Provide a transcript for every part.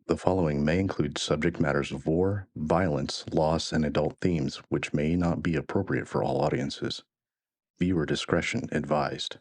The following may include subject matters of war, violence, loss, and adult themes, which may not be appropriate for all audiences. Viewer discretion advised.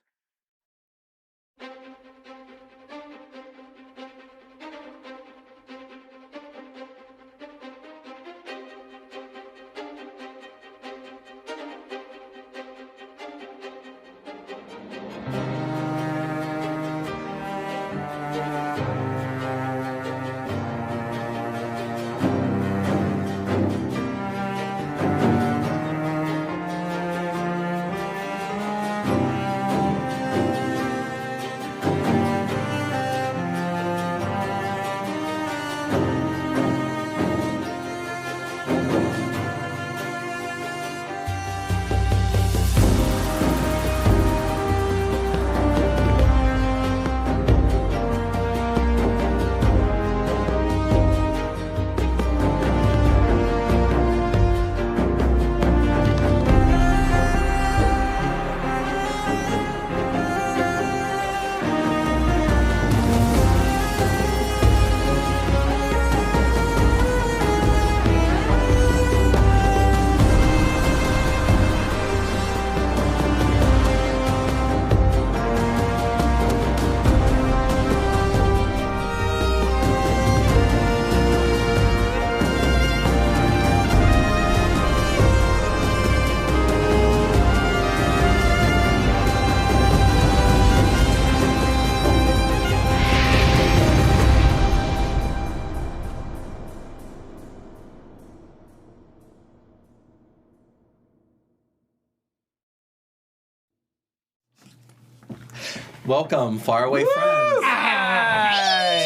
Welcome, faraway friends,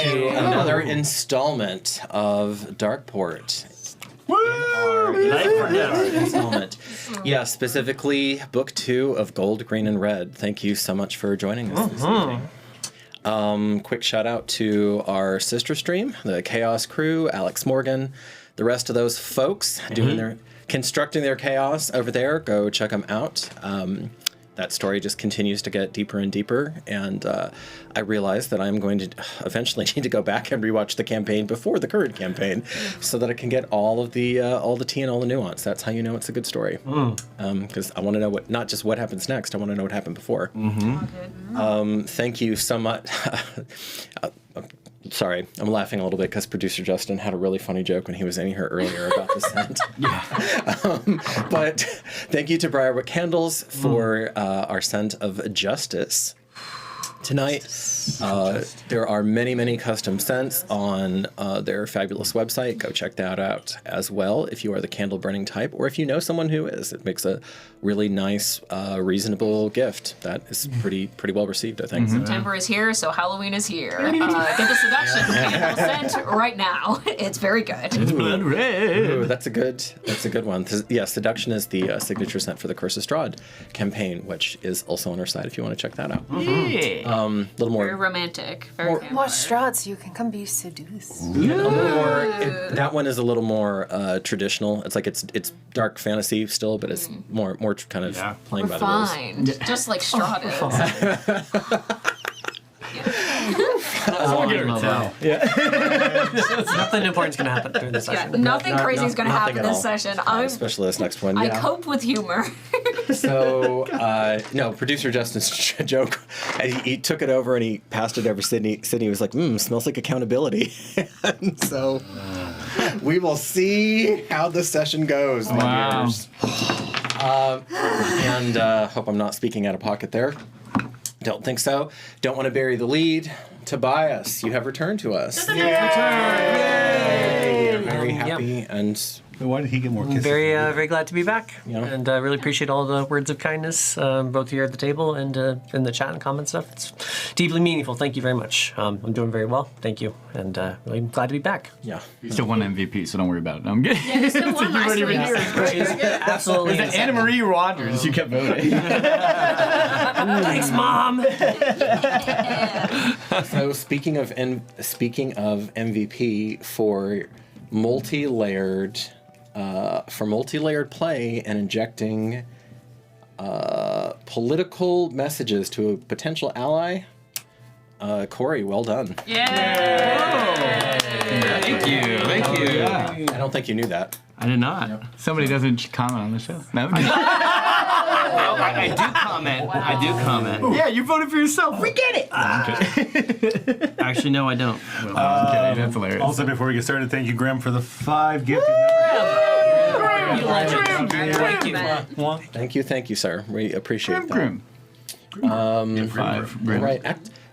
to another installment of Darkeport. Installment. Yeah, specifically Book 2 of Gold, Green, and Red. Thank you so much for joining us this evening. Quick shout out to our sister stream, the Chaos crew, Alex Morgan, the rest of those folks constructing their chaos over there. Go check them out. That story just continues to get deeper and deeper, and I realize that I'm going to eventually need to go back and rewatch the campaign before the current campaign, so that I can get all the tea and all the nuance. That's how you know it's a good story. Because I want to know not just what happens next. I want to know what happened before. Thank you so much. Sorry, I'm laughing a little bit because producer Justin had a really funny joke when he was in here earlier about the scent. But thank you to Briarwood Candles for our scent of justice. Tonight, there are many, many custom scents on their fabulous website. Go check that out as well if you are the candle burning type, or if you know someone who is. It makes a really nice, reasonable gift that is pretty well received, I think. September is here, so Halloween is here. Get the seduction candle scent right now. It's very good. It's blood red. Ooh, that's a good one. Yeah, seduction is the signature scent for the Curse of Strahd campaign, which is also on our site if you want to check that out. Yeah. A little more very romantic. Very Watch Strahd so you can come be seduced. A little more. That one is a little more traditional. It's like it's dark fantasy still, but it's more kind of playing by the rules. Refined, just like Strahd is. Nothing important's gonna happen during this session. Nothing crazy is gonna happen this session. Especially this next one. I cope with humor. So, no, producer Justin's joke, he took it over and he passed it over Sydney. Sydney was like, smells like accountability. And so, we will see how the session goes, my dears. And hope I'm not speaking out of pocket there. Don't think so. Don't want to bury the lead. Tobias, you have returned to us. Yay! Very happy and... Why did he get more kisses? Very glad to be back, and really appreciate all the words of kindness, both here at the table and in the chat and comment stuff. It's deeply meaningful. Thank you very much. I'm doing very well. Thank you, and really glad to be back. Yeah, you still won MVP, so don't worry about it. I'm good. Yeah, you still won last week. Absolutely. It was Anna Marie Rogers. You kept voting. Thanks, Mom. So speaking of MVP for multi-layered play and injecting political messages to a potential ally, Corey, well done. Yay! Yeah. I don't think you knew that. I did not. Somebody doesn't comment on the show. No. I do comment. I do comment. Yeah, you voted for yourself. We get it. Actually, no, I don't. I'm kidding. That's hilarious. Also, before we get started, thank you, Graham, for the 5 gifted Thank you, sir. We appreciate that. Grim. 5. Grim. Right.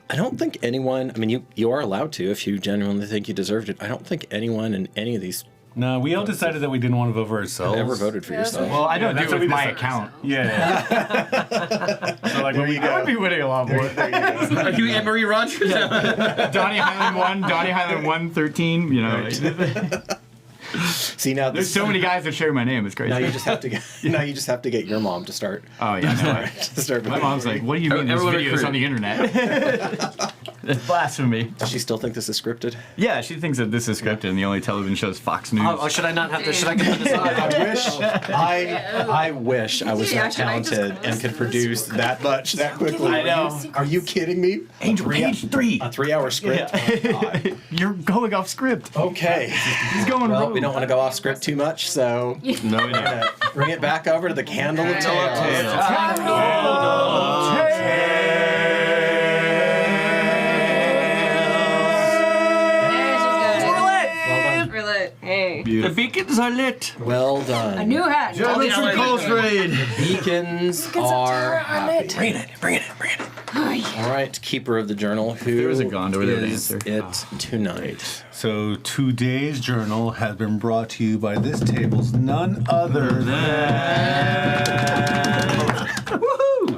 I don't think anyone. I mean, you are allowed to if you genuinely think you deserved it. I don't think anyone in any of these No, we all decided that we didn't want to vote for ourselves. ever voted for yourself. Well, I don't That's do what it with we my decided. account. Yeah. So like when we I would be winning a lot more. Are you Anne-Marie Rogers? Donnie Highland 1, Donnie Highland 113. You know, See now, there's so many guys that share my name. It's crazy. Now you just have to get. Now you just have to get your mom to start. Oh yeah. No, To start. my mom's like, "What do you mean this Everyone video is recruit. on the internet?" That's blasphemy. Does she still think this is scripted? Yeah, she thinks that this is scripted, and the only television show is Fox News. Oh, should I not have this? Should I get this on? I wish I was that talented and could produce that much that quickly. I know. Are you kidding me? Angel, page 3. A 3-hour script. You're going off script. Okay. He's going Well, rogue. we don't want to go off script too much, so No, we don't. bring it back over to the Candle of Tales. Hey. The beacons are lit. Well done. A new hat. Beacons are Bring it in. all right. Keeper of the journal. Who there was a Gondor, they would is answer. it tonight? So today's journal has been brought to you by this table's none other than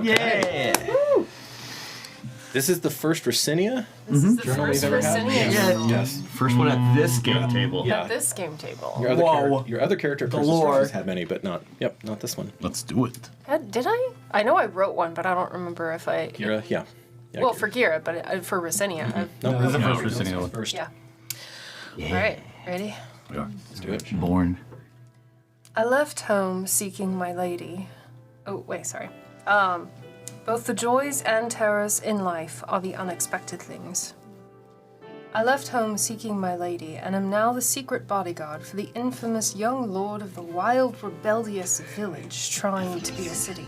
Yeah. This is the first Ricinia This is the journal first we've ever had. Ricinia Yes. First one at this game table. at this game table. Your other, Whoa. your other character, Chris lore. has had many, but not. Yep, not this one. Let's do it. Did I? I know I wrote one, but I don't remember if I. Kira, yeah. Well, for Gira, but for Ricinia. no, This is the no, first no, Ricinia. First. Yeah. All right, ready? We are. Let's do it. Born. I left home seeking my lady. Oh, wait, sorry. Both the joys and terrors in life are the unexpected things. I left home seeking my lady, and am now the secret bodyguard for the infamous young lord of the wild, rebellious village trying to be a city.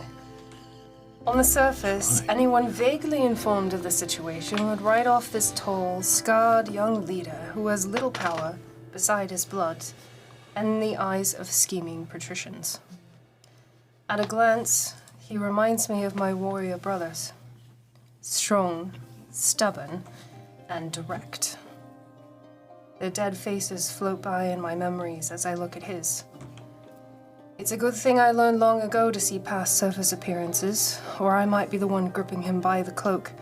On the surface, anyone vaguely informed of the situation would write off this tall, scarred young leader who has little power beside his blood and in the eyes of scheming patricians. At a glance, he reminds me of my warrior brothers. Strong, stubborn, and direct. Their dead faces float by in my memories as I look at his. It's a good thing I learned long ago to see past surface appearances, or I might be the one gripping him by the cloak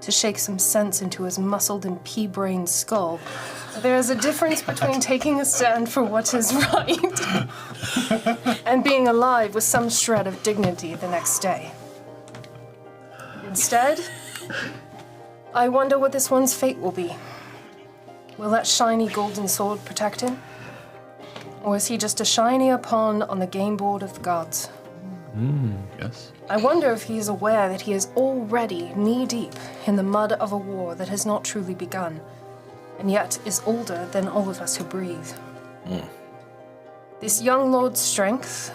to shake some sense into his muscled and pea-brained skull. There is a difference between taking a stand for what is right and being alive with some shred of dignity the next day. Instead, I wonder what this one's fate will be. Will that shiny golden sword protect him? Or is he just a shinier pawn on the game board of the gods? Yes. I wonder if he is aware that he is already knee-deep in the mud of a war that has not truly begun, and yet is older than all of us who breathe. This young lord's strength,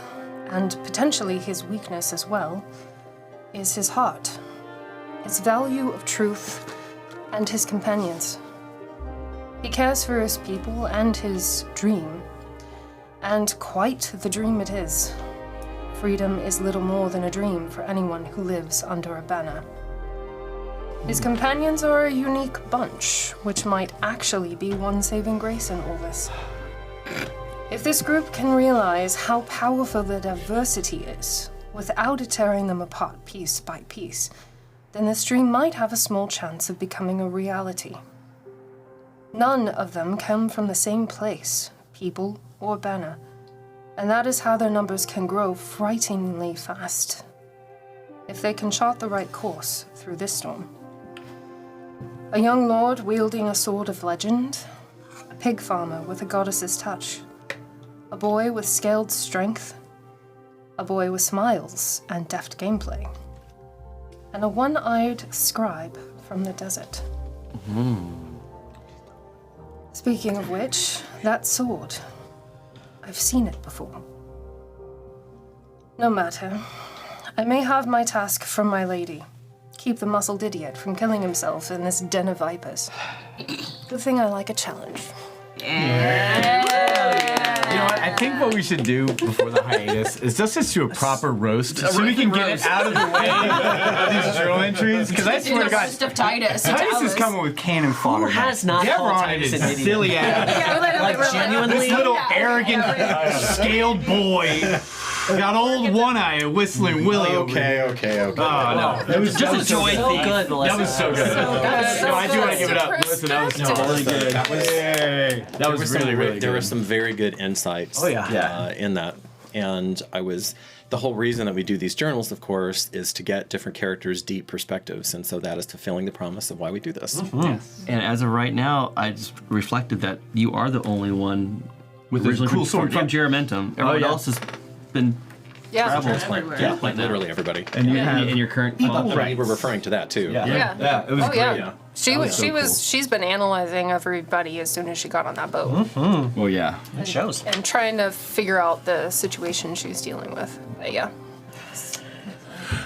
and potentially his weakness as well, is his heart, his value of truth, and his companions. He cares for his people and his dream, and quite the dream it is. Freedom is little more than a dream for anyone who lives under a banner. His companions are a unique bunch, which might actually be one saving grace in all this. If this group can realize how powerful the diversity is, without it tearing them apart piece by piece, then this dream might have a small chance of becoming a reality. None of them come from the same place, people or banner, and that is how their numbers can grow frighteningly fast, if they can chart the right course through this storm. A young lord wielding a sword of legend, a pig farmer with a goddess's touch, a boy with scaled strength, a boy with smiles and deft gameplay, and a one-eyed scribe from the desert. Speaking of which, that sword, I've seen it before. No matter. I may have my task from my lady. Keep the muscled idiot from killing himself in this den of vipers. Good thing I like a challenge. You know what? I think what we should do before the hiatus is just do a proper roast so we can get it out of the way of these journal entries. Because I swear to God, Roast of Titus. Titus is coming with cannon fodder. Who has not called Devron Titus is an idiot? silly ass. Like, genuinely? This little arrogant, scaled boy. Got old One Eye Whistling Willie over here. Okay. Oh, no. It was just a joy so thing. Good, Melissa. That was so good. No, I do want to give it up. Listen, that was really good. That was really good. There were some very good insights in that. And the whole reason that we do these journals, of course, is to get different characters' deep perspectives. And so that is fulfilling the promise of why we do this. Yes. And as of right now, I just reflected that you are the only one with a cool sword from Geramentum. Everyone else has been traveled. Yeah, like literally everybody. And you have in your current we were referring to that too. Yeah. It was great. Yeah. She's been analyzing everybody as soon as she got on that boat. Well, yeah. It shows. And trying to figure out the situation she's dealing with. But yeah.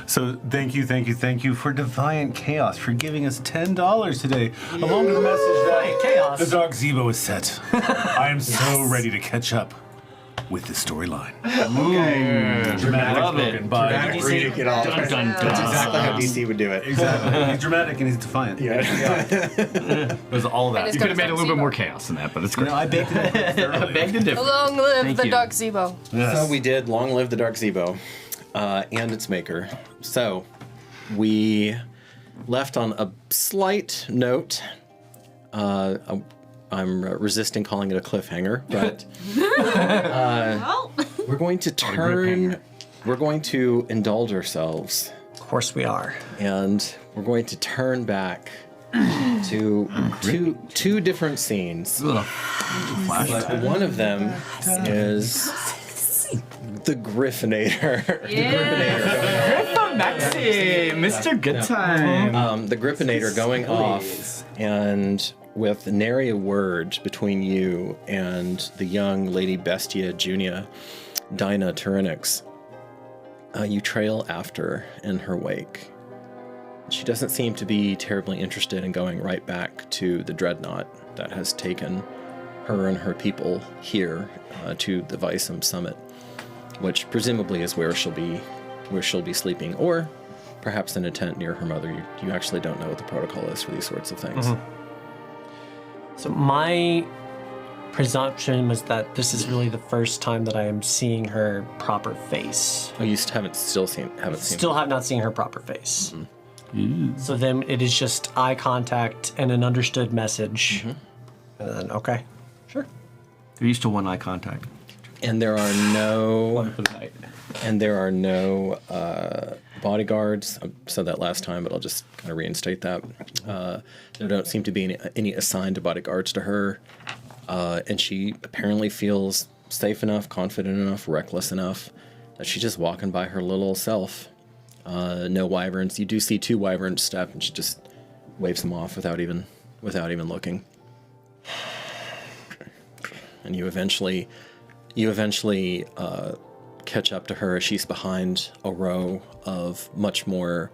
So thank you for Defiant Chaos for giving us $10 today, along with the message that Chaos. the Dark Zebo is set. I am so ready to catch up with the storyline. Dramatic Love it. spoken by Dramatic reading it all. Dun, dun, That's exactly how DC would do it. Exactly. He's dramatic and he's defiant. It was all of that. And You could have made a little bit more chaos than that, but it's You great. know, I baked it in thoroughly. Beg to differ. Long live Thank the you. Dark Zebo. Yes. So we did Long Live the Dark Zebo and its maker. So we left on a slight note. I'm resisting calling it a cliffhanger, but we're going to indulge ourselves, Of course we are. and we're going to turn back to two different scenes. But one of them is the Griffinator. Maxi, Mr. Good Time. The Griffinator going off, and with nary a word between you and the young Lady Bestia Junia, Dinah Tyranix, you trail after in her wake. She doesn't seem to be terribly interested in going right back to the dreadnought that has taken her and her people here to the Visum Summit, which presumably is where she'll be sleeping, or perhaps in a tent near her mother. You actually don't know what the protocol is for these sorts of things. So my presumption was that this is really the first time that I am seeing her proper face. Oh, you haven't seen Still have not seen her proper face. So then it is just eye contact and an understood message. And then, okay, sure. They're used to one eye contact. And there are no bodyguards. I said that last time, but I'll just kind of reinstate that. There don't seem to be any assigned bodyguards to her, and she apparently feels safe enough, confident enough, reckless enough that she's just walking by her little old self. No wyverns. You do see two wyverns step, and she just waves them off without even looking. And you eventually catch up to her as she's behind a row of much more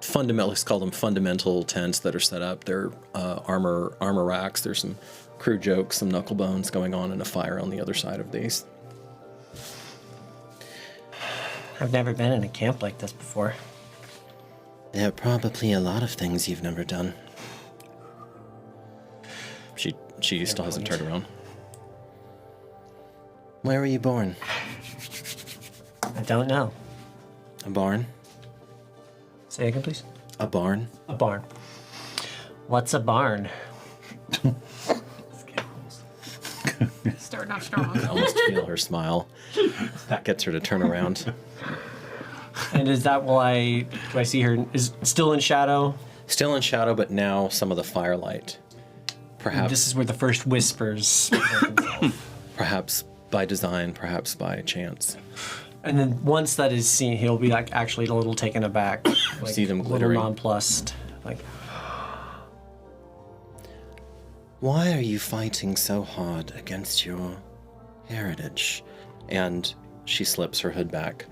fundamental, let's call them fundamental tents that are set up. They're armor racks. There's some crew jokes, some knuckle bones going on, and a fire on the other side of these. I've never been in a camp like this before. There are probably a lot of things you've never done. She still hasn't turned around. Where were you born? I don't know. A barn? Say again, please. A barn? A barn. What's a barn? Starting off strong. I almost feel her smile. That gets her to turn around. And is that why do I see her is still in shadow? Still in shadow, but now some of the firelight. Perhaps This is where the first whispers. perhaps by design, perhaps by chance. And then once that is seen, he'll be like actually a little taken aback, like See them a little glittering. nonplussed, like Why are you fighting so hard against your heritage? And she slips her hood back,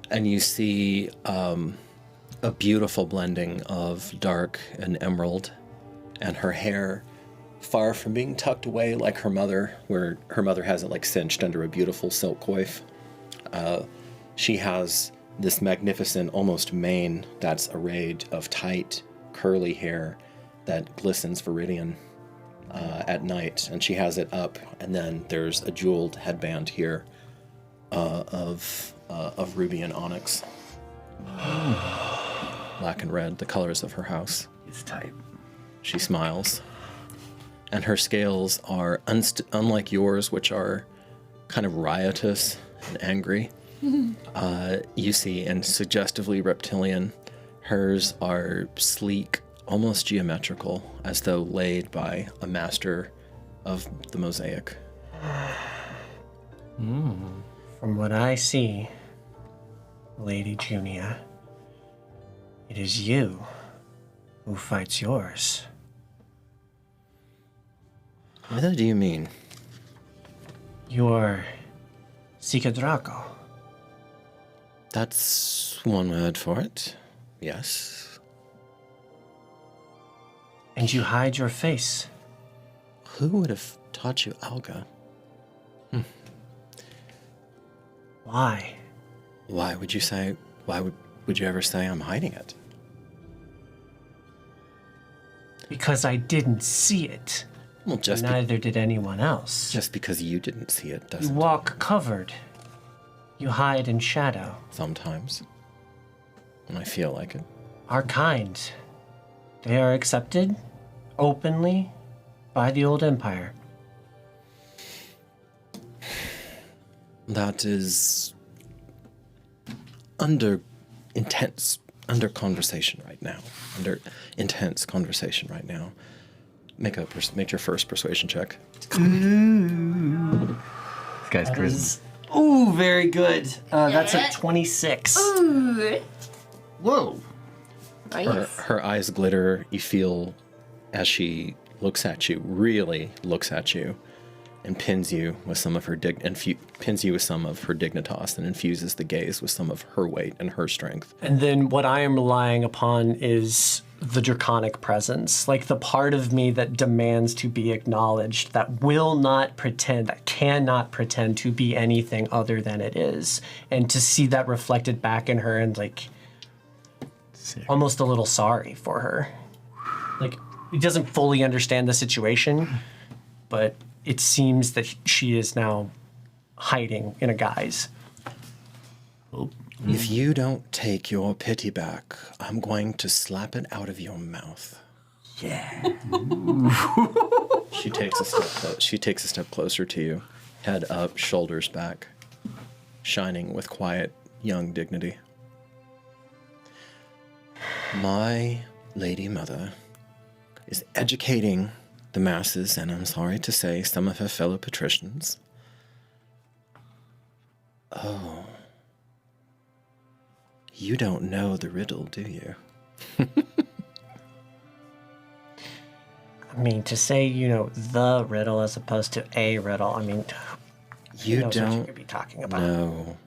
and you see a beautiful blending of dark and emerald, and her hair, far from being tucked away like her mother, where her mother has it like cinched under a beautiful silk coif. She has this magnificent, almost mane that's arrayed of tight, curly hair that glistens viridian at night, and she has it up, and then there's a jeweled headband here of ruby and onyx. Black and red, the colors of her house. It's tight. She smiles, and her scales are unlike yours, which are kind of riotous and angry. You see, and suggestively reptilian. Hers are sleek, almost geometrical, as though laid by a master of the mosaic. From what I see, Lady Junia, it is you who fights yours. What do you mean? You are Sika Draco. That's one word for it. Yes. And you hide your face. Who would have taught you Alga? Why? Why would you ever say I'm hiding it? Because I didn't see it. Well, Neither did anyone else. just because you didn't see it You doesn't. walk covered. You hide in shadow. Sometimes. When I feel like it. Our kind. They are accepted openly by the old empire. That is under conversation right now. Under intense conversation right now. Make your first persuasion check. This guy's charisma. Ooh, very good. That's a 26. Ooh. Whoa. Nice. Her eyes glitter. You feel as she looks at you, really looks at you, and pins you with some of her dignitas, and infuses the gaze with some of her weight and her strength. And then what I am relying upon is the draconic presence, like the part of me that demands to be acknowledged, that will not pretend, that cannot pretend to be anything other than it is. And to see that reflected back in her, and like almost a little sorry for her. Like, he doesn't fully understand the situation, but it seems that she is now hiding in a guise. If you don't take your pity back, I'm going to slap it out of your mouth. Yeah. She takes a step closer to you, head up, shoulders back, shining with quiet, young dignity. My lady mother is educating the masses, and I'm sorry to say, some of her fellow patricians. Oh. You don't know the riddle, do you? I mean, to say, you know, the riddle as opposed to a riddle, I mean, You who knows what you don't could be talking about. know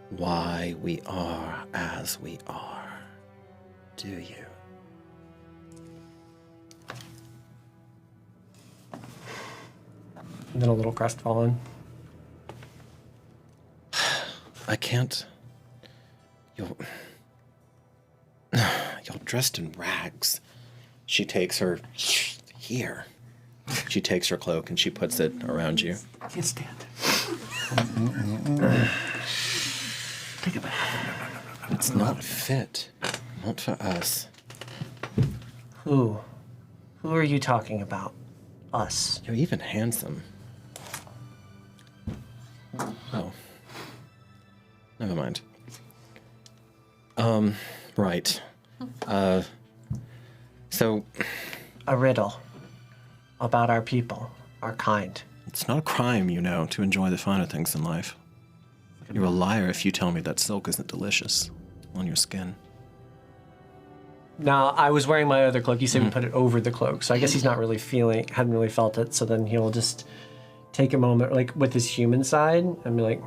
why we are as we are, do you? And then a little crestfallen. I can't. You're dressed in rags. She takes her here. She takes her cloak and she puts it around you. I can't stand it. Take it back. It's not fit. Not for us. Who? Who are you talking about? Us. You're even handsome. Oh. Never mind. Right. So, A riddle. About our people. Our kind. it's not a crime, you know, to enjoy the finer things in life. You're a liar if you tell me that silk isn't delicious on your skin. Now, I was wearing my other cloak. You said we put it over the cloak, so I guess he's not really hadn't really felt it. So then he'll just take a moment, like with his human side, and be like,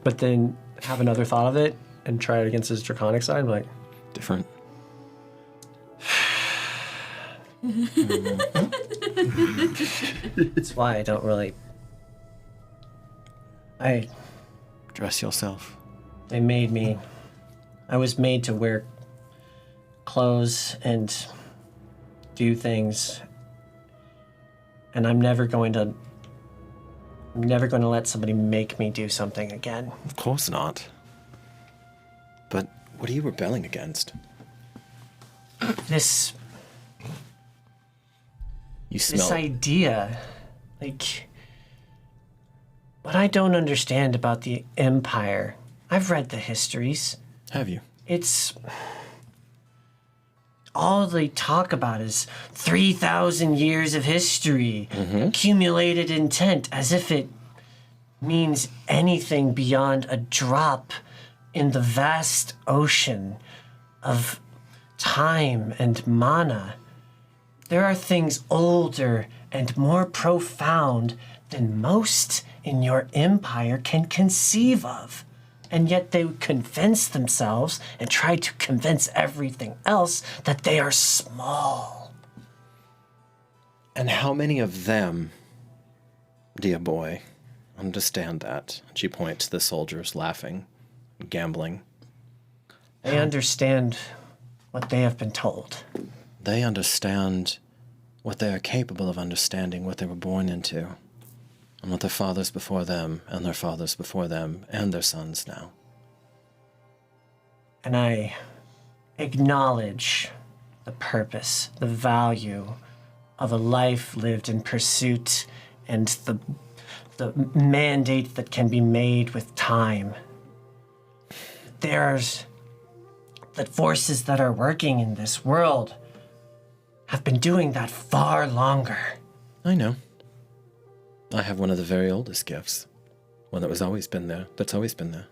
but then have another thought of it and try it against his draconic side. I'm like, Different. that's why I don't really. Dress yourself. They made me. I was made to wear clothes and do things, and I'm never going to let somebody make me do something again. Of course not. But what are you rebelling against? This You smell. idea, like, what I don't understand about the Empire. I've read the histories. Have you? It's all they talk about is 3,000 years of history, accumulated intent, as if it means anything beyond a drop in the vast ocean of time and mana. There are things older and more profound than most in your empire can conceive of. And yet they convince themselves and try to convince everything else that they are small. And how many of them, dear boy, understand that? She points to the soldiers laughing, gambling. They understand what they have been told. They understand what they are capable of understanding, what they were born into, and what their fathers before them, and their fathers before them, and their sons now. And I acknowledge the purpose, the value of a life lived in pursuit and the mandate that can be made with time. There's the forces that are working in this world have been doing that far longer. I know. I have one of the very oldest gifts. One that was always been there, that's always been there.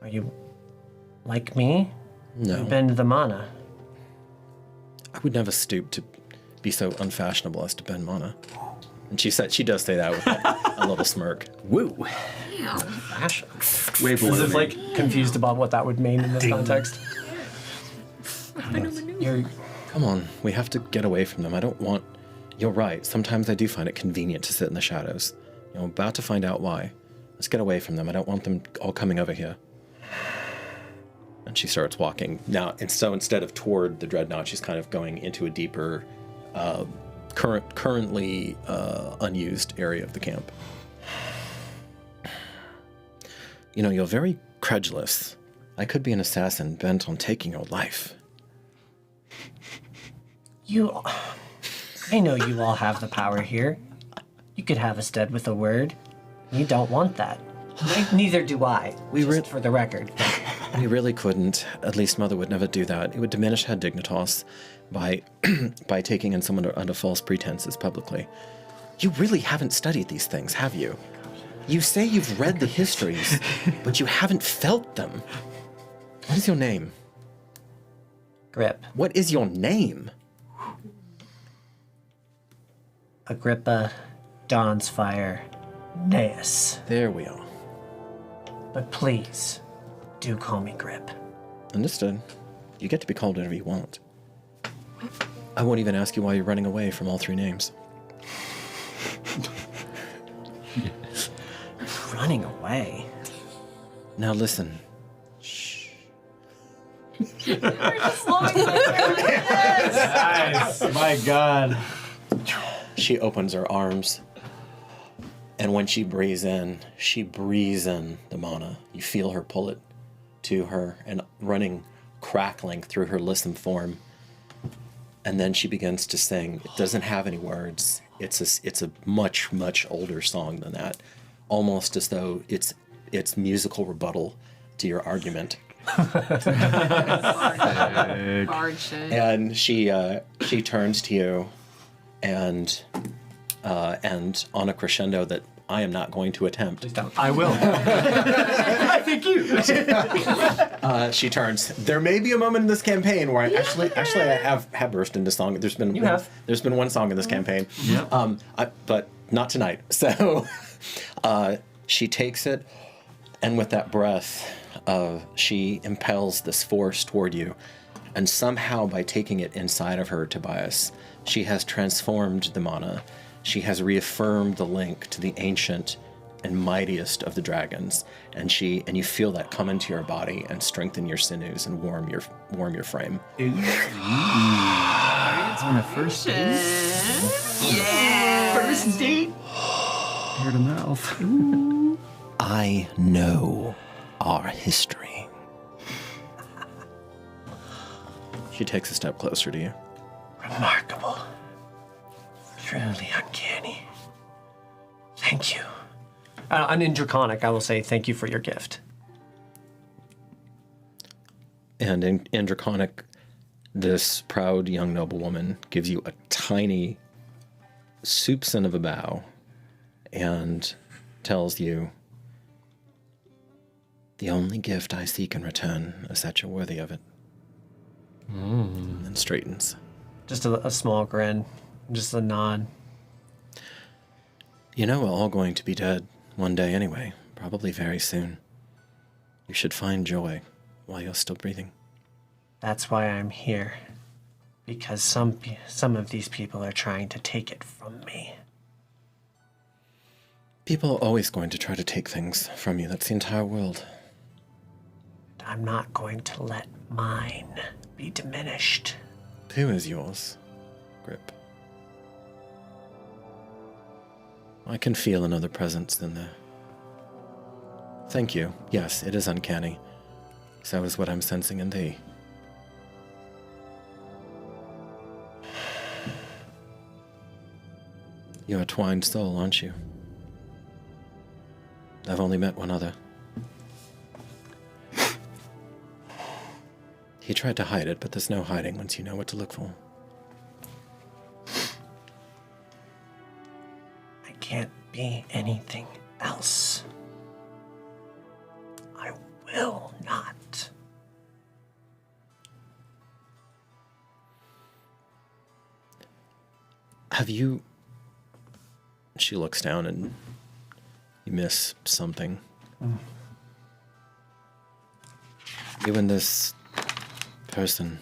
Are you like me? No. You bend the mana. I would never stoop to be so unfashionable as to bend mana. And she does say that with a little smirk. Woo. Fashion. Way below As if, me. like, confused about what that would mean in this context. You're Come on, we have to get away from them. I don't want... You're right, sometimes I do find it convenient to sit in the shadows. I'm about to find out why. Let's get away from them. I don't want them all coming over here. And she starts walking. Now, and so instead of toward the dreadnought, she's kind of going into a deeper, currently unused area of the camp. You know, you're very credulous. I could be an assassin bent on taking your life. I know you all have the power here. You could have us dead with a word. You don't want that. Neither do I. Just for the record. We really couldn't. At least Mother would never do that. It would diminish her dignitas by by taking in someone under false pretenses publicly. You really haven't studied these things, have you? You say you've read the histories, but you haven't felt them. What is your name? Grip. What is your name? Agrippa, Dawnsfire, Neus. There we are. But please, do call me Grip. Understood. You get to be called whatever you want. I won't even ask you why you're running away from all three names. Running away? Now listen. Nice. My God. She opens her arms, and when she breathes in the mana. You feel her pull it to her and running, crackling through her lissom form. And then she begins to sing. It doesn't have any words. It's a much, much older song than that, almost as though it's musical rebuttal to your argument. Bard shit. And she turns to you, and on a crescendo that I am not going to attempt. I will. thank you. She turns. There may be a moment in this campaign where I actually I have burst into song. There's been one song in this campaign. Yeah. But not tonight. So she takes it, and with that breath, she impels this force toward you, and somehow by taking it inside of her, Tobias, she has transformed the mana. She has reaffirmed the link to the ancient and mightiest of the dragons, and you feel that come into your body and strengthen your sinews and warm your frame. It's on a first date. Yeah. First date. Word of mouth. I know our history. She takes a step closer to you. Remarkable. Truly uncanny. Thank you. And in Draconic, I will say thank you for your gift. And in Draconic, this proud young noblewoman gives you a tiny soupçon of a bow and tells you, the only gift I seek in return is that you're worthy of it. And straightens. Just a small grin, just a nod. You know we're all going to be dead one day anyway, probably very soon. You should find joy while you're still breathing. That's why I'm here. Because some of these people are trying to take it from me. People are always going to try to take things from you. That's the entire world. I'm not going to let mine be diminished. Who is yours, Grip? I can feel another presence in there. Thank you. Yes, it is uncanny. So is what I'm sensing in thee. You're a twined soul, aren't you? I've only met one other. He tried to hide it, but there's no hiding once you know what to look for. I can't be anything else. I will not. Have you... She looks down and you miss something. You and this person,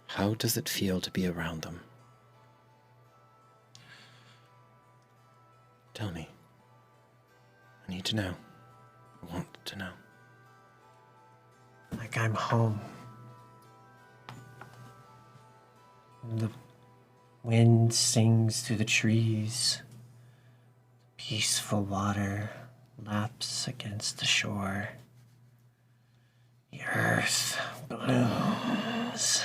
how does it feel to be around them? Tell me. I need to know. I want to know. Like I'm home. The wind sings through the trees. Peaceful water laps against the shore. The earth blooms.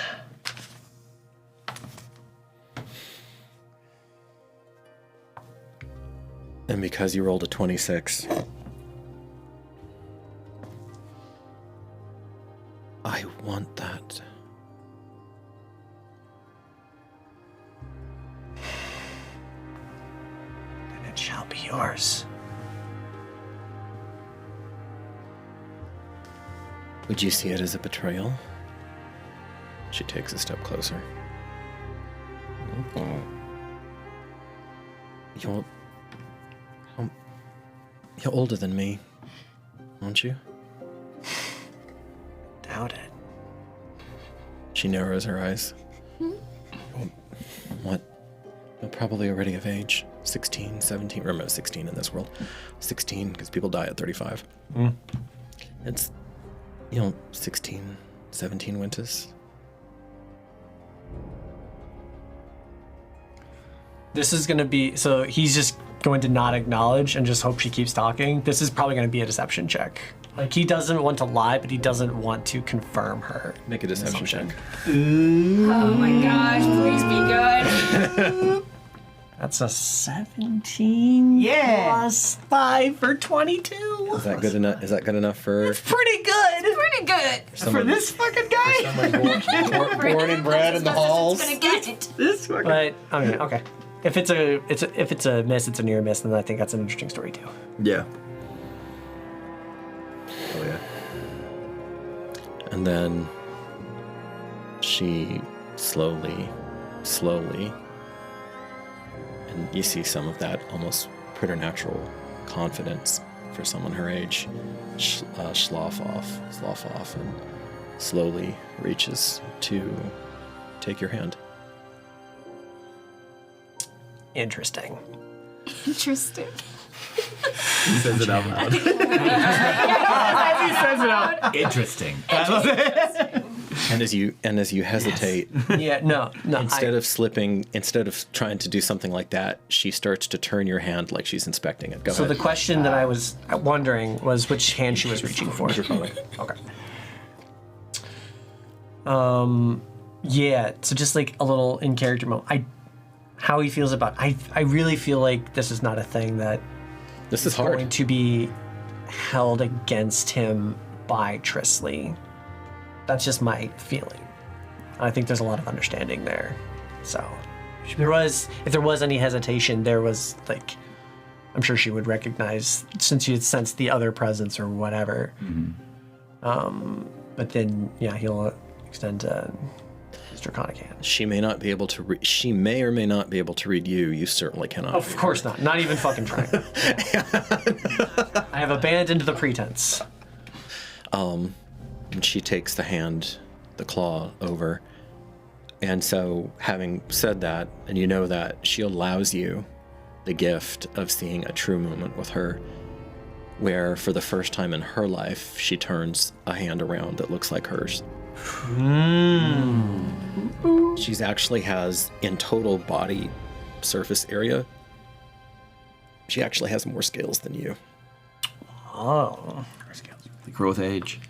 And because you rolled a 26, I want that. And it shall be yours. Would you see it as a betrayal? She takes a step closer. You're older than me, aren't you? Doubt it. She narrows her eyes. What? You're probably already of age. 16, 17. Remember, 16 in this world. 16, because people die at 35. It's, 16, 17 winters. This is going to be... So he's just going to not acknowledge and just hope she keeps talking. This is probably going to be a deception check. Like, he doesn't want to lie, but he doesn't want to confirm her. Make a deception check. Oh my gosh, please be good. That's a 17 plus 5 for 22. Is that good enough? Is that good enough for? It's pretty good. Pretty good. For this fucking guy? Someone born and bred in the halls. Gonna get it. This fucking... But, I mean, okay. If it's a miss, it's a near miss, then I think that's an interesting story too. Yeah. Oh yeah. And then she slowly, and you see some of that almost preternatural confidence for someone her age, slough off, and slowly reaches to take your hand. Interesting. Interesting. He says it out loud. He says it out. Interesting. And as you hesitate, Yeah, no. instead of trying to do something like that, she starts to turn your hand like she's inspecting it. Go So ahead. the question that I was wondering was which hand she was reaching for. Okay. Yeah. So just like a little in character moment. How he feels about. I really feel like this is not a thing that This is hard. going to be held against him by Trisley. That's just my feeling. I think there's a lot of understanding there. So, if there was any hesitation, there was like, I'm sure she would recognize since she had sensed the other presence or whatever. Mm-hmm. But then, yeah, he'll extend his draconic hand. She may not be able to. She may or may not be able to read you. You certainly cannot. Of read course her. not. Not even fucking trying. I have abandoned the pretense. And she takes the claw over. And so, having said that, and you know that, she allows you the gift of seeing a true moment with her, where for the first time in her life, she turns a hand around that looks like hers. She's actually has, in total body surface area, she actually has more scales than you. Oh. The growth age.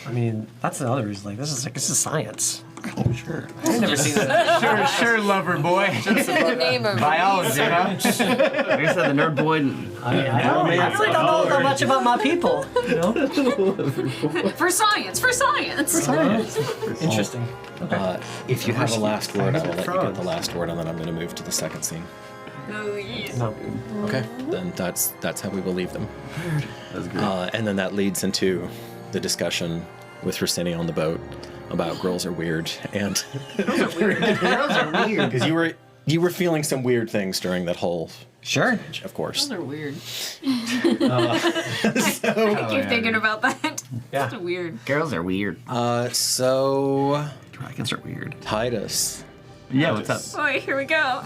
I mean, that's the other reason. Like, this is science. Oh, sure. I've never seen that. Sure, lover boy. The name of Biology, huh? I guess the nerd boy. I really don't know that much about my people. You know? For science. Interesting. If you have a last word, I will let you get the last word, and then I'm going to move to the second scene. Oh, yes. No. Okay, then that's how we will leave them. That's great. And then that leads into the discussion with Rossini on the boat about girls are weird, and Girls are weird. because you were feeling some weird things during that whole, Sure. of course. Those are weird. I keep thinking about that. Yeah. It's weird. Girls are weird. So Dragons are weird. Titus, Yeah, what's up? Boy, here we go.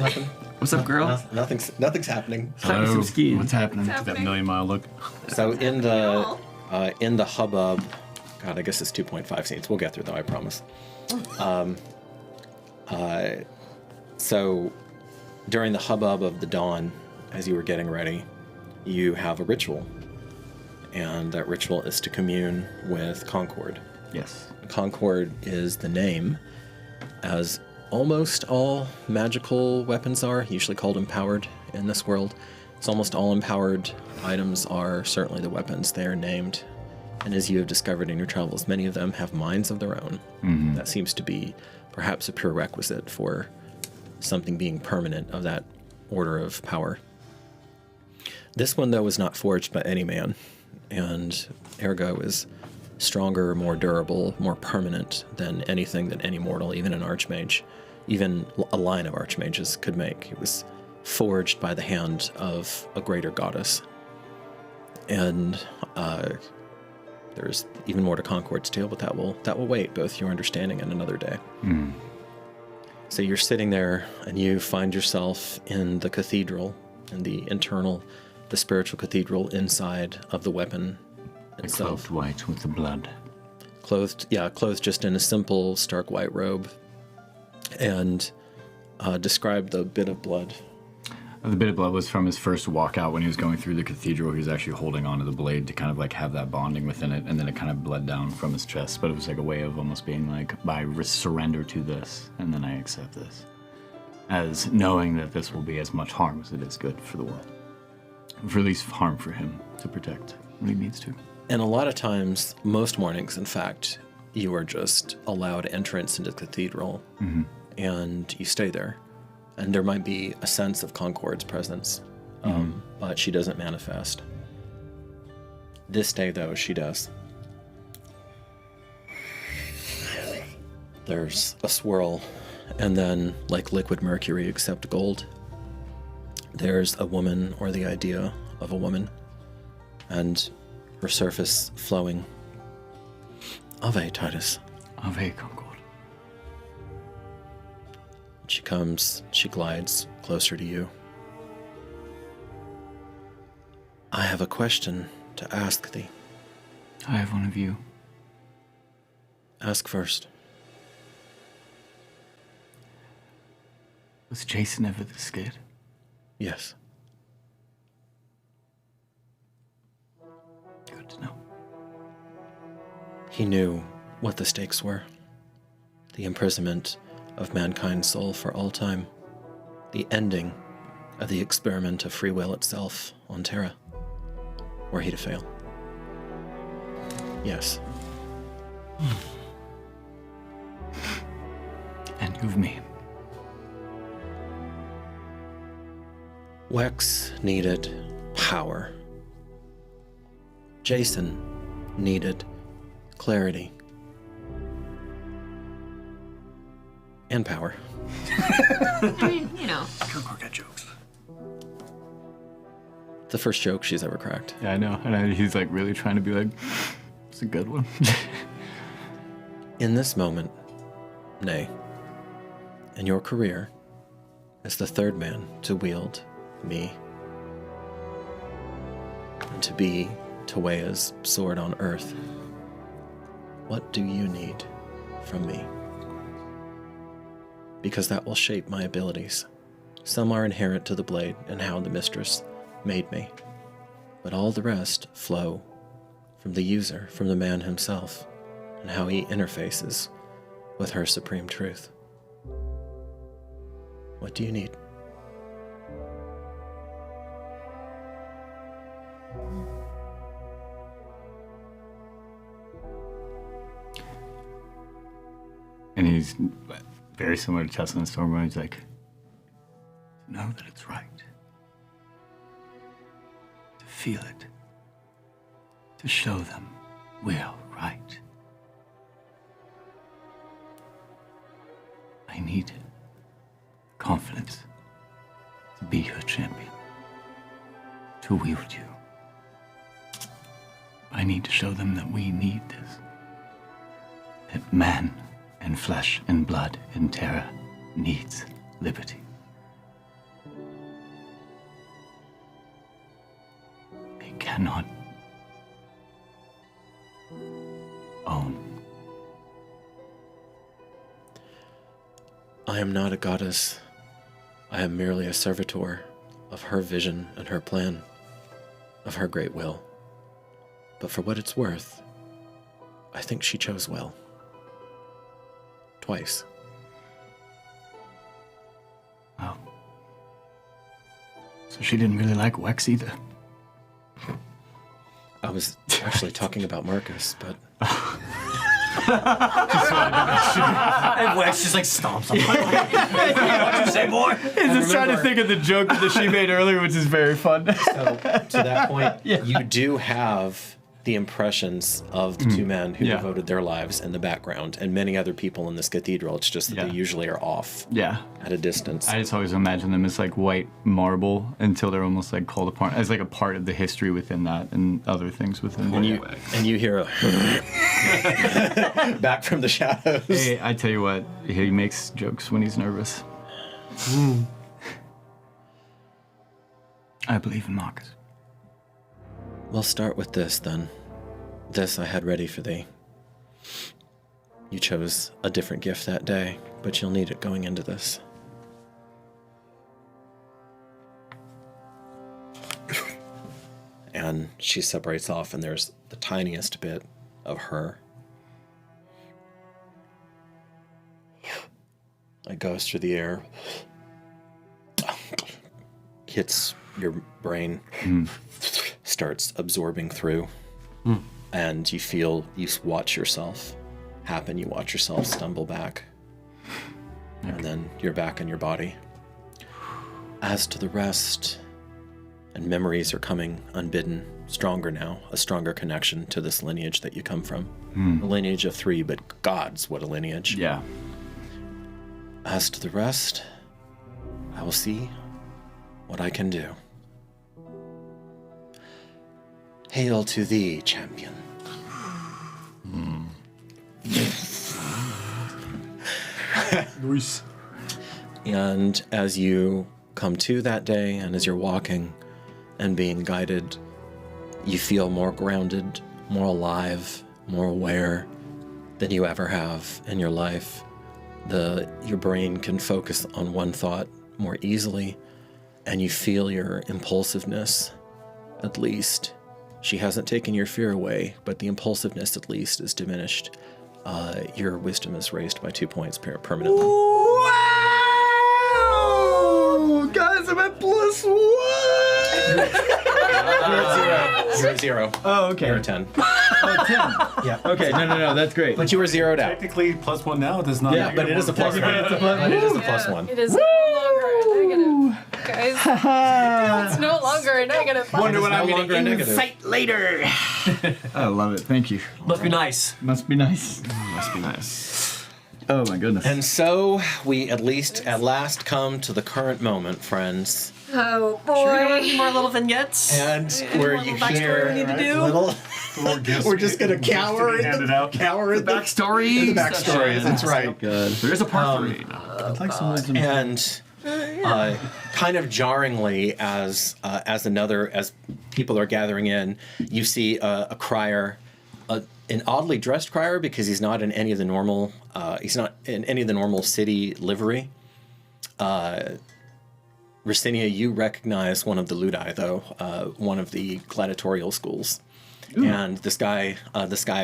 What's up, girl? nothing's happening. Some skis. What's happening? What's That happening? million-mile look. So in the hubbub, God, I guess it's 2.5 scenes. We'll get through though, I promise. So during the hubbub of the dawn, as you were getting ready, you have a ritual. And that ritual is to commune with Concord. Yes. Concord is the name, as almost all magical weapons are, usually called empowered in this world. It's almost all empowered items are certainly the weapons. They are named. And as you have discovered in your travels, many of them have minds of their own. Mm-hmm. That seems to be perhaps a prerequisite for something being permanent of that order of power. This one, though, was not forged by any man, and ergo is stronger, more durable, more permanent than anything that any mortal, even an archmage, even a line of archmages could make. It was forged by the hand of a greater goddess. And there's even more to Concord's tale, but that will wait, both your understanding and another day. So you're sitting there, and you find yourself in the cathedral, in the spiritual cathedral inside of the weapon itself. Clothed white with the blood. Clothed just in a simple, stark white robe. And describe the bit of blood. The bit of blood was from his first walkout when he was going through the cathedral. He was actually holding onto the blade to kind of like have that bonding within it, and then it kind of bled down from his chest. But it was like a way of almost being like, I surrender to this, and then I accept this, as knowing that this will be as much harm as it is good for the world, for at least harm for him to protect what he needs to. And a lot of times, most mornings, in fact, you are just allowed entrance into the cathedral, and you stay there. And there might be a sense of Concord's presence, but she doesn't manifest. This day, though, she does. There's a swirl, and then, like liquid mercury except gold, there's a woman, or the idea of a woman, and her surface flowing. Ave, Titus. Ave, Concord. She comes, she glides closer to you. I have a question to ask thee. I have one of you. Ask first. Was Jason ever this scared? Yes. Good to know. He knew what the stakes were. The imprisonment of mankind's soul for all time. The ending of the experiment of free will itself on Terra. Were he to fail. Yes. And you've me. Wex needed power. Jason needed clarity. And power. I mean, you know. Concord got jokes. The first joke she's ever cracked. Yeah, I know. And he's like really trying to be like, it's a good one. In this moment, nay, in your career, as the third man to wield me, and to be Towea's sword on earth, what do you need from me? Because that will shape my abilities. Some are inherent to the blade and how the mistress made me, but all the rest flow from the user, from the man himself, and how he interfaces with her supreme truth. What do you need? And he's very similar to Tesla and Stormborn. He's like, to know that it's right. To feel it. To show them we're right. I need confidence to be your champion. To wield you. I need to show them that we need this. That man and flesh and blood and terror needs liberty. They cannot own. I am not a goddess. I am merely a servitor of her vision and her plan, of her great will. But for what it's worth, I think she chose well. Twice. Oh. So she didn't really like Wex either. I was actually talking about Marcus, but And Wex just like stomps on What you say, boy? He's just trying to think of the joke that she made earlier, which is very fun. so to that point, you do have the impressions of the two men who devoted their lives in the background, and many other people in this cathedral. It's just that they usually are off at a distance. I just always imagine them as like white marble until they're almost like called upon as like a part of the history within that and other things within and you hear a back from the shadows. Hey, I tell you what, he makes jokes when he's nervous. I believe in Marcus. We'll start with this, then. This I had ready for thee. You chose a different gift that day, but you'll need it going into this. And she separates off, and there's the tiniest bit of her. It goes through the air, hits your brain, starts absorbing through, and you watch yourself happen. You watch yourself stumble back, and then you're back in your body. As to the rest, and memories are coming unbidden, stronger now, a stronger connection to this lineage that you come from. A lineage of 3, but gods, what a lineage. Yeah. As to the rest, I will see what I can do. Hail to thee, champion. Luis. And as you come to that day, and as you're walking and being guided, you feel more grounded, more alive, more aware than you ever have in your life. Your brain can focus on one thought more easily, and you feel your impulsiveness, at least. She hasn't taken your fear away, but the impulsiveness at least is diminished. Your wisdom is raised by 2 points permanently. Wow! Guys, I'm at +1! You're at 0. Oh, okay. You're at 10. Oh, 10. Yeah. Okay, no, that's great. But you were zeroed out. Technically, +1 now does not. Yeah, but it is a +1. It is a +1. It is no longer a negative, guys. It's no longer a negative. Wonder what no I'm longer a gonna negative. incite later. I love it. Thank you. Must be nice. Must be nice. Must be nice. Oh my goodness. And so we at last come to the current moment, friends. Oh Sure, you want boy. any more little vignettes? And where you hear we need to do? little. More gifts We're just gonna gifts to be cower handed out. in the backstory. the backstory. That's right. Good. There is a part 3. I'd like some wisdom. And kind of jarringly, as people are gathering in, you see a crier, an oddly dressed crier because he's not in any of the normal city livery. Ricinia, you recognize one of the Ludi, though, one of the gladiatorial schools. Ooh. And this guy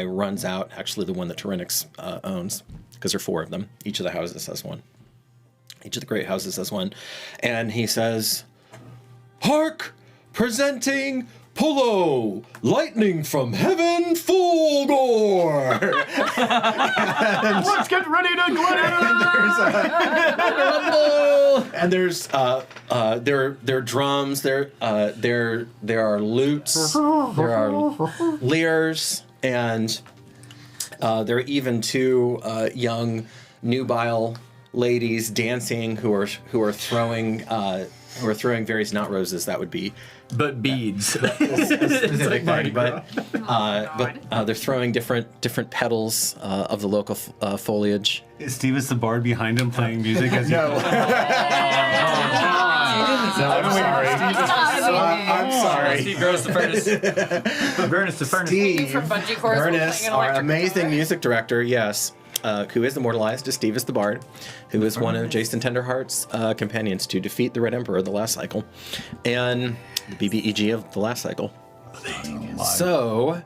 runs out, actually the one that Tyranix owns, because there are 4 of them. Each of the houses has one. Each of the great houses has one. And he says, "Hark! Presenting Polo, lightning from heaven, Fulgor!" Let's get ready to And there's there are drums, there are lutes, there are lyres, and there are even 2 young nubile ladies dancing who are throwing various, not roses, that would be, but beads. specific thing, but they're throwing different petals of the local foliage. Is Steve the bard behind him playing music as he I'm sorry. Steve Burns the furnace. Burns the furnace. Steve From Bungee Corps Burness, our amazing music director, yes, who is immortalized as Steve is the Bard, who is one of Jason Tenderheart's companions to defeat the Red Emperor of the last cycle, and the BBEG of the last cycle. So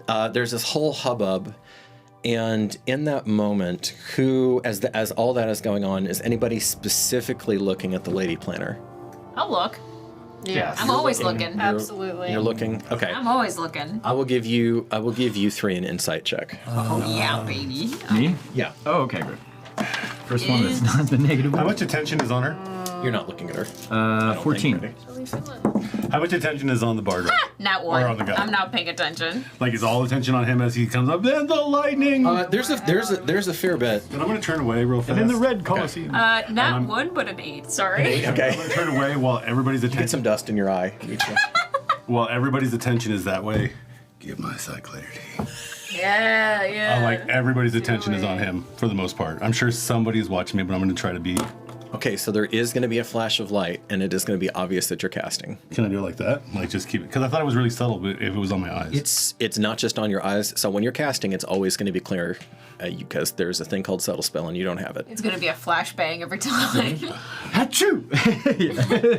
there's this whole hubbub, and in that moment, as all that is going on, is anybody specifically looking at the lady planner? I'll look. Yeah. I'm always looking. Absolutely. You're looking. Okay. I'm always looking. I will give you 3 an insight check. Oh yeah, baby. Me? Yeah. Oh, okay, good. First one that's not the negative How one. much attention is on her? You're not looking at her. 14. How much attention is on the bard? Not one. Or on the guy. I'm not paying attention. Like, is all attention on him as he comes up? Then the lightning. There's a fair bit. And I'm gonna turn away real fast. And in the red Colosseum. Not 1, but an 8. Sorry. I'm gonna turn away while everybody's Get some attention. dust in your eye. While everybody's attention is that way. Give my sight clarity. Yeah. Like everybody's attention is on him for the most part. I'm sure somebody's watching me, but I'm gonna try to be. Okay, so there is going to be a flash of light, and it is going to be obvious that you're casting. Can I do it like that? Like just keep it? Because I thought it was really subtle, but if it was on my eyes. It's not just on your eyes. So when you're casting, it's always going to be clear, because there's a thing called subtle spell, and you don't have it. It's gonna be a flashbang every time. Achoo!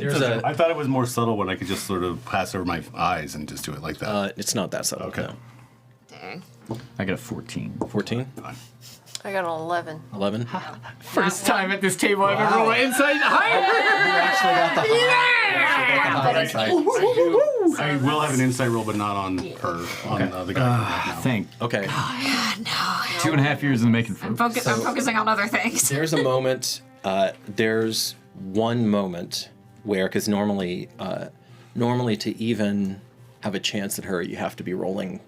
There's a. I thought it was more subtle when I could just sort of pass over my eyes and just do it like that. It's not that subtle. Okay. No. Dang. I got a 14. 14, I got an 11. 11. First time at this table I've ever rolled insight higher! I will have an insight roll, but not on her. On the guy. Thank. Okay. 2.5 years in the making for I'm focusing on other things. There's a moment. There's one moment where, because normally normally to even have a chance at her, you have to be rolling,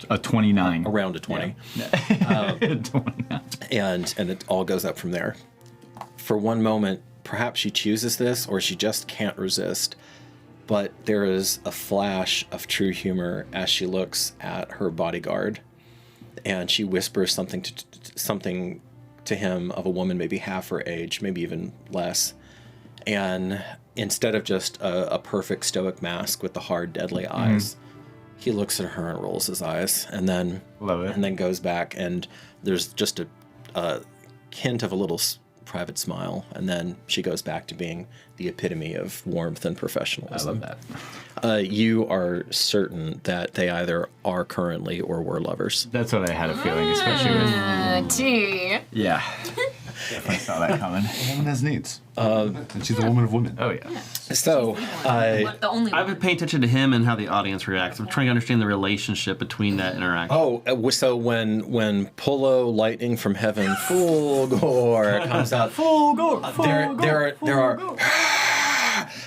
A 29. around a 20. 29. And it all goes up from there. For one moment, perhaps she chooses this or she just can't resist. But there is a flash of true humor as she looks at her bodyguard, and she whispers something to him of a woman maybe half her age, maybe even less. And instead of just a perfect stoic mask with the hard, deadly eyes, he looks at her and rolls his eyes, and then goes back, and there's just a hint of a little private smile, and then she goes back to being the epitome of warmth and professionalism. I love that. You are certain that they either are currently or were lovers. That's what I had a feeling, especially with. Tea. Yeah. I saw that coming. A woman has needs. And she's a woman of women. Oh, yeah. So, The only I would pay attention to him and how the audience reacts. I'm trying to understand the relationship between that interaction. so when Polo Lightning from Heaven Fulgor comes out,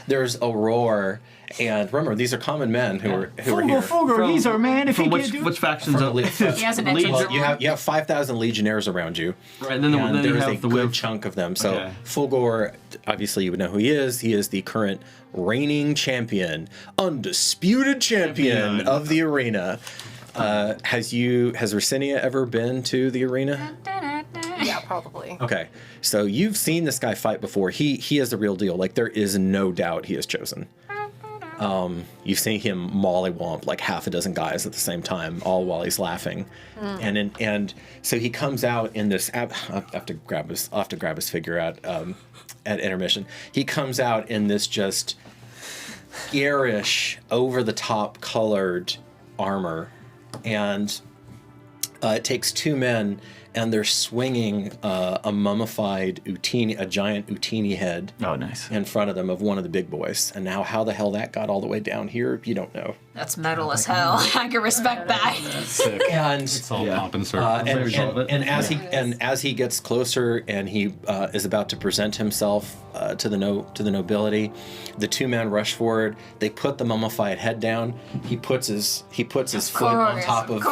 there's a roar, and remember these are common men who are here. Fulgor, he's our man. If From which factions From of the He has an entrance. Well, you have 5,000 legionnaires around you. Right, and then And you there's have a the good whip. chunk of them. So Okay. Fulgor, obviously you would know who he is. He is the current reigning undisputed champion of the arena. Has Ricinia ever been to the arena? Yeah, probably. Okay, so you've seen this guy fight before. He is the real deal. Like, there is no doubt he is chosen. You've seen him mollywomp like half a dozen guys at the same time, all while he's laughing. And so he comes out in this. I'll have to grab his figure at intermission. He comes out in this just garish, over the top colored armor, and it takes two men, and they're swinging a mummified a giant Utini head. Oh, nice. In front of them of one of the big boys. And now how the hell that got all the way down here, you don't know. That's metal as hell. I can respect that. Sick. And It's all pomp and circumstance. and as he gets closer and he is about to present himself to the nobility, the two men rush forward. They put the mummified head down. He puts his foot on top of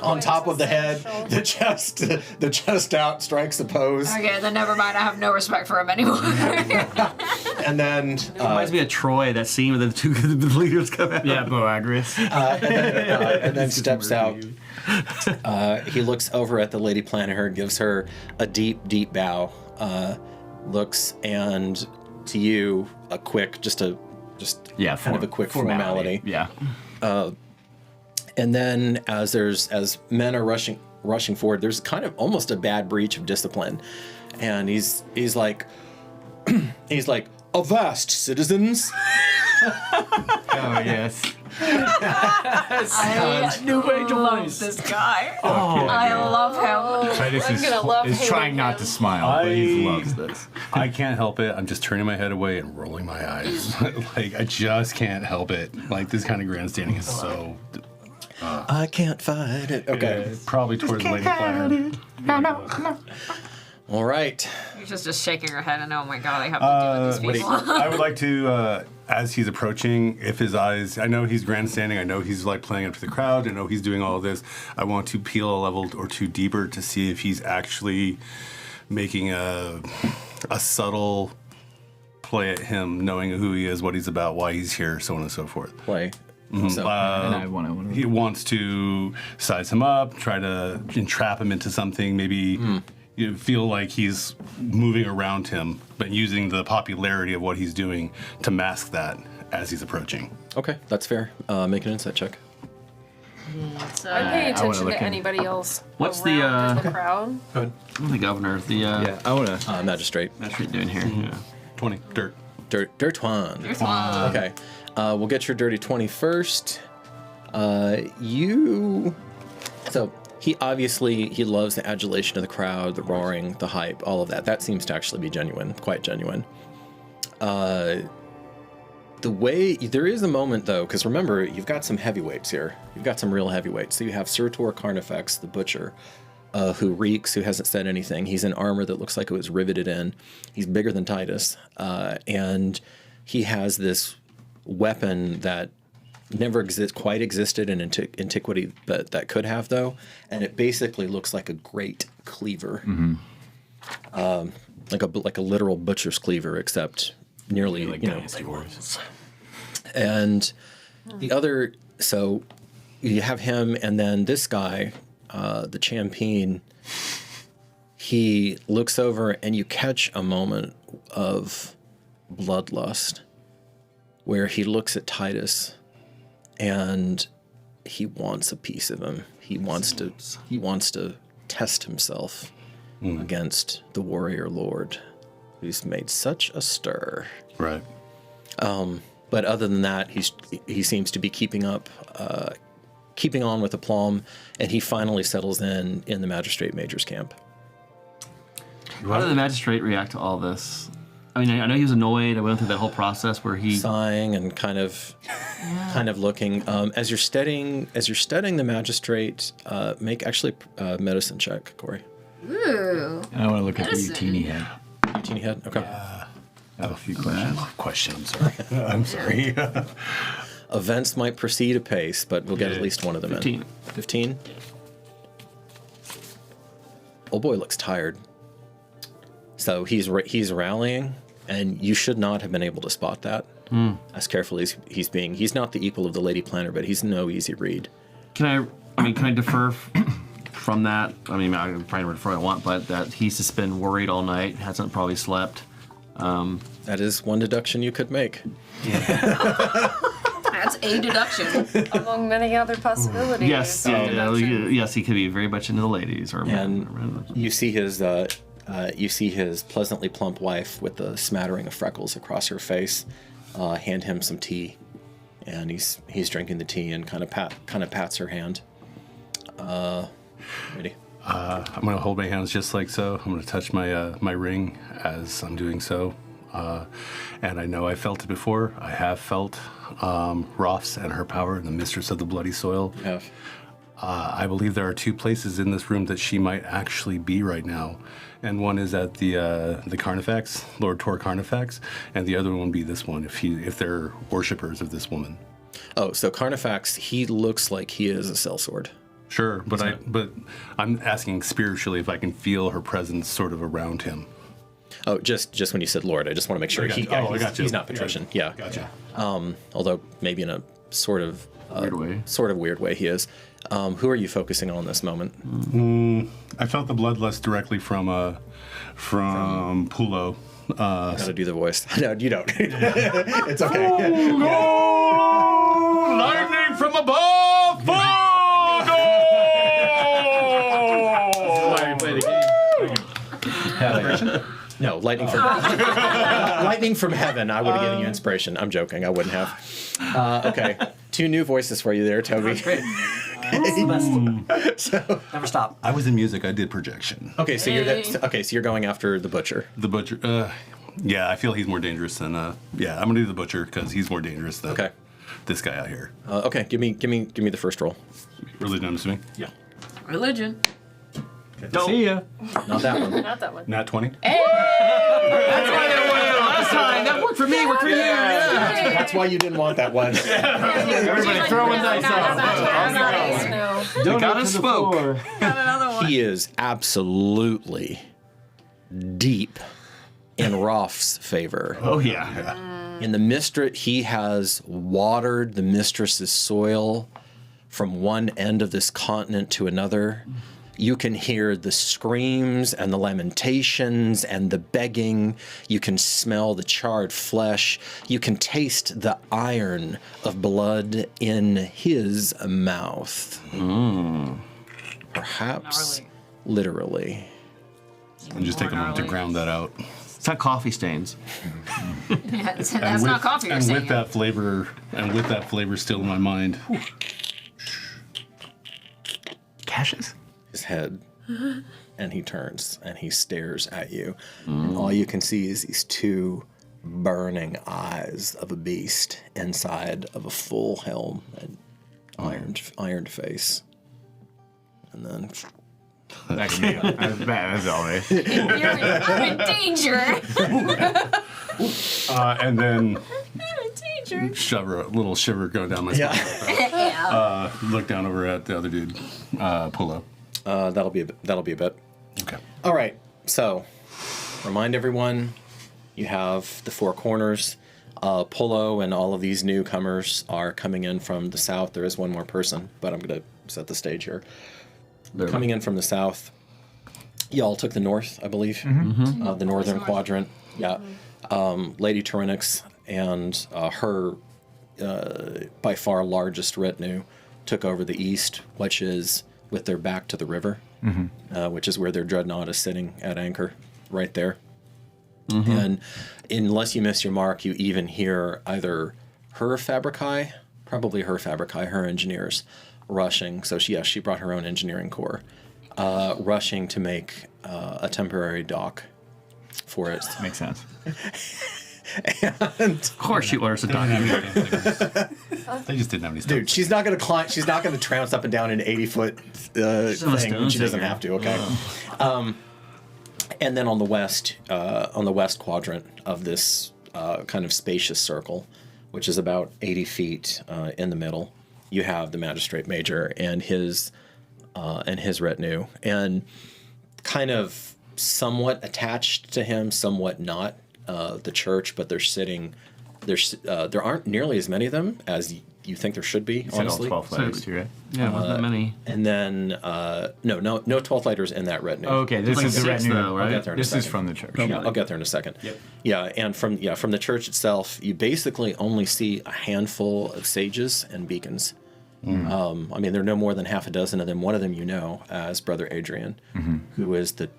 on top of the head. The chest out strikes the pose. Okay, then never mind. I have no respect for him anymore. And then It reminds me of Troy, that scene where the two the leaders come out. Yeah, Boagris. and then steps out. He looks over at the Lady Planner, gives her a deep, deep bow, looks, and to you a quick, kind of a quick formality. Yeah. And then as men are rushing forward, there's kind of almost a bad breach of discipline, and he's like, "Avast, citizens!" Oh, yes. I love this guy. I love him. Titus I'm gonna love is hating trying not him. to smile, but he loves this. I can't help it. I'm just turning my head away and rolling my eyes. Like, I just can't help it. Like, this kind of grandstanding is so... I can't fight it. Okay. Probably towards Lady Planner. All right. You're just shaking your head and oh my god, I have to deal with these people. I would like to, as he's approaching, if his eyes, I know he's grandstanding, I know he's like playing up to the crowd, I know he's doing all of this. I want to peel a level or two deeper to see if he's actually making a subtle play at him, knowing who he is, what he's about, why he's here, so on and so forth. Play. So, And I want to. He wants to size him up, try to entrap him into something, maybe you feel like he's moving around him, but using the popularity of what he's doing to mask that as he's approaching. okay, that's fair. Make an insight check. I'm paying I wanna attention look to in. anybody else. What's the, around in the crowd? I'm the governor. The I want to. Magistrate. That's what you're doing here. Yeah. 20, dirt. Dirtwan. Come Okay. We'll get your dirty 20 first. So he loves the adulation of the crowd, the roaring, the hype, all of that. That seems to actually be genuine, quite genuine. There is a moment though, because remember, you've got some heavyweights here. You've got some real heavyweights. So you have Surtur Carnifex, the butcher, who reeks, who hasn't said anything. He's in armor that looks like it was riveted in. He's bigger than Titus, and he has this weapon that never quite existed in antiquity, but that could have, though. And it basically looks like a great cleaver. Like a literal butcher's cleaver, except nearly, like Dynasty Wars. And the other, so you have him, and then this guy, the champion, he looks over, and you catch a moment of bloodlust where he looks at Titus, and he wants a piece of him. He wants to test himself against the warrior lord who's made such a stir. Right. But other than that, he seems to be keeping on with aplomb, and he finally settles in the magistrate major's camp. How did the magistrate react to all this? I mean, I know he was annoyed. I went through that whole process where he sighing and kind of looking. As you're studying the magistrate, make actually a medicine check, Corey. Ooh. I want to look at the Medicine. teeny head. Teeny head. Okay. I have a few questions. I'm sorry. Events might proceed apace, but we'll get at least one of them 15. in. 15. Old boy looks tired. So he's rallying, and you should not have been able to spot that. As carefully as he's being. He's not the equal of the Lady Planner, but he's no easy read. Can I defer from that? I mean, I can probably refer what I want, but that he's just been worried all night, hasn't probably slept. That is one deduction you could make. That's a deduction. Among many other possibilities. Yes, yes, he could be very much into the ladies. And you see his pleasantly plump wife with a smattering of freckles across her face hand him some tea, and he's drinking the tea and kind of pats her hand. Ready? I'm going to hold my hands just like so. I'm going to touch my ring as I'm doing so. And I know I felt it before. I have felt Roth's and her power, the mistress of the bloody soil. You have. I believe there are two places in this room that she might actually be right now. And one is at the Carnifex, Lord Tor Carnifex, and the other one would be this one, if they're worshippers of this woman. Oh, so Carnifex, he looks like he is a sellsword. Sure, but I'm asking spiritually if I can feel her presence sort of around him. Oh, just when you said Lord, I just want to make sure I got you. he's not patrician. Yeah. Gotcha. Although maybe in a sort of weird way he is. Who are you focusing on this moment? I felt the bloodlust directly from Pulo. Gotta do the voice. No, you don't. It's okay. Lightning from above! No, lightning from heaven. I would have given you inspiration. I'm joking. I wouldn't have. Okay, 2 new voices for you there, Toby. That's great. Never stop. I was in music. I did projection. Okay, so you're going after the butcher. The butcher. Yeah, I feel he's more dangerous than. Yeah, I'm gonna do the butcher because he's more dangerous than this guy out here. Okay, give me the first roll. Religion, I'm assuming. Yeah. Religion. See ya. Not that one. Not that one. Nat 20. That's why they wanted it last time. That worked for me. Worked for you. Yeah. That's why you didn't want that one. Everybody throwing dice out. No. You gotta spoke. Got another one. He is absolutely deep in Roth's favor. Oh yeah. In the mistress, he has watered the mistress's soil from one end of this continent to another. You can hear the screams and the lamentations and the begging. You can smell the charred flesh. You can taste the iron of blood in his mouth. Perhaps literally. And just take a moment to ground that out. It's not coffee stains. Yeah, that's not coffee. You're And saying with that flavor still in my mind. Cassius? His head, and he turns and he stares at you. And all you can see is these 2 burning eyes of a beast inside of a full helm and ironed face. And then That can be as bad as always. I'm in danger. And then string? A little shiver going down my spine. Yeah. Look down over at the other dude, Polo. That'll be a bit. Okay. All right. So, remind everyone, you have the four corners. Polo and all of these newcomers are coming in from the south. There is one more person, but I'm going to set the stage here. Coming in from the south. Y'all took the north, I believe. The northern quadrant. Yeah. Lady Tyranix and her by far largest retinue took over the east, which is with their back to the river, which is where their dreadnought is sitting at anchor, right there. And unless you miss your mark, you even hear either her fabrici, her engineers, rushing. So she brought her own engineering corps, rushing to make a temporary dock for it. Makes sense. And Of course, she orders a dock. They just didn't have any stuff. dude, she's not gonna climb. She's not gonna trounce up and down an 80-foot not a thing. stone She doesn't figure. have to. Okay. And then on the west quadrant of this kind of spacious circle, which is about 80 feet in the middle, you have the magistrate major and his retinue, and kind of somewhat attached to him, somewhat not. The church, but there aren't nearly as many of them as you think there should be, You said all honestly. 12 letters too, right? Yeah, wasn't that many. And then no 12th lighters in that retinue. Oh, okay, this Like is the six, retinue. though, right? I'll get there in a This is second. from the church. Yeah, I'll get there in a second. Yep. Yeah, and from the church itself, you basically only see a handful of sages and beacons. I mean, there are no more than half a dozen of them. One of them you know as Brother Adrian, who is the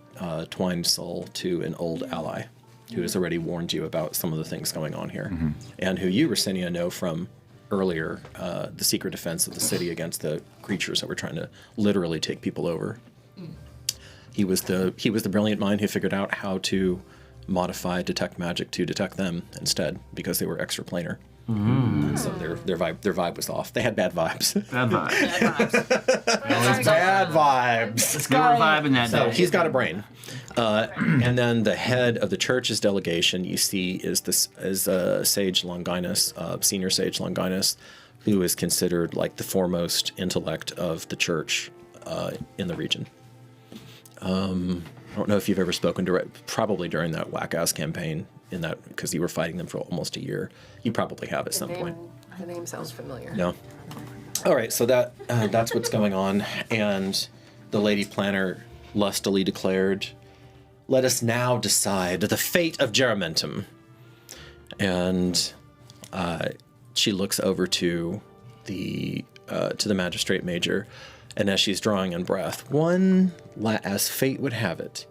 twined soul to an old ally, who has already warned you about some of the things going on here, and who you, Ricinia, know from earlier, the secret defense of the city against the creatures that were trying to literally take people over. He was the brilliant mind who figured out how to modify detect magic to detect them instead, because they were extraplanar. And so their vibe was off. They had bad vibes. Bad vibe. Bad vibes. Let's go vibing that So day. he's got a brain. And then the head of the church's delegation you see is Sage Longinus, Senior Sage Longinus, who is considered like the foremost intellect of the church in the region. I don't know if you've ever spoken probably during that whack-ass campaign because you were fighting them for almost a year. You probably have at some point. The name sounds familiar. No. All right, so that's what's going on, and the Lady Planner lustily declared, "Let us now decide the fate of Geramentum." And she looks over to the magistrate major, and as she's drawing in breath, as fate would have it,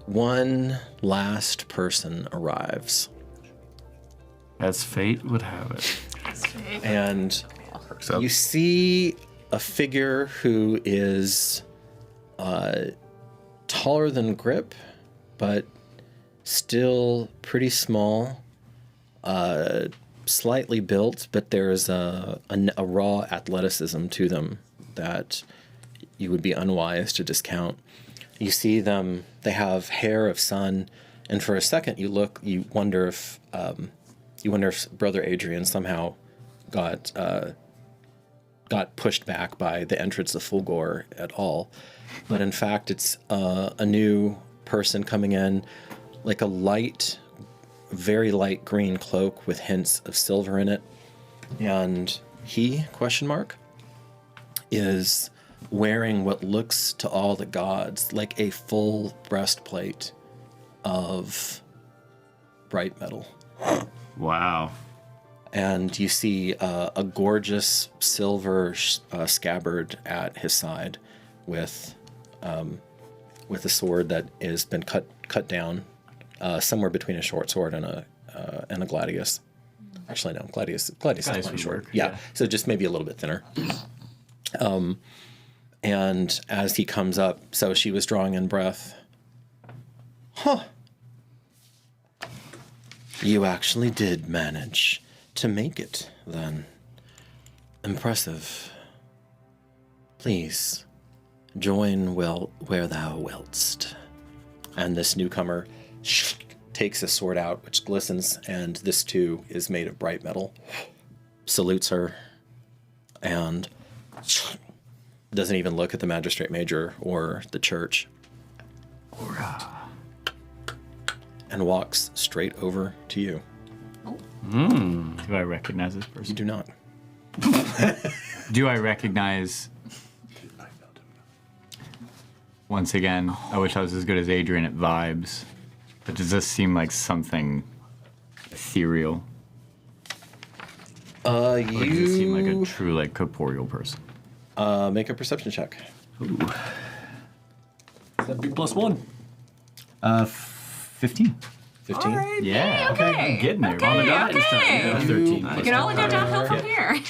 one last person arrives. As fate would have it. And up. you see a figure who is taller than Grip, but still pretty small, slightly built, but there's a raw athleticism to them that you would be unwise to discount. You see them, they have hair of sun, and for a second you wonder if Brother Adrian somehow got pushed back by the entrance of Fulgor at all. But in fact, it's a new person coming in, like a very light green cloak with hints of silver in it. And he, is wearing what looks to all the gods like a full breastplate of bright metal. Wow. And you see a gorgeous silver scabbard at his side with a sword that has been cut down somewhere between a short sword and a gladius. Actually, no, gladius is pretty short. Yeah, so just maybe a little bit thinner. And as he comes up, so she was drawing in breath. Huh. You actually did manage to make it, then. Impressive. Please, join where thou willst. And this newcomer takes his sword out, which glistens, and this too is made of bright metal. Salutes her, and doesn't even look at the magistrate major or the church. And walks straight over to you. Do I recognize this person? You do not. Do I recognize? Once again, I wish I was as good as Adrian at vibes, but does this seem like something ethereal? Or does it seem like a true, like, corporeal person? Make a perception check. Ooh. That'd be +1. 15. 15. Alright, Yeah, okay. I'm getting there. Okay, On the dot this time. okay. Yeah, 13. We can only go downhill from here.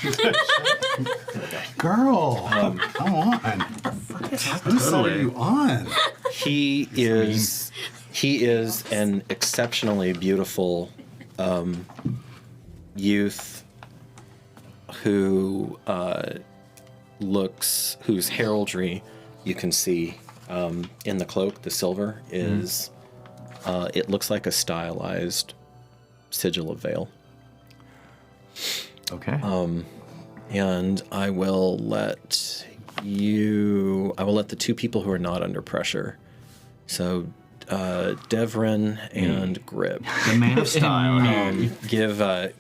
Girl, come on. Whose side are you on? He is an exceptionally beautiful youth whose heraldry you can see in the cloak. The silver is it looks like a stylized sigil of veil. Okay. And I will let the two people who are not under pressure. So Devrin and Grib. The man of style.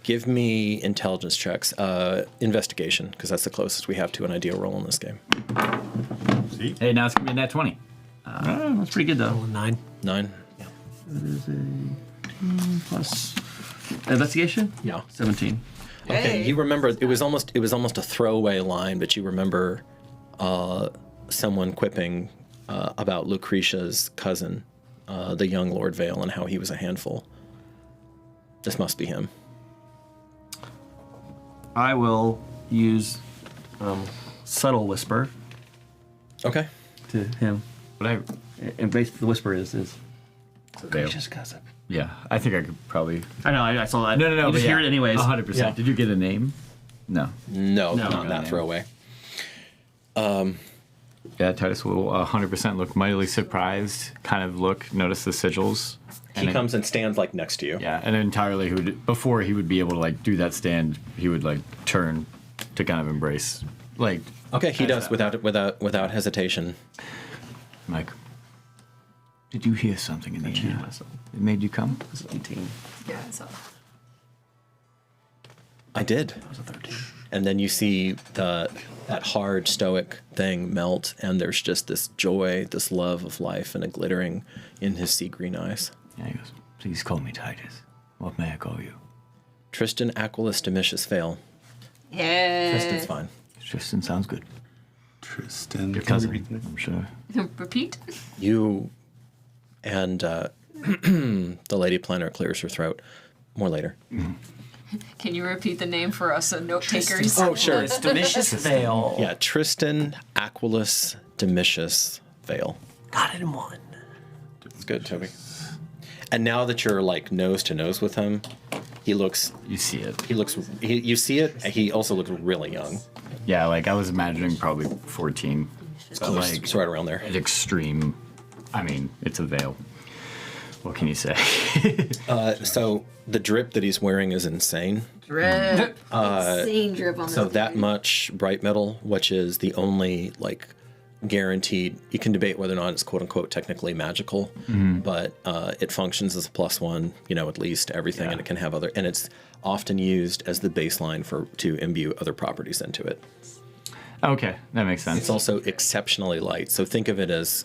Give me intelligence checks. Investigation, because that's the closest we have to an ideal roll in this game. See? Hey, now it's gonna be a nat 20. That's pretty good though. 9. 9. That is a plus investigation. Yeah. 17. Okay, you remember it was almost a throwaway line, but you remember someone quipping about Lucretia's cousin, the young Lord Vale, and how he was a handful. This must be him. I will use subtle whisper Okay. to him, But and basically the whisper is Veil. Lucretia's cousin. Yeah, I think I could probably. I know. I saw that. No, You but just yeah, hear it anyways. 100%. Yeah. Did you get a name? No. No, No, not no, that no. throwaway. Yeah, Titus will 100% look mightily surprised. Kind of notice the sigils. He comes and stands like next to you. Yeah, and entirely before he would be able to like do that stand, he would like turn to kind of embrace, like. Okay, he as does that. without hesitation. Mike, did you hear something in the air? It made you come? 18. Yeah, so. I did. That was a 13. And then you see that hard stoic thing melt, and there's just this joy, this love of life, and a glittering in his sea green eyes. Yeah, he goes, please call me Titus. What may I call you? Tristan Aquilus Domitius Vale. Yeah. Tristan's fine. Tristan sounds good. Tristan. Your cousin, I'm sure. Repeat. You and the lady planner clears her throat. More later. Can you repeat the name for us, note takers? Oh, sure. It's Domitius Vale. Yeah, Tristan Aquilus Domitius Vale. Got it in one. It's good, Toby. And now that you're like nose to nose with him, he looks. You see it. You see it. He also looks really young. Yeah, like I was imagining probably 14. But like, It's right around there. at extreme. I mean, it's a veil. What can you say? So the drip that he's wearing is insane. Drip. Insane drip on this. So that dude. much bright metal, which is the only like guaranteed. You can debate whether or not it's quote unquote technically magical, but it functions as a +1. At least everything, and it can have other. And it's often used as the baseline to imbue other properties into it. Okay, that makes sense. It's also exceptionally light. So think of it as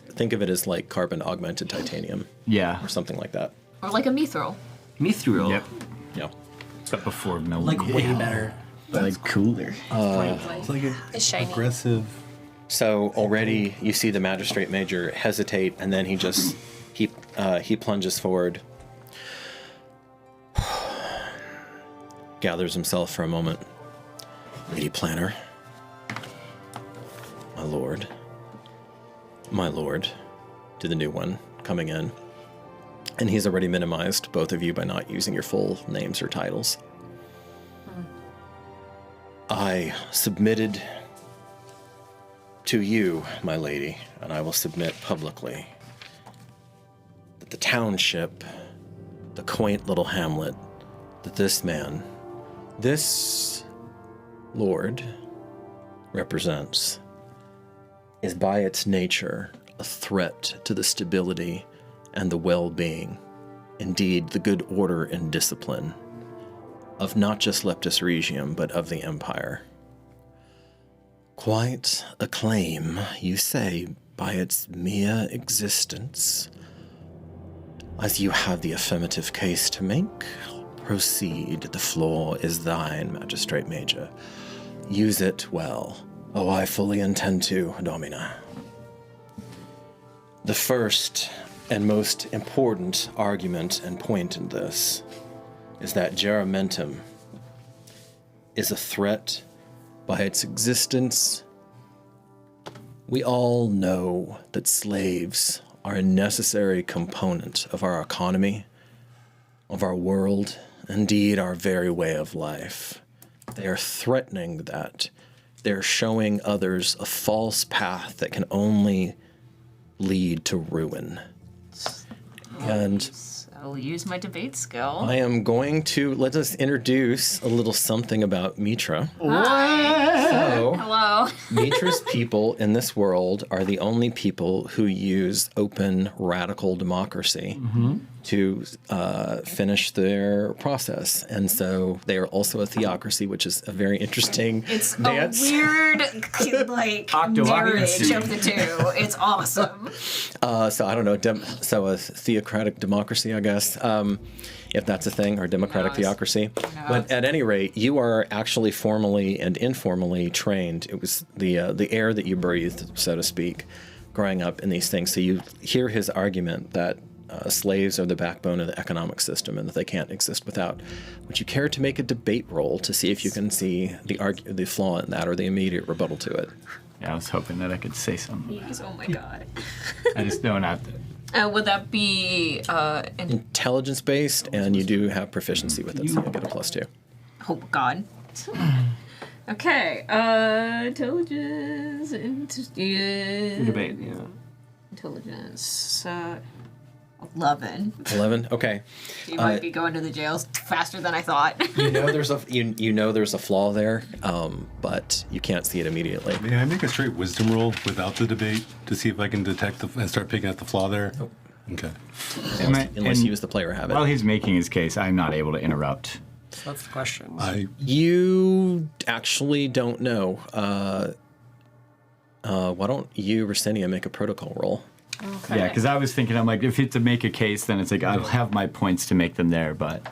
like carbon augmented titanium Yeah. or something like that. Or like a mithril. Mithril. Yep. Yeah. But before no. Like way better. like cooler. It's like It's shiny. aggressive. So already you see the magistrate major hesitate, and then he plunges forward, gathers himself for a moment. Lady Planner, my lord, to the new one coming in, and he's already minimized both of you by not using your full names or titles. I submitted to you, my lady, and I will submit publicly that the township the quaint little hamlet that this lord represents is by its nature a threat to the stability and the well-being, indeed the good order and discipline of not just Leptis Regium, but of the Empire. Quite a claim, you say, by its mere existence. As you have the affirmative case to make, proceed. The floor is thine, Magistrate Major. Use it well. Oh, I fully intend to, Domina. The first and most important argument and point in this is that Geramentum is a threat by its existence. We all know that slaves are a necessary component of our economy, of our world, indeed our very way of life. They are threatening that. They're showing others a false path that can only lead to ruin. And I'll use my debate skill. I am going to let us introduce a little something about Mitra. Hi. So, Hello. Mitra's people in this world are the only people who use open radical democracy to finish their process. And so they are also a theocracy, which is a very interesting It's dance. a weird, like, marriage of the two. It's awesome. So I don't know, so a theocratic democracy, I guess, if that's a thing, or democratic theocracy. But at any rate, you are actually formally and informally trained. It was the air that you breathed, so to speak, growing up in these things. So you hear his argument that slaves are the backbone of the economic system and that they can't exist without. Would you care to make a debate roll to see if you can see the flaw in that or the immediate rebuttal to it? Yeah, I was hoping that I could say something. Yes, oh my god. I just don't have to. Would that be Intelligence-based, and you do have proficiency with it, so you'll get a +2. Oh god. Okay. Intelligence. Debate, yeah. Intelligence. 11. 11. Okay. You might be going to the jails faster than I thought. You know there's a you know there's a flaw there, but you can't see it immediately. Can I make a straight wisdom roll without the debate to see if I can detect and start picking out the flaw there? Nope. Okay. Unless you as the player have it. While he's making his case, I'm not able to interrupt. So that's the question. You actually don't know. Why don't you, Rosenia, make a protocol roll? Okay. Yeah, because I was thinking, I'm like, if it's to make a case, then it's like, I'll have my points to make them there, but...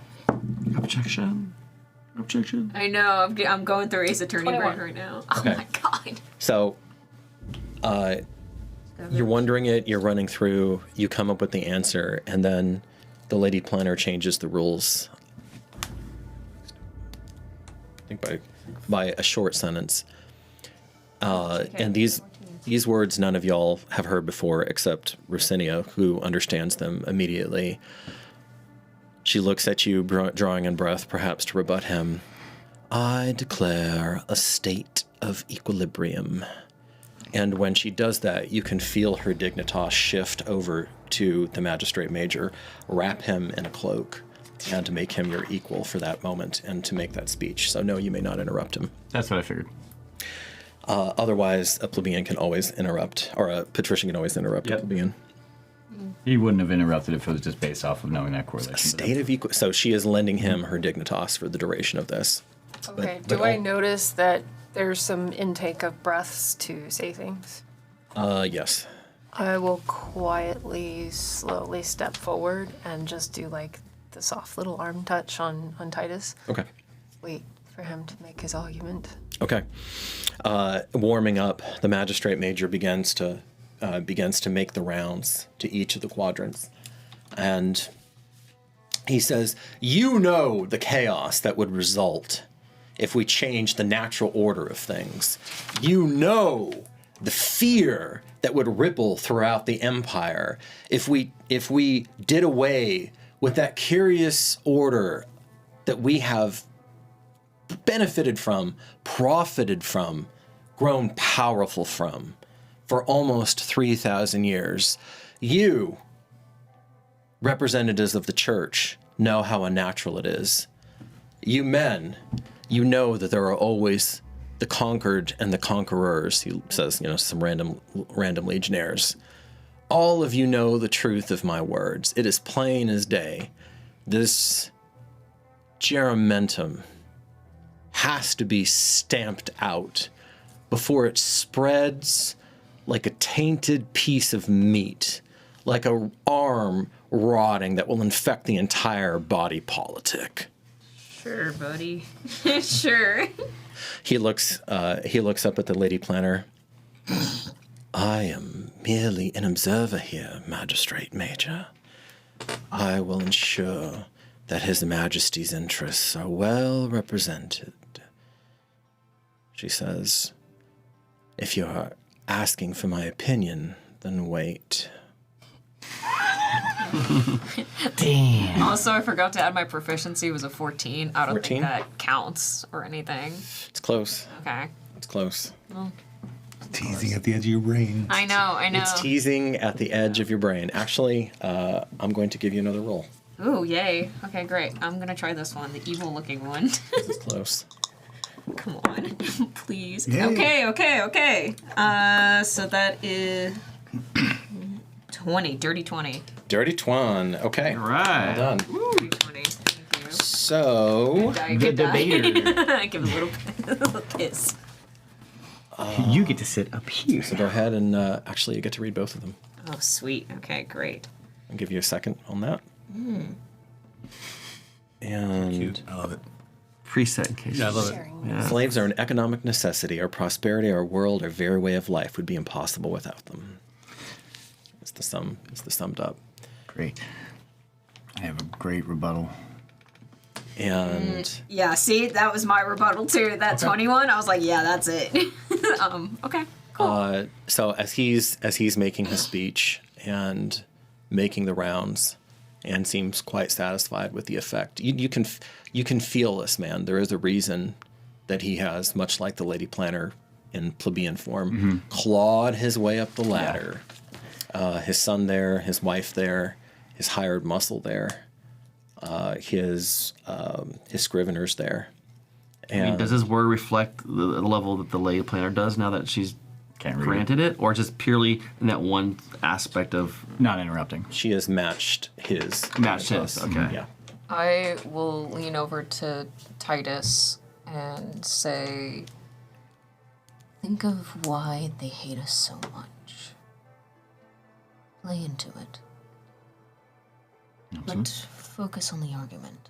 Objection. Objection. I know. I'm going through Ace Attorney 21. brain right now. Okay. Oh my god. So, you're wondering it, you're running through, you come up with the answer, and then the Lady Planner changes the rules. I think by a short sentence. And these words none of y'all have heard before except Rosenia, who understands them immediately. She looks at you, drawing in breath, perhaps to rebut him. I declare a state of equilibrium. And when she does that, you can feel her dignitas shift over to the Magistrate Major, wrap him in a cloak, and to make him your equal for that moment and to make that speech. So no, you may not interrupt him. That's what I figured. Otherwise, a plebeian can always interrupt, or a patrician can always interrupt a plebeian. He wouldn't have interrupted if it was just based off of knowing that correlation. A state of equal. So she is lending him her dignitas for the duration of this. Okay, do I notice that there's some intake of breaths to say things? Yes. I will quietly, slowly step forward and just do like the soft little arm touch on Titus. Okay. Wait for him to make his argument. Okay. Warming up, the Magistrate Major begins to make the rounds to each of the quadrants. And he says, you know the chaos that would result if we change the natural order of things. You know the fear that would ripple throughout the Empire if we did away with that curious order that we have benefited from, profited from, grown powerful from for almost 3,000 years. You, representatives of the church, know how unnatural it is. You men, you know that there are always the conquered and the conquerors, he says, some random legionnaires. All of you know the truth of my words. It is plain as day. This geramentum has to be stamped out before it spreads like a tainted piece of meat, like a arm rotting that will infect the entire body politic. Sure, buddy. Sure. He looks up at the Lady Planner. I am merely an observer here, Magistrate Major. I will ensure that His Majesty's interests are well represented. She says, if you are asking for my opinion, then wait. Damn. Also, I forgot to add my proficiency was a 14. I don't 14? think that counts or anything. It's close. Okay. It's close. Teasing at the edge of your brain. I know. It's teasing at the edge of your brain. Actually, I'm going to give you another roll. Ooh, yay. Okay, great. I'm gonna try this one, the evil-looking one. This is close. Come on, please. Yay. Okay. So that is 20, dirty 20. Dirty Twan. Okay. All right. Well done. Dirty 20. Thank you. So, Die, The die. debater. Give a little kiss. You get to sit up here. so go ahead and actually you get to read both of them. Oh, sweet. Okay, great. I'll give you a second on that. And Cute. I love it. Preset in case. Yeah, I love it. Sharing. Yeah. slaves are an economic necessity. Our prosperity, our world, our very way of life would be impossible without them. It's the summed up. Great. I have a great rebuttal. And Yeah, see, that was my rebuttal too. That 21, I was like, yeah, that's it. Okay. so as he's making his speech and making the rounds, and seems quite satisfied with the effect. You can feel this man. There is a reason that he has, much like the Lady Planner in plebeian form, clawed his way up the ladder. His son there, his wife there, his hired muscle there, his scriveners there. I mean, does his word reflect the level that the Lady Planner does now that she's Can't read granted it? Or just purely in that one aspect of Not interrupting. She has matched his. match his? Okay. Yeah. I will lean over to Titus and say, Think of why they hate us so much. Play into it. But focus on the argument.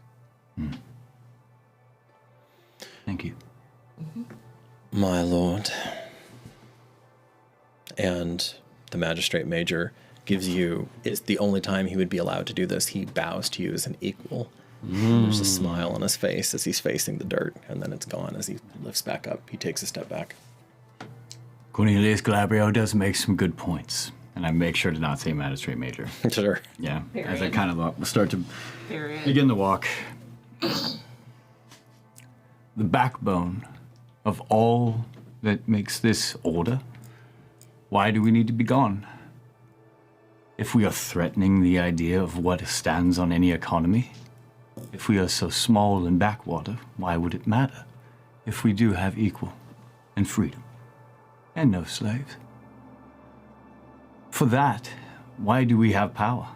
Thank you. My lord. And the magistrate major gives you, it's the only time he would be allowed to do this. He bows to you as an equal. There's a smile on his face as he's facing the dirt, and then it's gone as he lifts back up. He takes a step back. Cornelius Galabrio does make some good points. And I make sure to not say magistrate major. Sure. Yeah. As I kind of start to Period. begin the walk. The backbone of all that makes this order. Why do we need to be gone? If we are threatening the idea of what stands on any economy, if we are so small and backwater, why would it matter if we do have equal and freedom and no slaves? For that, why do we have power?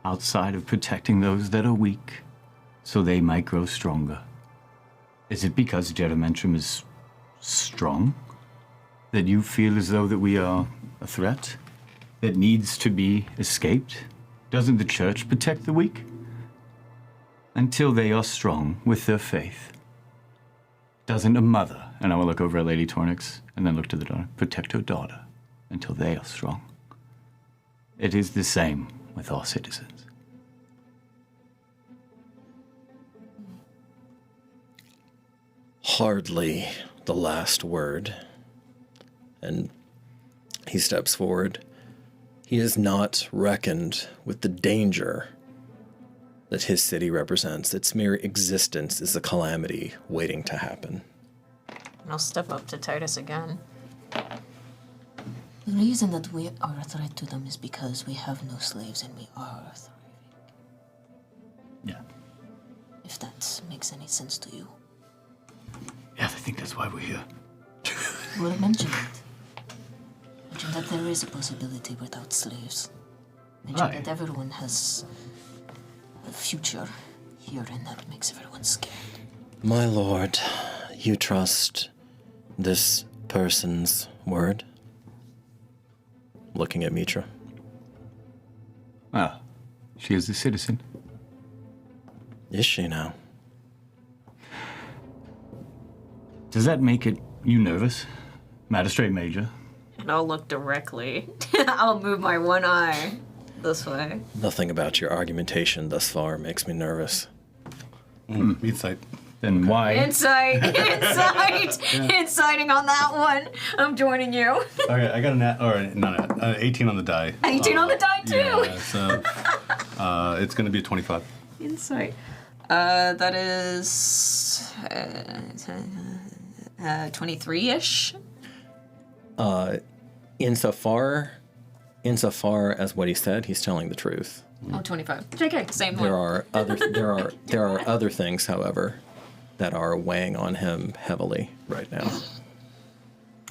Outside of protecting those that are weak, so they might grow stronger. Is it because Geramentum is strong? That you feel as though that we are a threat? That needs to be escaped? Doesn't the church protect the weak? Until they are strong with their faith. Doesn't a mother, and I will look over at Lady Tornix, and then look to the daughter, protect her daughter until they are strong? It is the same with our citizens. Hardly the last word. And he steps forward. He has not reckoned with the danger that his city represents. Its mere existence is a calamity waiting to happen. and I'll step up to Titus again. The reason that we are a threat to them is because we have no slaves and we are thriving. Yeah. If that makes any sense to you. Yeah, I think that's why we're here. Well, mention it. Mention that there is a possibility without slaves. Mention Right. that everyone has a future here, and that makes everyone scared. My lord, you trust this person's word? Looking at Mitra. Well, she is a citizen. Is she now? Does that make you nervous, Magistrate Major? And I'll look directly. I'll move my one eye this way. Nothing about your argumentation thus far makes me nervous. Insight. Then why? Insight! Inciting on that one. I'm joining you. Okay, I got an 18 on the die. 18 on the die too. Yeah, so it's going to be a 25. Insight. That is 23-ish. Insofar as what he said, he's telling the truth. Oh, 25. JK, same There one. there are other things, however, that are weighing on him heavily right now.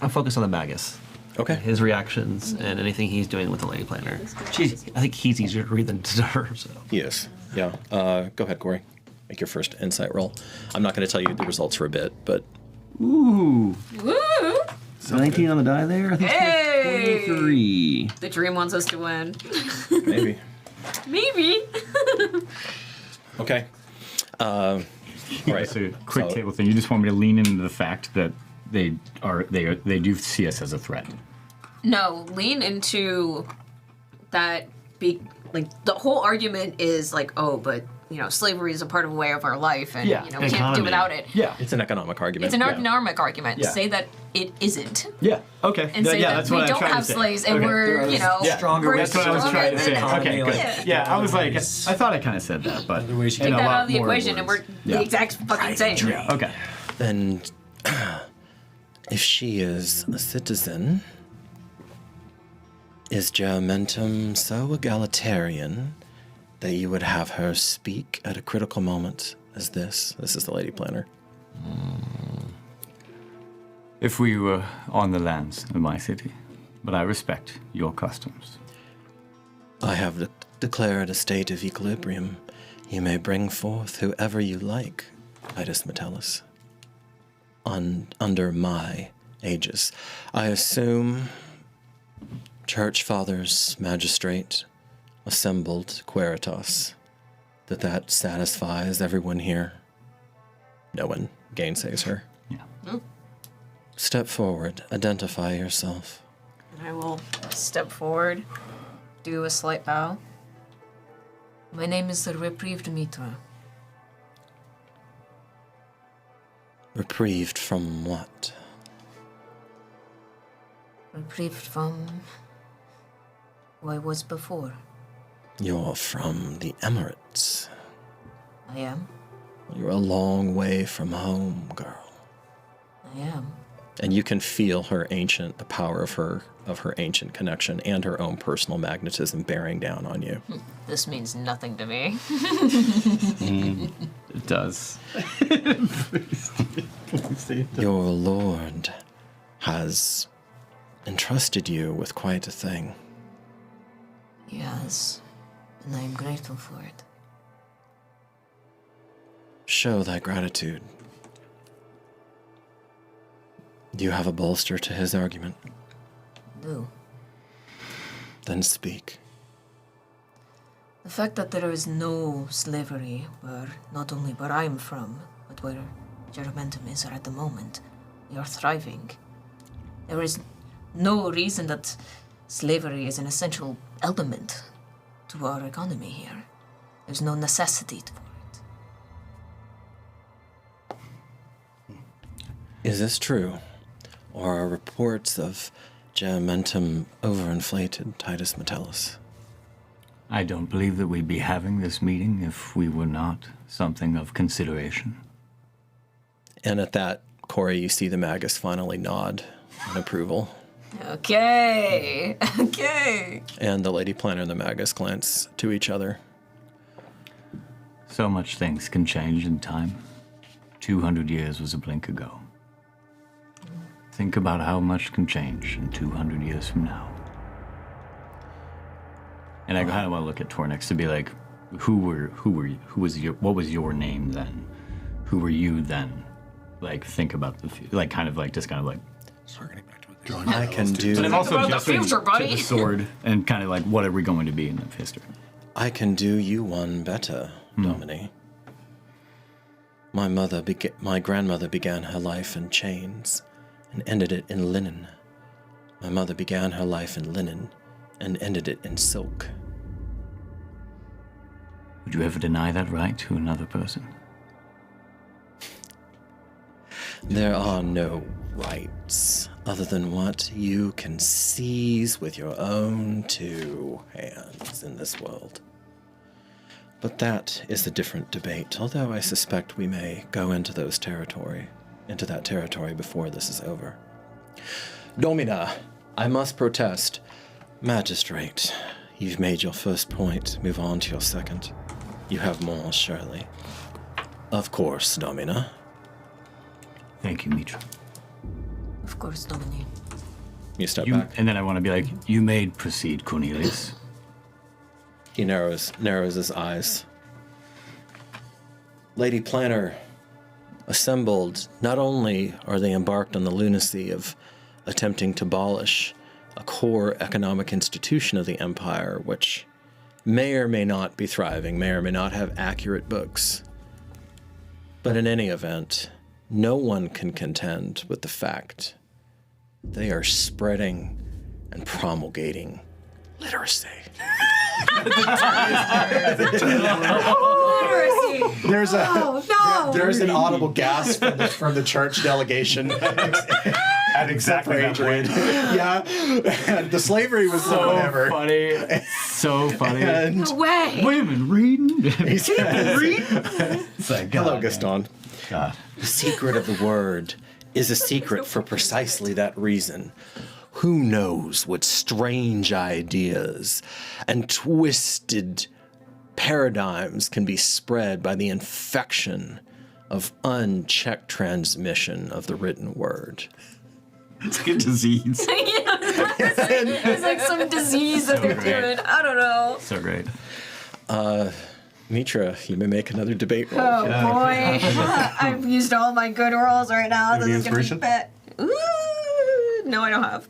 I'll focus on the Magus. Okay. His reactions and anything he's doing with the Lady Planner. I think he's easier to read than to her. So. He is. Yeah. Go ahead, Corey. Make your first insight roll. I'm not going to tell you the results for a bit, but Ooh. Woo! 19 on the die there. I think Hey! 23. The dream wants us to win. maybe. Maybe. Okay. Right. So, quick So- table thing. You just want me to lean into the fact that they do see us as a threat. No, lean into that. The whole argument is like, oh, but slavery is a part of a way of our life, and Yeah, we can't do economy. without it. Yeah. It's an economic argument. It's an economic argument. Yeah. Say that it isn't, Yeah. Okay. and say yeah, that that's we what I'm don't trying have to say. slaves, and Okay. we're stronger we're ways That's what I was trying to say. stronger Okay, than- good. Yeah. Yeah, I was like, I thought I kind of said that, but ways you in Take a that lot out of the more equation, and we're words. the exact fucking same. Yeah. Okay. Then, if she is a citizen, is Germentum so egalitarian that you would have her speak at a critical moment as this? This is the Lady Planner. If we were on the lands of my city, but I respect your customs. I have declared a state of equilibrium. You may bring forth whoever you like, Titus Metellus. Under my aegis. I assume church fathers, magistrate, assembled queritas, that satisfies everyone here. No one gainsays her. Yeah. Step forward, identify yourself. I will step forward, do a slight bow. My name is the Reprieved Mitra. Reprieved from what? Reprieved from who I was before. You're from the Emirates. I am. You're a long way from home, girl. I am. And you can feel the power of her ancient connection and her own personal magnetism bearing down on you. This means nothing to me. It does. Your lord has entrusted you with quite a thing. Yes, and I am grateful for it. Show thy gratitude. Do you have a bolster to his argument? No. Then speak. The fact that there is no slavery where not only where I'm from, but where Germentum is at the moment, we are thriving. There is no reason that slavery is an essential element to our economy here. There's no necessity for it. Is this true? Or are reports of Germentum overinflated, Titus Metellus? I don't believe that we'd be having this meeting if we were not something of consideration. And at that, Corey, you see the Magus finally nod in approval. Okay. Okay. And the Lady Planner and the Magus glance to each other. So much things can change in time. 200 years was a blink ago. Think about how much can change in 200 years from now. And I kind of want to look at Tornix to be like, what was your name then? Who were you then? Like, think about like, kind of like, just kind of like. Sorry, getting back to it. I can do. But I'm also about the adjusting future, buddy. to the sword and kind of like, what are we going to be in the history? I can do you one better, Domini. My grandmother began her life in chains and ended it in linen. My mother began her life in linen and ended it in silk. Would you ever deny that right to another person? There are no rights other than what you can seize with your own two hands in this world. But that is a different debate, although I suspect we may go into that territory before this is over. Domina, I must protest. Magistrate, you've made your first point. Move on to your second. You have more, surely. Of course, Domina. Thank you, Mitra. Of course, Dominique. You step back. And then I want to be like, you may proceed, Cornelius. He narrows his eyes. Lady Planner, assembled, not only are they embarked on the lunacy of attempting to abolish a core economic institution of the Empire, which may or may not be thriving, may or may not have accurate books. But in any event, no one can contend with the fact they are spreading and promulgating literacy. There's an audible gasp from the church delegation At exactly that point. Yeah, and the slavery was so whatever. Funny. So funny. And No way. women reading. he says, It's like, God, "Hello, man. Gaston. God. The secret of the word is a secret for precisely that reason. Who knows what strange ideas and twisted paradigms can be spread by the infection of unchecked transmission of the written word." It's like a disease. It's like some disease that they're great. doing. I don't know. So great. Mitra, you may make another debate roll. Oh boy. I've used all my good rolls right now. Any This is gonna be inspiration? bad. Ooh, no, I don't have.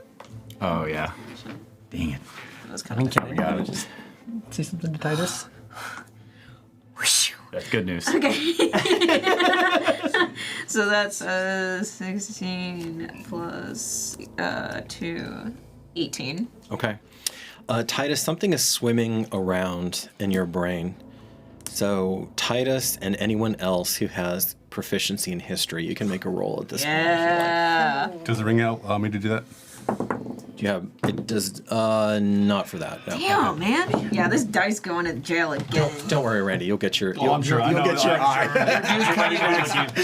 Oh, yeah. Dang it. That was kind of Got it. Say something to Titus. That's good news. So that's 16 plus 2, 18. Okay. Titus, something is swimming around in your brain. So Titus and anyone else who has proficiency in history, you can make a roll at this point if Yeah. Does the ring out allow me to do that? you like. Do you have it does not for that. No. Damn, man. Yeah, this dice going to jail again. Don't worry, Randy. You'll get your I'm sure. I you'll know, get your I'm eye.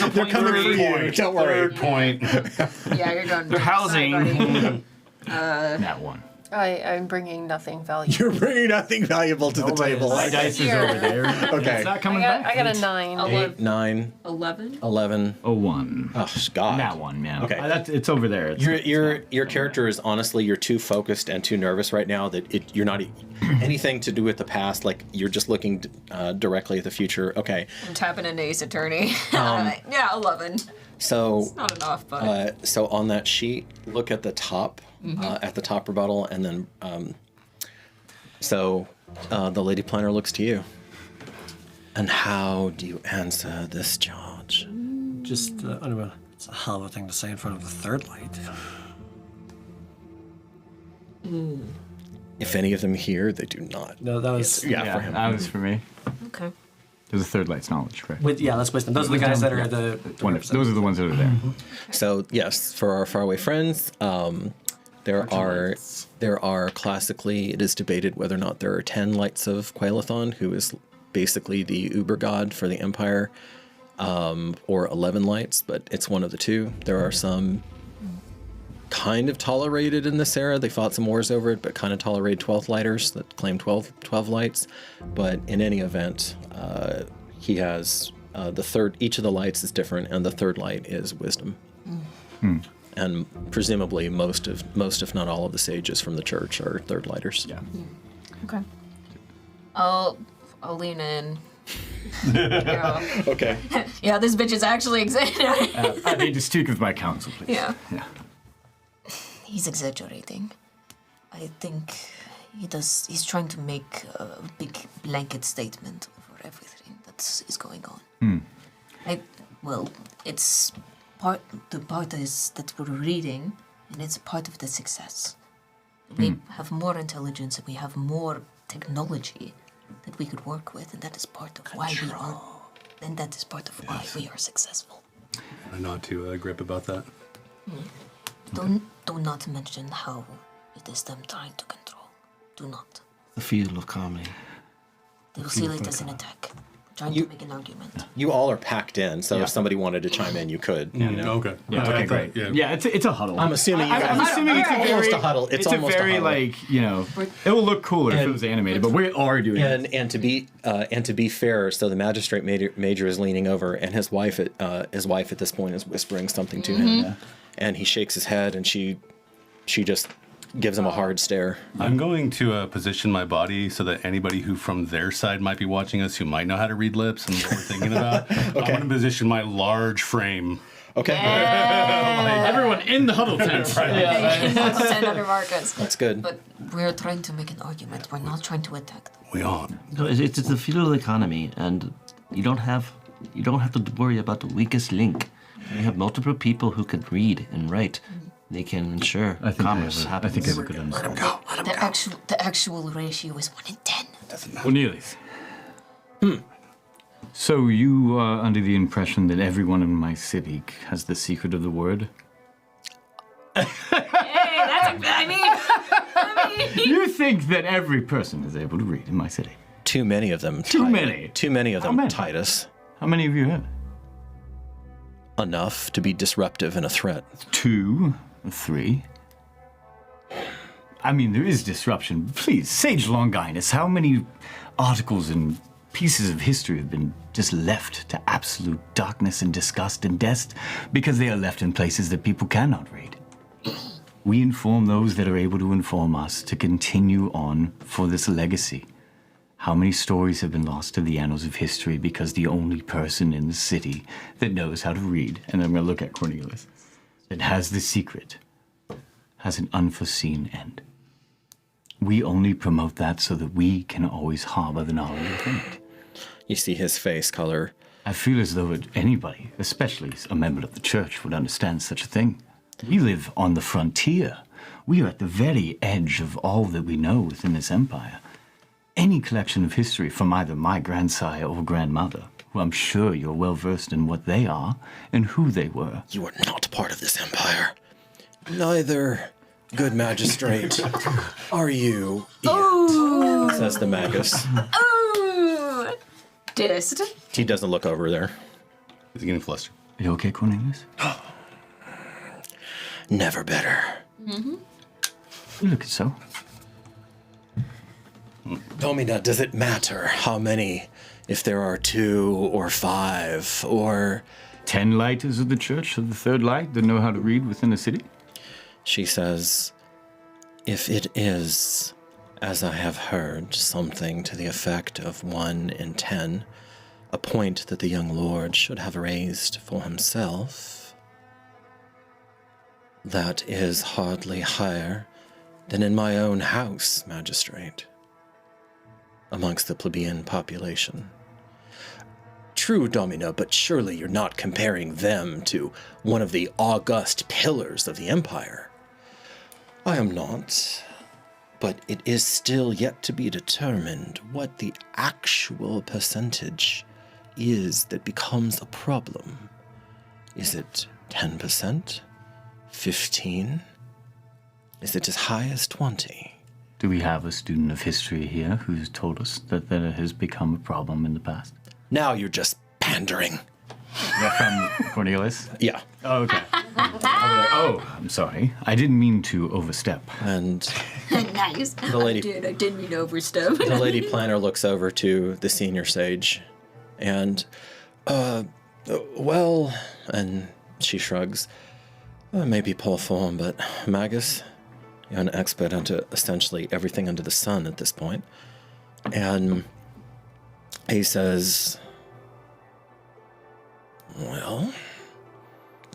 They're coming for you. Don't worry. Third point. Yeah, you're going. They're housing. That one. I'm bringing nothing valuable. You're bringing nothing valuable to the table. My dice is Here. over there. Okay. It's not coming I back. got a 9. 8, 9, 11. 11. A 1. Oh, God. That one, man. Okay. It's over there. Your character is honestly, you're too focused and too nervous right now that you're not anything to do with the past. Like, you're just looking directly at the future. Okay. I'm tapping into Ace Attorney. Yeah, 11. So, Not enough, but. so on that sheet, look at the top, at the top rebuttal, and then, the Lady Planner looks to you. And how do you answer this charge? Just, I don't know. It's a hell of a thing to say in front of the third light. If any of them hear, they do not. No, that was for him. That was for me. Okay. There's a third light's knowledge, correct? that's wisdom. Those are the guys that are the Those are the ones that are there. So yes, for our faraway friends, there are classically, it is debated whether or not there are 10 lights of Quaelathon, who is basically the uber god for the Empire, or 11 lights, but it's one of the two. There are some kind of tolerated in this era. They fought some wars over it, but kind of tolerated 12th lighters that claim 12 lights. But in any event, he has the third. Each of the lights is different, and the third light is wisdom. And presumably, most if not all of the sages from the church are third lighters. Yeah. Okay. I'll lean in. Yeah. Okay. Yeah, this bitch is actually exaggerating. I need to speak with my counsel, please. Yeah. Yeah. He's exaggerating. I think he's trying to make a big blanket statement over everything that is going on. It's the part is that we're reading, and it's a part of the success. We have more intelligence and we have more technology that we could work with, and that is part of why we are. And that is part of why we are successful. I nod to Grip about that. Do not mention how it is them trying to control. Do not. The feel of comedy. They will see it as an attack. Trying to make an argument. You all are packed in, so if somebody wanted to chime in, you could. You know? Okay. Yeah, okay, great. Yeah, it's a huddle. I'm assuming you guys. I'm assuming it's almost a huddle. It's a almost very a huddle. it will look cooler if it was animated, but we are doing it. And to be fair, so the magistrate major is leaning over, and his wife at this point is whispering something to him, and he shakes his head, and she just gives him a hard stare. I'm going to position my body so that anybody who from their side might be watching us who might know how to read lips and what we're thinking about. I'm going to position my large frame. Okay. Everyone in the huddle tent. Send under Marcus. That's good. But we're trying to make an argument. We're not trying to attack them. We are. No, it's the feudal economy, and you don't have to worry about the weakest link. You have multiple people who can read and write. They can ensure commerce happens. I think I have a good understanding. The actual ratio is 1 in 10. Cornelius. So you are under the impression that everyone in my city has the secret of the word? You think that every person is able to read in my city? Too many of them. Too many? Too many of How them, many? Titus. How many of you have? Enough to be disruptive and a threat. 2, 3. I mean, there is disruption. Please, Sage Longinus, how many articles and pieces of history have been just left to absolute darkness and disgust and death because they are left in places that people cannot read? We inform those that are able to inform us to continue on for this legacy. How many stories have been lost to the annals of history because the only person in the city that knows how to read, and I'm going to look at Cornelius, that has the secret, has an unforeseen end. We only promote that so that we can always harbor the knowledge within it. You see his face color. I feel as though anybody, especially a member of the church, would understand such a thing. We live on the frontier. We are at the very edge of all that we know within this empire. Any collection of history from either my grandsire or grandmother, who I'm sure you're well versed in what they are and who they were. You are not part of this empire. Neither, good magistrate, are you yet, says the magus. Ooh! Dissed. He doesn't look over there. Is he getting flustered? Are you okay, Cornelius? Never better. You look so. Domina, does it matter how many, if there are 2 or 5 or... 10 lighters of the church of the third light that know how to read within a city? She says, if it is, as I have heard, something to the effect of 1 in 10, a point that the young lord should have raised for himself, that is hardly higher than in my own house, magistrate, amongst the plebeian population. True, Domino, but surely you're not comparing them to one of the august pillars of the empire. I am not, but it is still yet to be determined what the actual percentage is that becomes a problem. Is it 10%? 15? Is it as high as 20? Do we have a student of history here who's told us that it has become a problem in the past? Now you're just pandering. From Cornelius? Yeah. Oh, okay. Oh, I'm sorry. I didn't mean to overstep. And Nice. The lady- I didn't mean to overstep. the lady planner looks over to the senior sage And, well, and she shrugs, maybe poor form, but Magus, you're an expert into essentially everything under the sun at this point. And he says, well,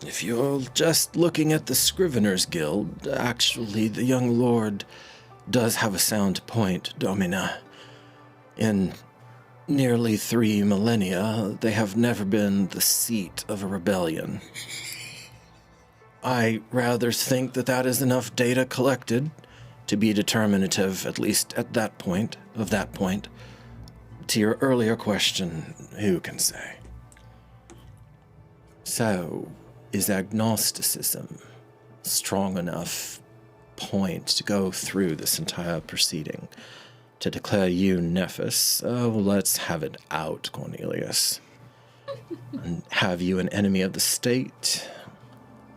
if you're just looking at the Scriveners Guild, actually the young lord does have a sound point, Domina. In nearly 3 millennia, they have never been the seat of a rebellion. I rather think that that is enough data collected to be determinative, at least at that point, To your earlier question, who can say? So, is agnosticism a strong enough point to go through this entire proceeding? To declare you Nephis? Oh, let's have it out, Cornelius. And have you an enemy of the state?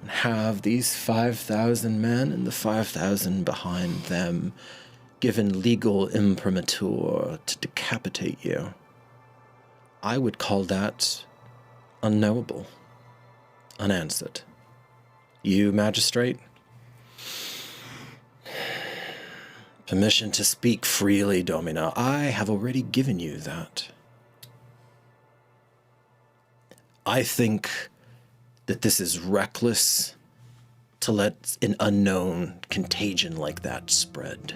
And have these 5,000 men and the 5,000 behind them given legal imprimatur to decapitate you? I would call that unknowable, unanswered. You, magistrate? Permission to speak freely, Domina. I have already given you that. I think that this is reckless to let an unknown contagion like that spread.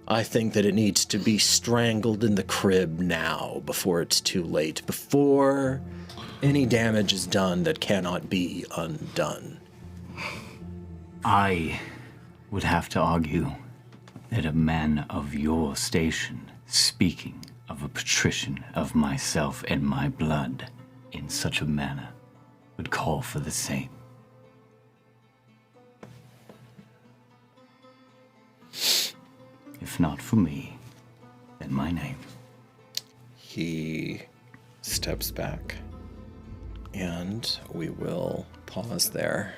I think that it needs to be strangled in the crib now, before it's too late, before any damage is done that cannot be undone. I would have to argue that a man of your station, speaking of a patrician of myself and my blood in such a manner, would call for the same. If not for me, then my name. He steps back, and we will pause there.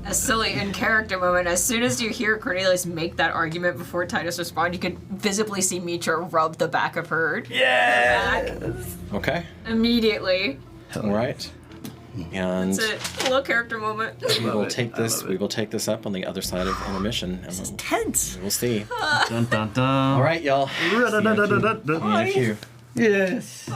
A silly in-character moment. As soon as you hear Cornelius make that argument before Titus responds, you can visibly see Mitra rub the back of her back Okay. immediately. All right. And It's a little character moment. we will take this. We will take this up on the other side of intermission, and we'll, Tense. we'll see. Dun dun dun. All right, y'all. See you in a few. Yes.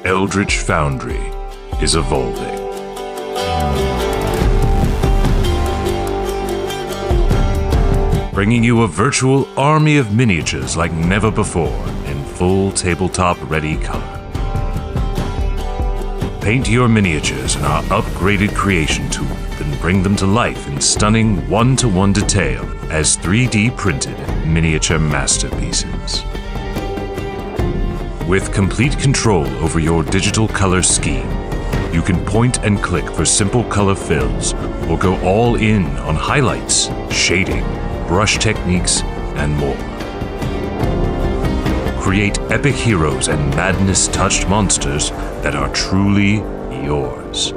Eldritch Foundry is evolving. Bringing you a virtual army of miniatures like never before in full tabletop-ready color. Paint your miniatures in our upgraded creation tool, then bring them to life in stunning one-to-one detail as 3D printed miniature masterpieces. With complete control over your digital color scheme, you can point and click for simple color fills or go all in on highlights, shading, brush techniques, and more. Create epic heroes and madness-touched monsters that are truly yours.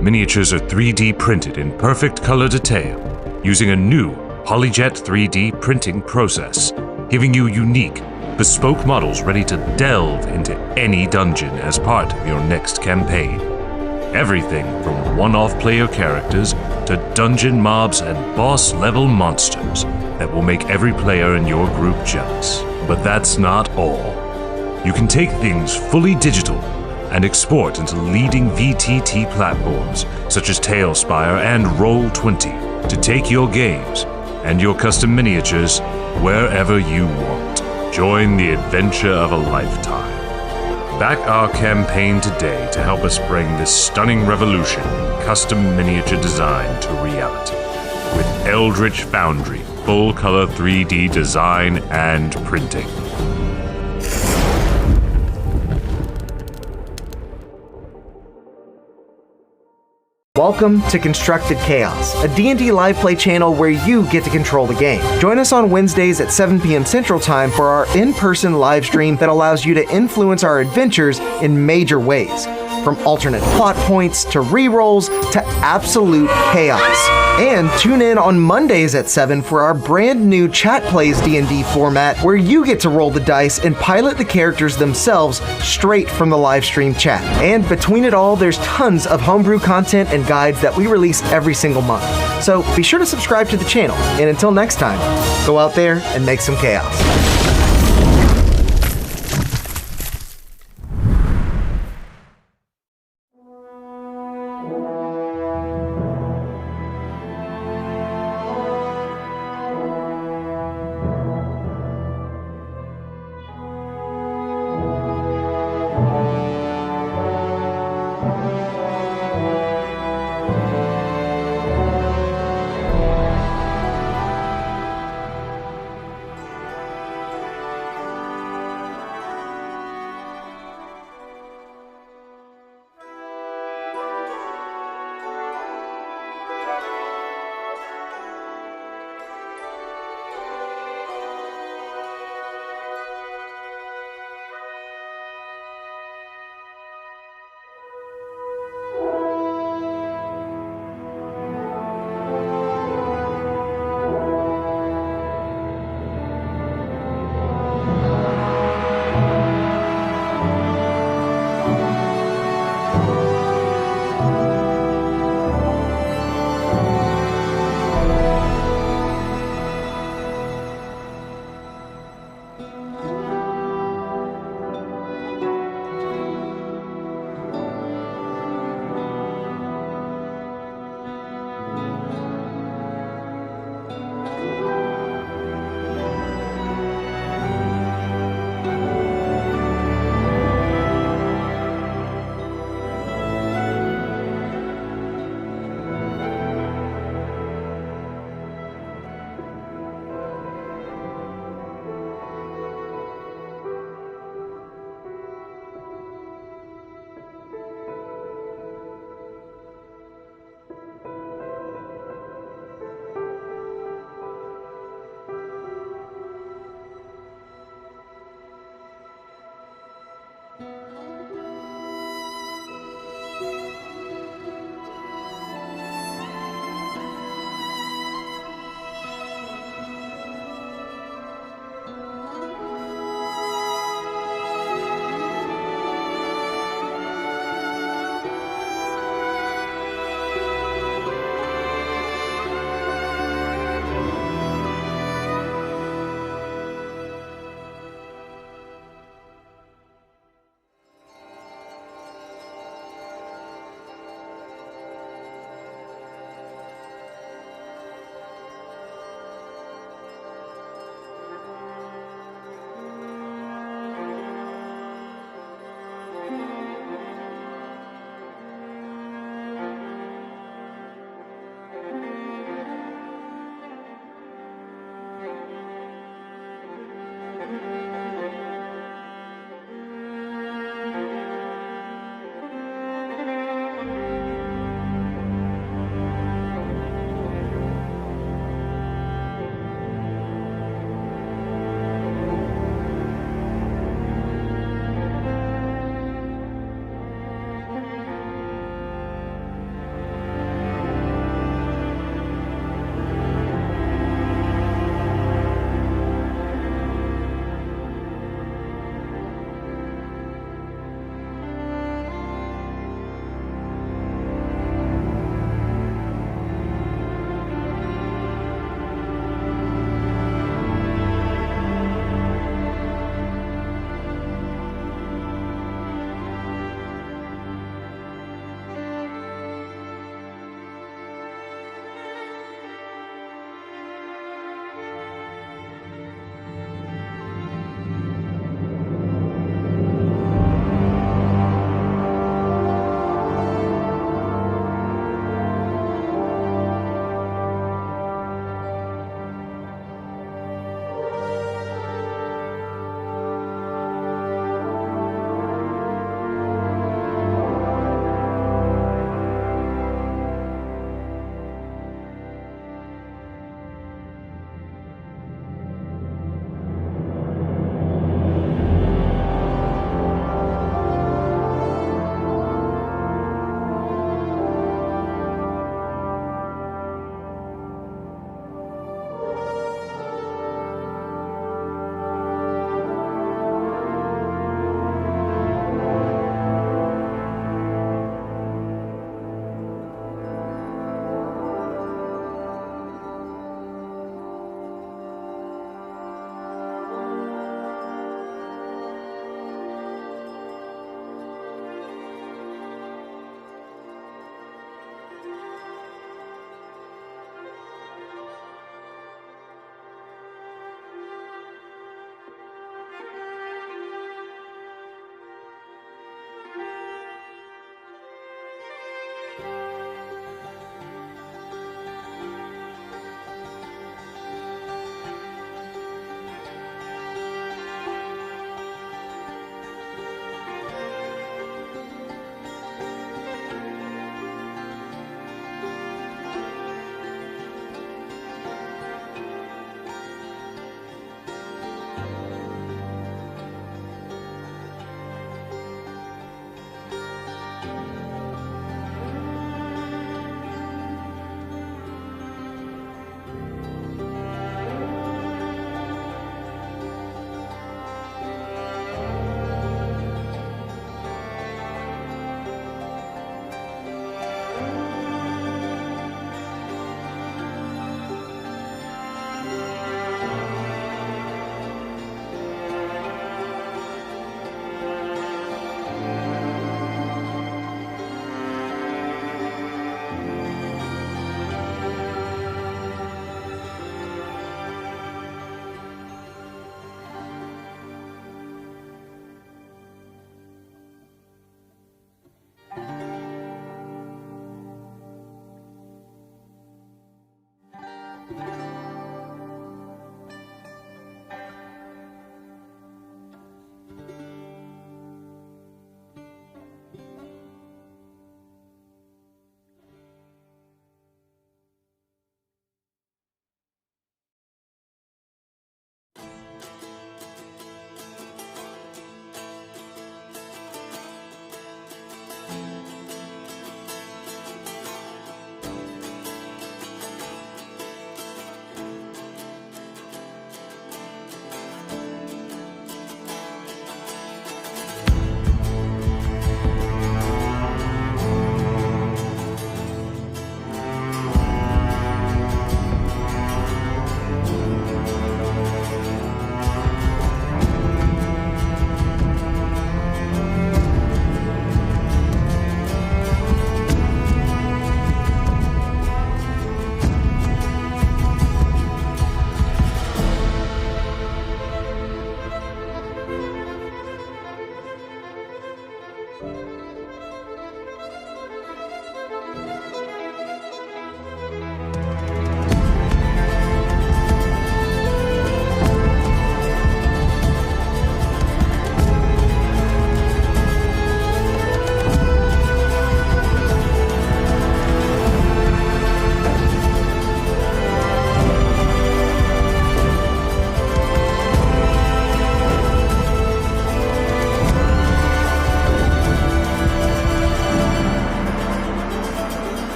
Miniatures are 3D printed in perfect color detail using a new PolyJet 3D printing process, giving you unique, bespoke models ready to delve into any dungeon as part of your next campaign. Everything from one-off player characters to dungeon mobs and boss-level monsters that will make every player in your group jealous. But that's not all. You can take things fully digital and export into leading VTT platforms such as Tailspire and Roll20 to take your games and your custom miniatures wherever you want. Join the adventure of a lifetime. Back our campaign today to help us bring this stunning revolution in custom miniature design to reality. With Eldritch Foundry, full-color 3D design and printing. Welcome to Constructed Chaos, a D&D live play channel where you get to control the game. Join us on Wednesdays at 7 p.m. Central Time for our in-person live stream that allows you to influence our adventures in major ways, from alternate plot points to rerolls to absolute chaos. And tune in on Mondays at 7 for our brand new Chat Plays D&D format where you get to roll the dice and pilot the characters themselves straight from the live stream chat. And between it all, there's tons of homebrew content and guides that we release every single month. So be sure to subscribe to the channel. And until next time, go out there and make some chaos.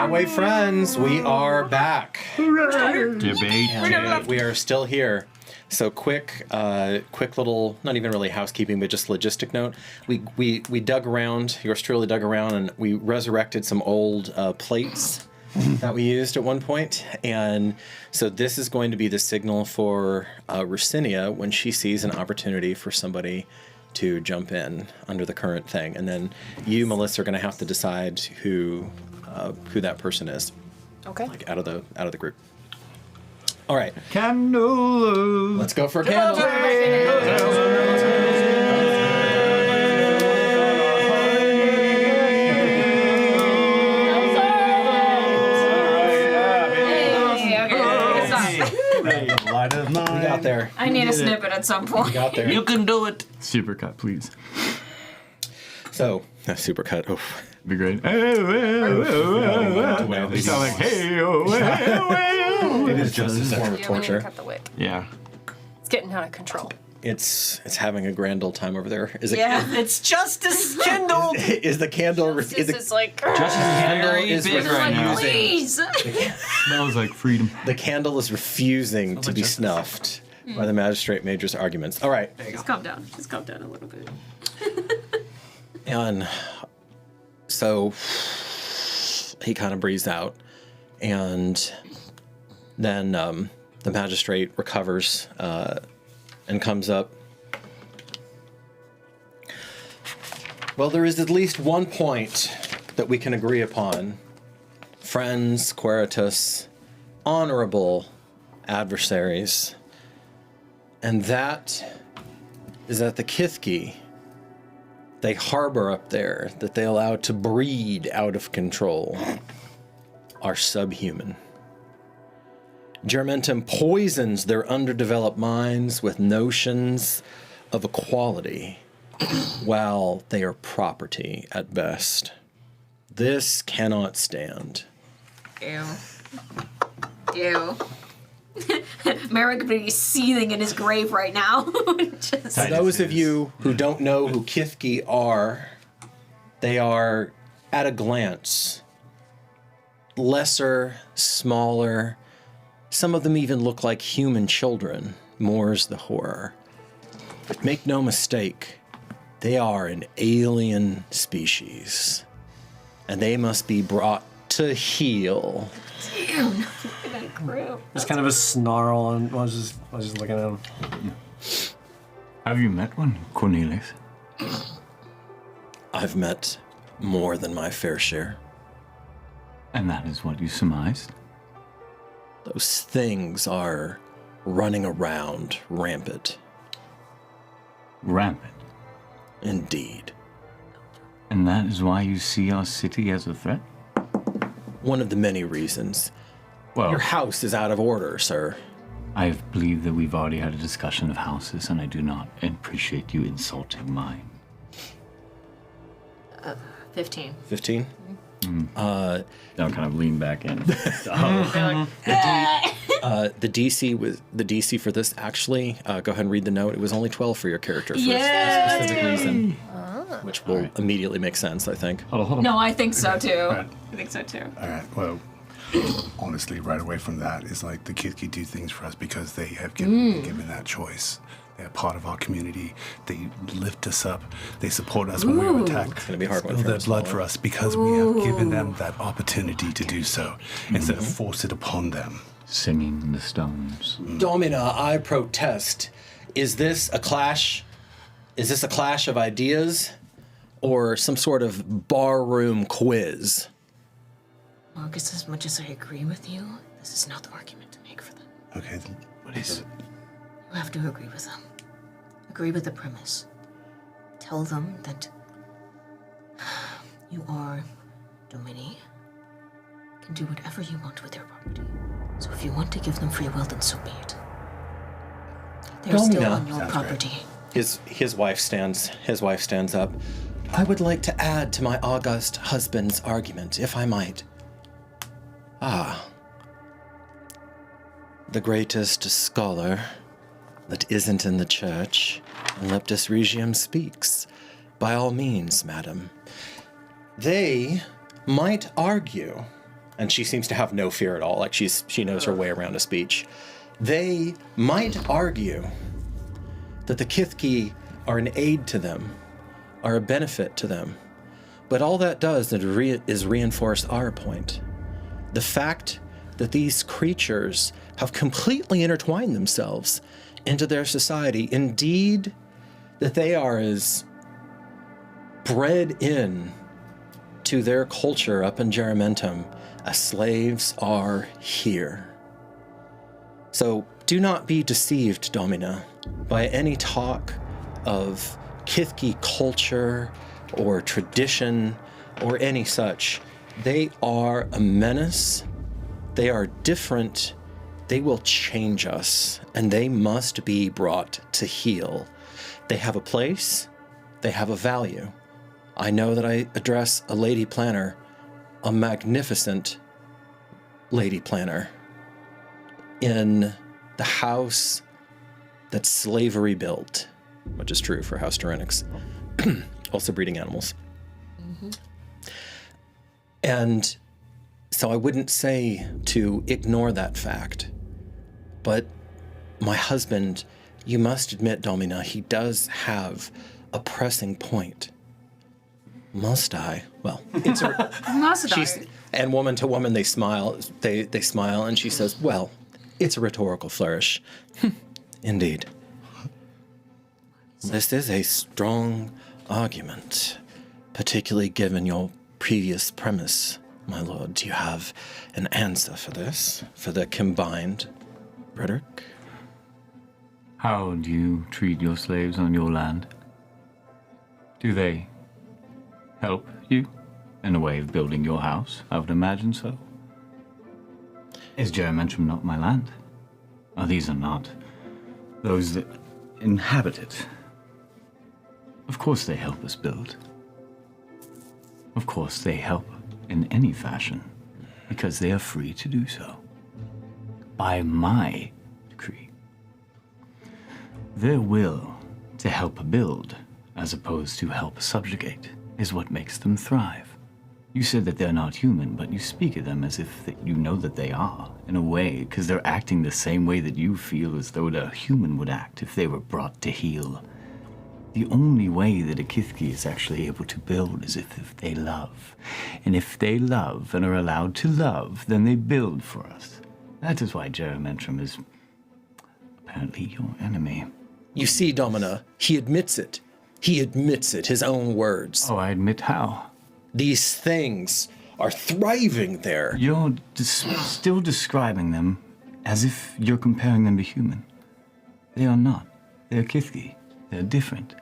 Highway friends, we are back. Debate. And we are still here. So quick little, not even really housekeeping, but just logistic note. We dug around, yours truly dug around, and we resurrected some old plates that we used at one point. And so this is going to be the signal for Rusinia when she sees an opportunity for somebody to jump in under the current thing. And then you, Melissa, are going to have to decide who that person is. Okay. Like out of the group. All right. Candle. Let's go for a candle. Light of mine. We got there. I need a snippet at some point. We got there. You can do it. Supercut, please. So, supercut. Oof. Be great. They sound like, hey, It is just a Form second. of torture. Cut the wick. Yeah. It's getting out of control. It's having a grand old time over there. Is it? Yeah. It's justice kindled. Is the candle? This is like. Candle very is big right now. Please. Smells like freedom. The candle is refusing to be snuffed by the magistrate major's arguments. All right. Just calm down. Just calm down a little bit. And so he kind of breathes out, and then the magistrate recovers and comes up. Well, there is at least one point that we can agree upon. Friends, Queritus, honorable adversaries. And that is that the Kithki they harbor up there, that they allow to breed out of control, are subhuman. Germentum poisons their underdeveloped minds with notions of equality, while they are property at best. This cannot stand. Ew. Ew. Merrick be seething in his grave right now. Just, For those of you who don't know who Kithki are, they are, at a glance, lesser, smaller. Some of them even look like human children. More's the horror. Make no mistake, they are an alien species, and they must be brought to heel. damn, that grew. There's kind of a snarl, and I was just looking at him. Have you met one, Cornelius? I've met more than my fair share. And that is what you surmised? Those things are running around rampant. Rampant. Indeed. And that is why you see our city as a threat? One of the many reasons. Well, Your house is out of order, sir. I believe that we've already had a discussion of houses, and I do not appreciate you insulting mine. 15. 15? Now kind of lean back in. The DC for this actually, go ahead and read the note. It was only 12 for your character for a specific reason, which will immediately make sense, I think. Hold on. No, I think so too. Right. I think so too. All right. Well, honestly, right away from that is like the Kithki do things for us because they have given that choice. They're part of our community. They lift us up. They support us when we're attacked. It's gonna be a hard one Spill for their us blood all. for us because we have given them that opportunity to do so instead of force it upon them. Singing in the stones. Domina, I protest. Is this a clash? Is this a clash of ideas, or some sort of barroom quiz? Marcus, as much as I agree with you, this is not the argument to make for them. Okay. Then what is it? You have to agree with them. Agree with the premise. Tell them that you are Domini, can do whatever you want with their property. So if you want to give them free will, then so be it. They're still Domina. on your Sounds property. His wife stands up. I would like to add to my august husband's argument, if I might. The greatest scholar that isn't in the church, Leptis Regium speaks. By all means, madam. They might argue And she seems to have no fear at all. Like she knows her way around a speech. They might argue that the Kithki are an aid to them, are a benefit to them. But all that does is reinforce our point. The fact that these creatures have completely intertwined themselves into their society. Indeed, that they are as bred in to their culture up in Jeramentum as slaves are here. So do not be deceived, Domina, by any talk of Kithki culture or tradition or any such. They are a menace. They are different. They will change us, and they must be brought to heel. They have a place. They have a value. I know that I address a lady planner, a magnificent lady planner, in the house that slavery built, which is true for House Tyrannics, also breeding animals. Mm-hmm. And so I wouldn't say to ignore that fact, but my husband, you must admit, Domina, he does have a pressing point. Must I? Well, it's a... Must I? And woman to woman, they smile. They smile, and she says, well, it's a rhetorical flourish. Indeed. This is a strong argument, particularly given your previous premise, my lord. Do you have an answer for this, for the combined rhetoric? How do you treat your slaves on your land? Do they help you in a way of building your house? I would imagine so. Is Jeramentum not my land? These are not those that inhabit it. Of course they help us build. Of course they help in any fashion, because they are free to do so. By my decree. Their will to help build, as opposed to help subjugate, is what makes them thrive. You said that they're not human, but you speak of them as if you know that they are, in a way, because they're acting the same way that you feel as though a human would act if they were brought to heel. The only way that a Kithki is actually able to build is if they love. And if they love and are allowed to love, then they build for us. That is why Jeramentum is apparently your enemy. You see, Domina, he admits it. He admits it, his own words. Oh, I admit how? These things are thriving there. You're still describing them as if you're comparing them to human. They are not. They're Kithki. They're different.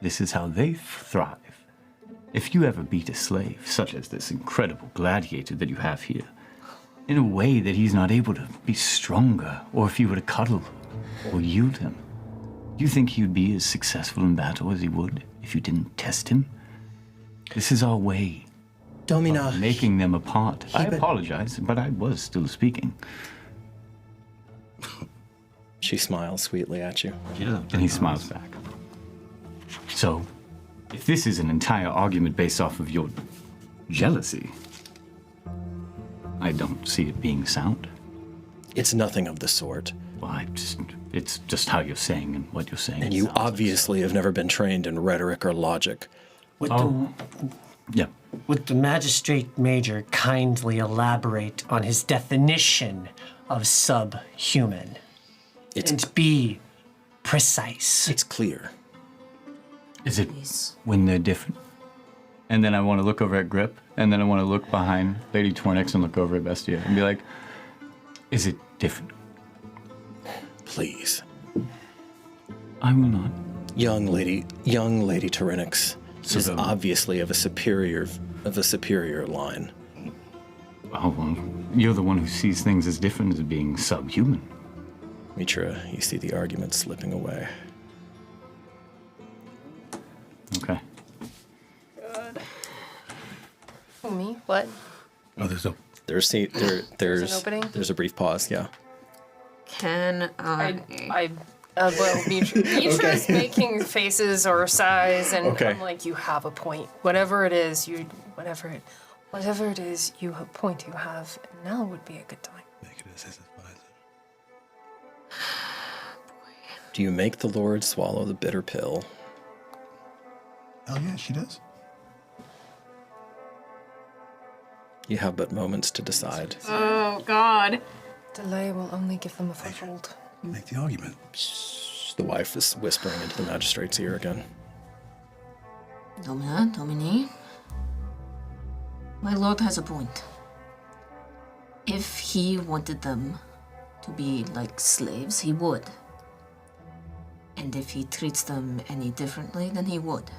This is how they thrive. If you ever beat a slave, such as this incredible gladiator that you have here, in a way that he's not able to be stronger, or if you were to cuddle or yield him, do you think he would be as successful in battle as he would if you didn't test him? This is our way Domina, of making them apart. I apologize, but I was still speaking. She smiles sweetly at you. And he smiles back. So, if this is an entire argument based off of your jealousy, I don't see it being sound. It's nothing of the sort. Well, it's just how you're saying and what you're saying. And you obviously have never been trained in rhetoric or logic. Would Would the magistrate major kindly elaborate on his definition of subhuman? And be precise. It's clear. Is it when they're different? And then I want to look over at Grip, and then I want to look behind Lady Tornix and look over at Bestia and be like, is it different? Please. I will not. Young lady Tyranix is obviously of a superior line. Oh, well, you're the one who sees things as different as being subhuman. Mitra, you see the argument slipping away. Okay. Good. Oh, me? What? Oh, there's no... There's an opening? There's a brief pause, yeah. Can well, Mitra's making faces or sighs, and Okay. I'm like, you have a point. Whatever it is, Whatever it is point you have, now would be a good time. Make it as his advisor. Do you make the Lord swallow the bitter pill? Oh yeah, she does. You have but moments to decide. Oh, God. Delay will only give them a foothold. Make the argument. The wife is whispering into the magistrate's ear again. Domina, Domini. My lord has a point. If he wanted them to be like slaves, he would. And if he treats them any differently, then he would.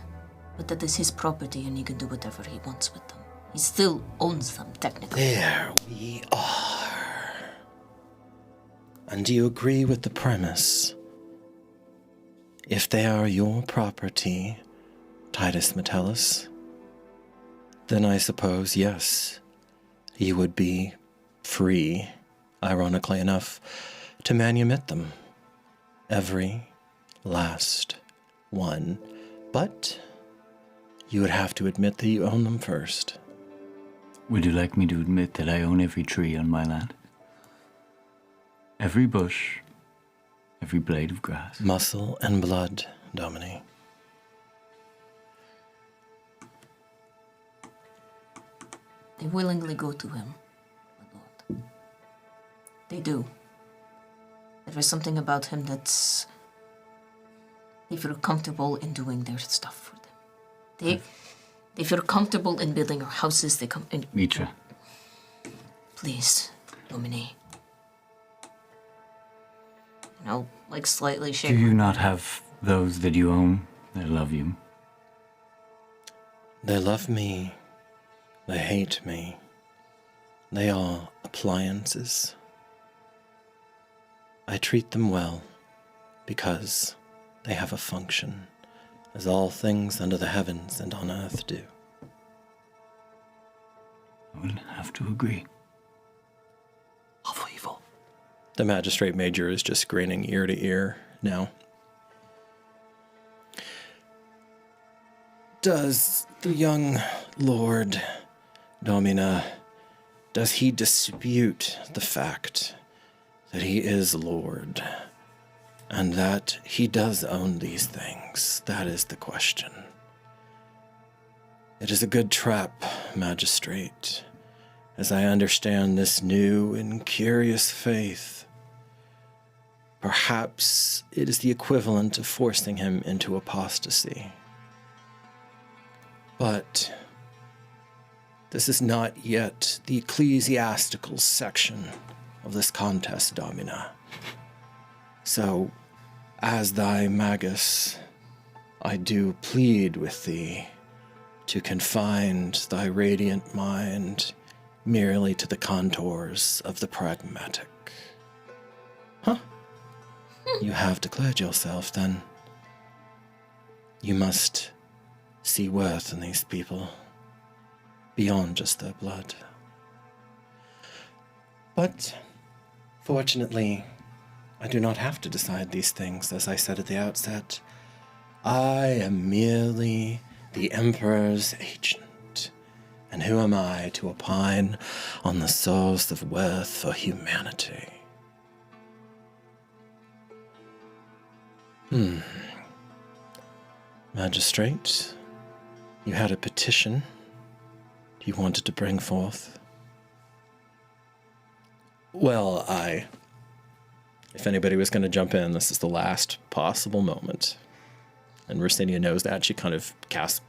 But that is his property and he can do whatever he wants with them. He still owns them, technically. There we are. And do you agree with the premise? If they are your property, Titus Metellus, then I suppose, yes, you would be free, ironically enough, to manumit them. Every last one. But you would have to admit that you own them first. Would you like me to admit that I own every tree on my land? Every bush, every blade of grass. Muscle and blood, Domini. They willingly go to him, my lord. They do. There is something about him that's... They feel comfortable in doing their stuff for them. They feel comfortable in building our houses. They come in... Mitra. Please, Domini. You know, like slightly shake. Do you not have those that you own that love you? They love me. They hate me. They are appliances. I treat them well because they have a function, as all things under the heavens and on earth do. I would have to agree. Awful evil. The magistrate major is just grinning ear to ear now. Does the young Lord Domina, does he dispute the fact that he is Lord and that he does own these things? That is the question. It is a good trap, magistrate, as I understand this new and curious faith. Perhaps it is the equivalent of forcing him into apostasy. But this is not yet the ecclesiastical section of this contest, Domina. So, as thy magus, I do plead with thee to confine thy radiant mind merely to the contours of the pragmatic. Huh? You have declared yourself, then. You must see worth in these people, beyond just their blood. But, fortunately, I do not have to decide these things, as I said at the outset. I am merely the Emperor's agent, and who am I to opine on the source of worth for humanity? Magistrate, you had a petition you wanted to bring forth. Well, if anybody was going to jump in, this is the last possible moment. And Rosinia knows that. She kind of casts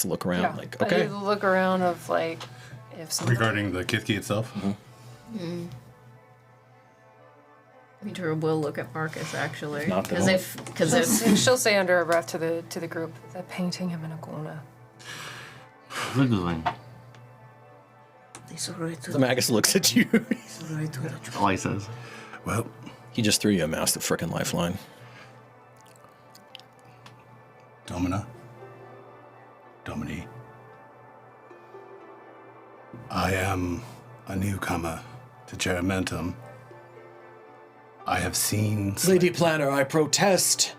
a look around, like, okay. I do the look around of, like, if somebody... Regarding the Kithki itself? Mm-hmm. Mitra will look at Marcus, actually. Because if she'll say under her breath to the group, they're painting him in a corner. Wiggling. The Magus looks at you. All he says. Well, he just threw you a massive frickin' lifeline. Domini. I am a newcomer to Geramentum. I have seen... Lady Planner, I protest.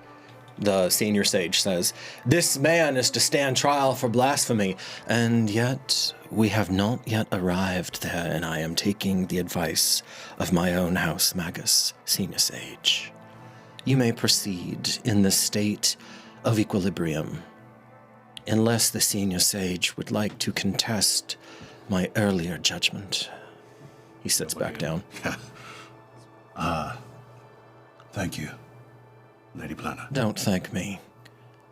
The senior sage says, "This man is to stand trial for blasphemy, and yet we have not yet arrived there, and I am taking the advice of my own house magus, senior sage. You may proceed in the state of equilibrium, unless the senior sage would like to contest my earlier judgment." He sits back down. Thank you, Lady Plana. Don't thank me.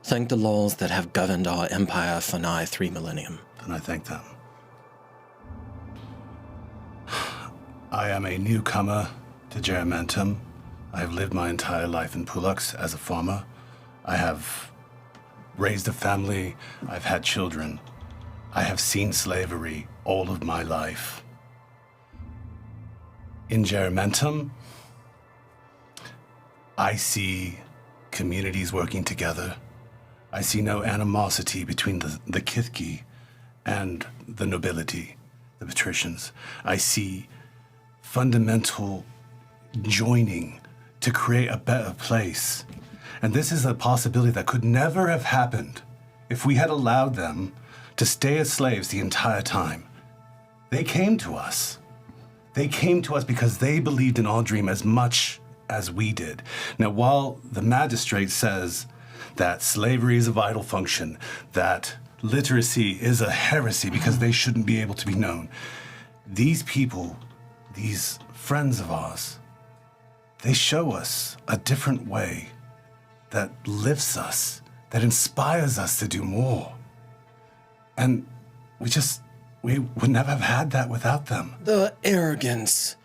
Thank the laws that have governed our empire for nigh 3 millennium. And I thank them. I am a newcomer to Geramentum. I have lived my entire life in Pulux as a farmer. I have raised a family. I've had children. I have seen slavery all of my life. In Geramentum, I see communities working together. I see no animosity between the Kithki and the nobility, the patricians. I see fundamental joining to create a better place. And this is a possibility that could never have happened if we had allowed them to stay as slaves the entire time. They came to us. They came to us because they believed in our dream as much as we did. Now, while the magistrate says that slavery is a vital function, that literacy is a heresy because they shouldn't be able to be known, these people, these friends of ours, they show us a different way that lifts us, that inspires us to do more. And we would never have had that without them. The arrogance.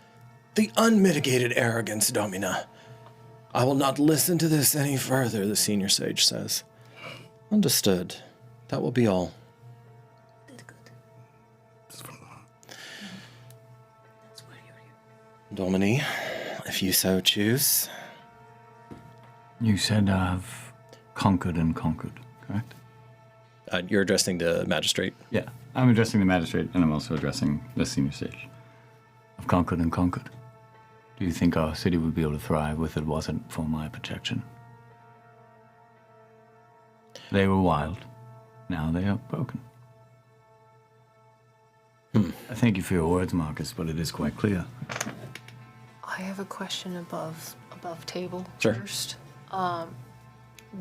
The unmitigated arrogance, Domina. I will not listen to this any further, the senior sage says. Understood. That will be all. Domini, if you so choose. You said I've conquered and conquered, correct? You're addressing the magistrate? Yeah, I'm addressing the magistrate, and I'm also addressing the senior sage. I've conquered and conquered. Do you think our city would be able to thrive if it wasn't for my protection? They were wild. Now they are broken. I thank you for your words, Marcus, but it is quite clear. I have a question above table Sure. first.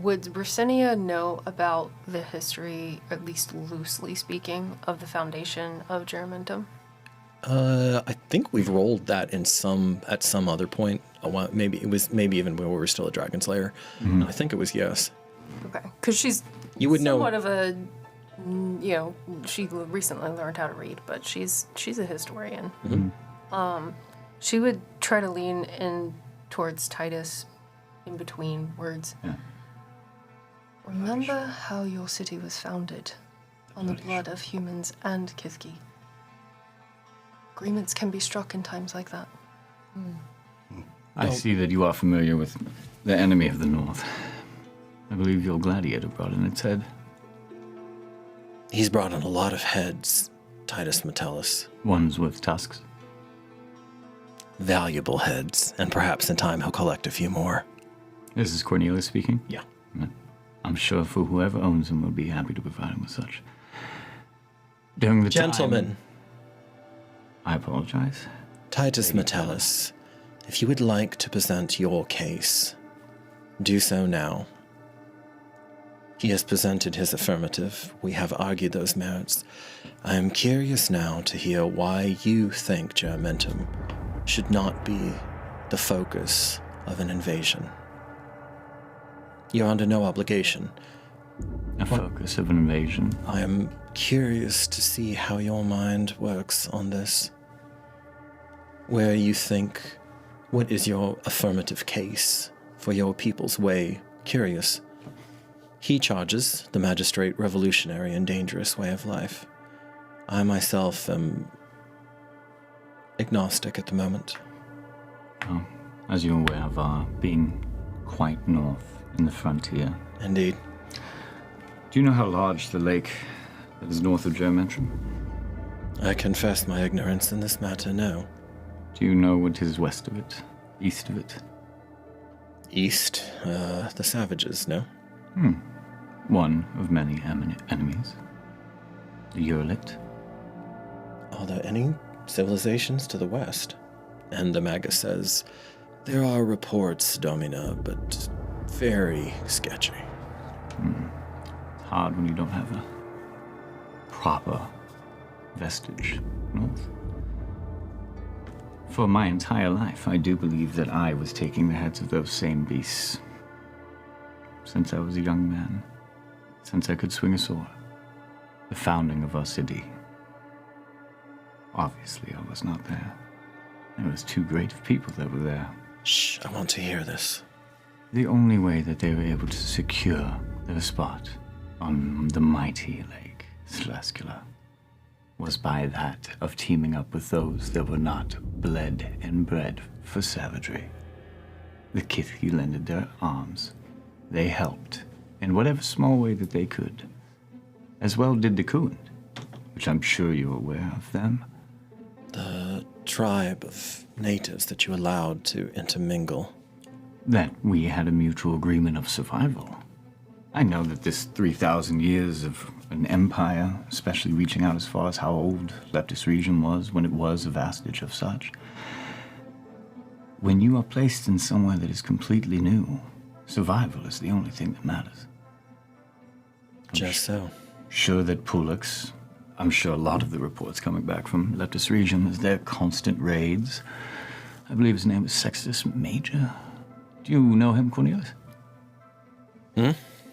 Would Britannia know about the history, at least loosely speaking, of the foundation of Geramentum? I think we've rolled that at some other point. Maybe even when we were still a Dragon Slayer. I think it was yes. Okay, because she's somewhat of a, she recently learned how to read, but she's a historian. She would try to lean in towards Titus in between words. Yeah. Remember how your city was founded on the blood of humans and Kithki. Agreements can be struck in times like that. I see that you are familiar with the enemy of the North. I believe your gladiator brought in its head. He's brought in a lot of heads, Titus Metellus. Ones with tusks. Valuable heads, and perhaps in time he'll collect a few more. This is Cornelius speaking? Yeah. I'm sure for whoever owns him will be happy to provide him with such. During the Gentlemen. I apologize. Titus Metellus, if you would like to present your case, do so now. He has presented his affirmative. We have argued those merits. I am curious now to hear why you think Geramentum should not be the focus of an invasion. You're under no obligation. A focus of an invasion? I am curious to see how your mind works on this. Where you think, what is your affirmative case for your people's way? Curious. He charges the magistrate revolutionary and dangerous way of life. I myself am agnostic at the moment. Oh, as you're aware of our being quite north in the frontier. Indeed. Do you know how large the lake that is north of Germentrum? I confess my ignorance in this matter, no. Do you know what is west of it, east of it? East, the savages, no? One of many enemies. The Urlit. Are there any civilizations to the west? And the Magus says, there are reports, Domina, but very sketchy. It's hard when you don't have a proper vestige north. For my entire life, I do believe that I was taking the heads of those same beasts. Since I was a young man. Since I could swing a sword. The founding of our city. Obviously, I was not there. There was too great of people that were there. Shh, I want to hear this. The only way that they were able to secure their spot on the mighty Lake Celescula was by that of teaming up with those that were not bled and bred for savagery. The Kithi lended their arms. They helped in whatever small way that they could. As well did the Kund, which I'm sure you're aware of them. The tribe of natives that you allowed to intermingle. That we had a mutual agreement of survival. I know that this 3,000 years of an empire, especially reaching out as far as how old Leptis region was when it was a vestige of such. When you are placed in somewhere that is completely new, survival is the only thing that matters. Just so. Sure that Pulix, I'm sure a lot of the reports coming back from Leptis region is their constant raids. I believe his name is Sextus Major. Do you know him, Cornelius?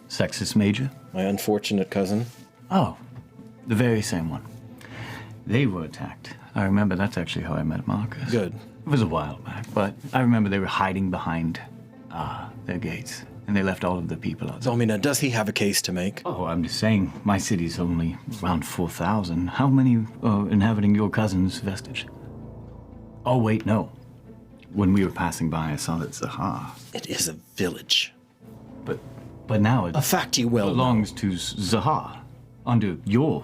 Sextus Major? My unfortunate cousin. Oh, the very same one. They were attacked. I remember that's actually how I met Marcus. Good. It was a while back, but I remember they were hiding behind their gates, and they left all of the people out. Domina, does he have a case to make? Oh, I'm just saying, my city's only around 4,000. How many are inhabiting your cousin's vestige? Oh, wait, no. When we were passing by, I saw that Zaha. It is a village. But now it a fact you well belongs to Zaha, under your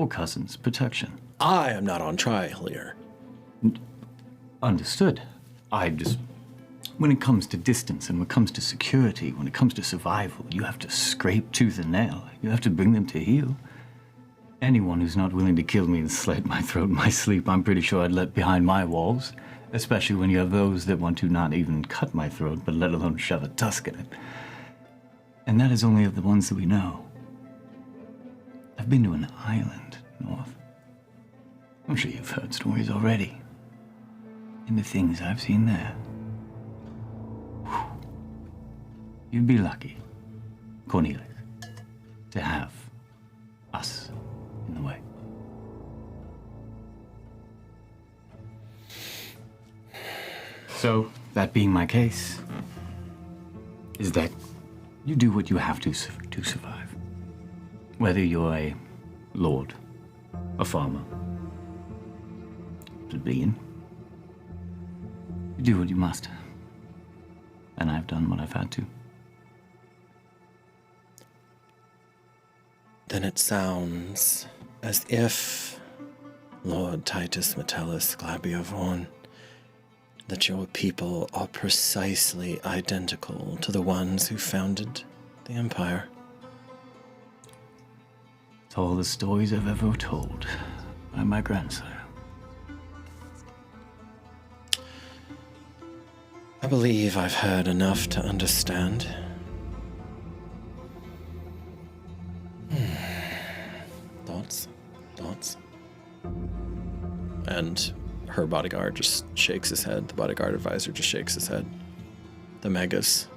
cousin's protection. I am not on trial here. Understood. When it comes to distance and when it comes to security, when it comes to survival, you have to scrape tooth and nail. You have to bring them to heel. Anyone who's not willing to kill me and slit my throat in my sleep, I'm pretty sure I'd let behind my walls. Especially when you have those that want to not even cut my throat, but let alone shove a tusk in it. And that is only of the ones that we know. I've been to an island north. I'm sure you've heard stories already. And the things I've seen there. Whew. You'd be lucky, Cornelius, to have us in the way. So, that being my case, is that you do what you have to survive. Whether you're a lord, a farmer, plebeian, you do what you must. And I've done what I've had to. Then it sounds as if Lord Titus Metellus Glabiovorn, that your people are precisely identical to the ones who founded the Empire. It's all the stories I've ever told by my grandsire. I believe I've heard enough to understand. Thoughts? And her bodyguard just shakes his head. The bodyguard advisor just shakes his head. The Magus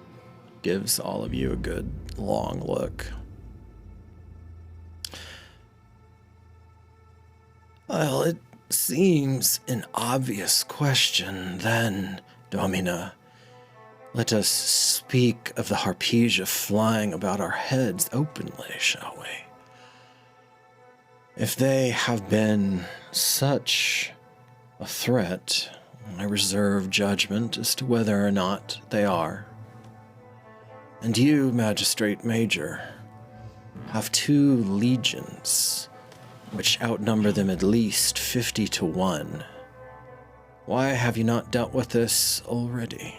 gives all of you a good long look. Well, it seems an obvious question then, Domina. Let us speak of the Harpesia flying about our heads openly, shall we? If they have been such a threat, I reserve judgment as to whether or not they are. And you, Magistrate Major, have 2 legions, which outnumber them at least 50 to 1. Why have you not dealt with this already?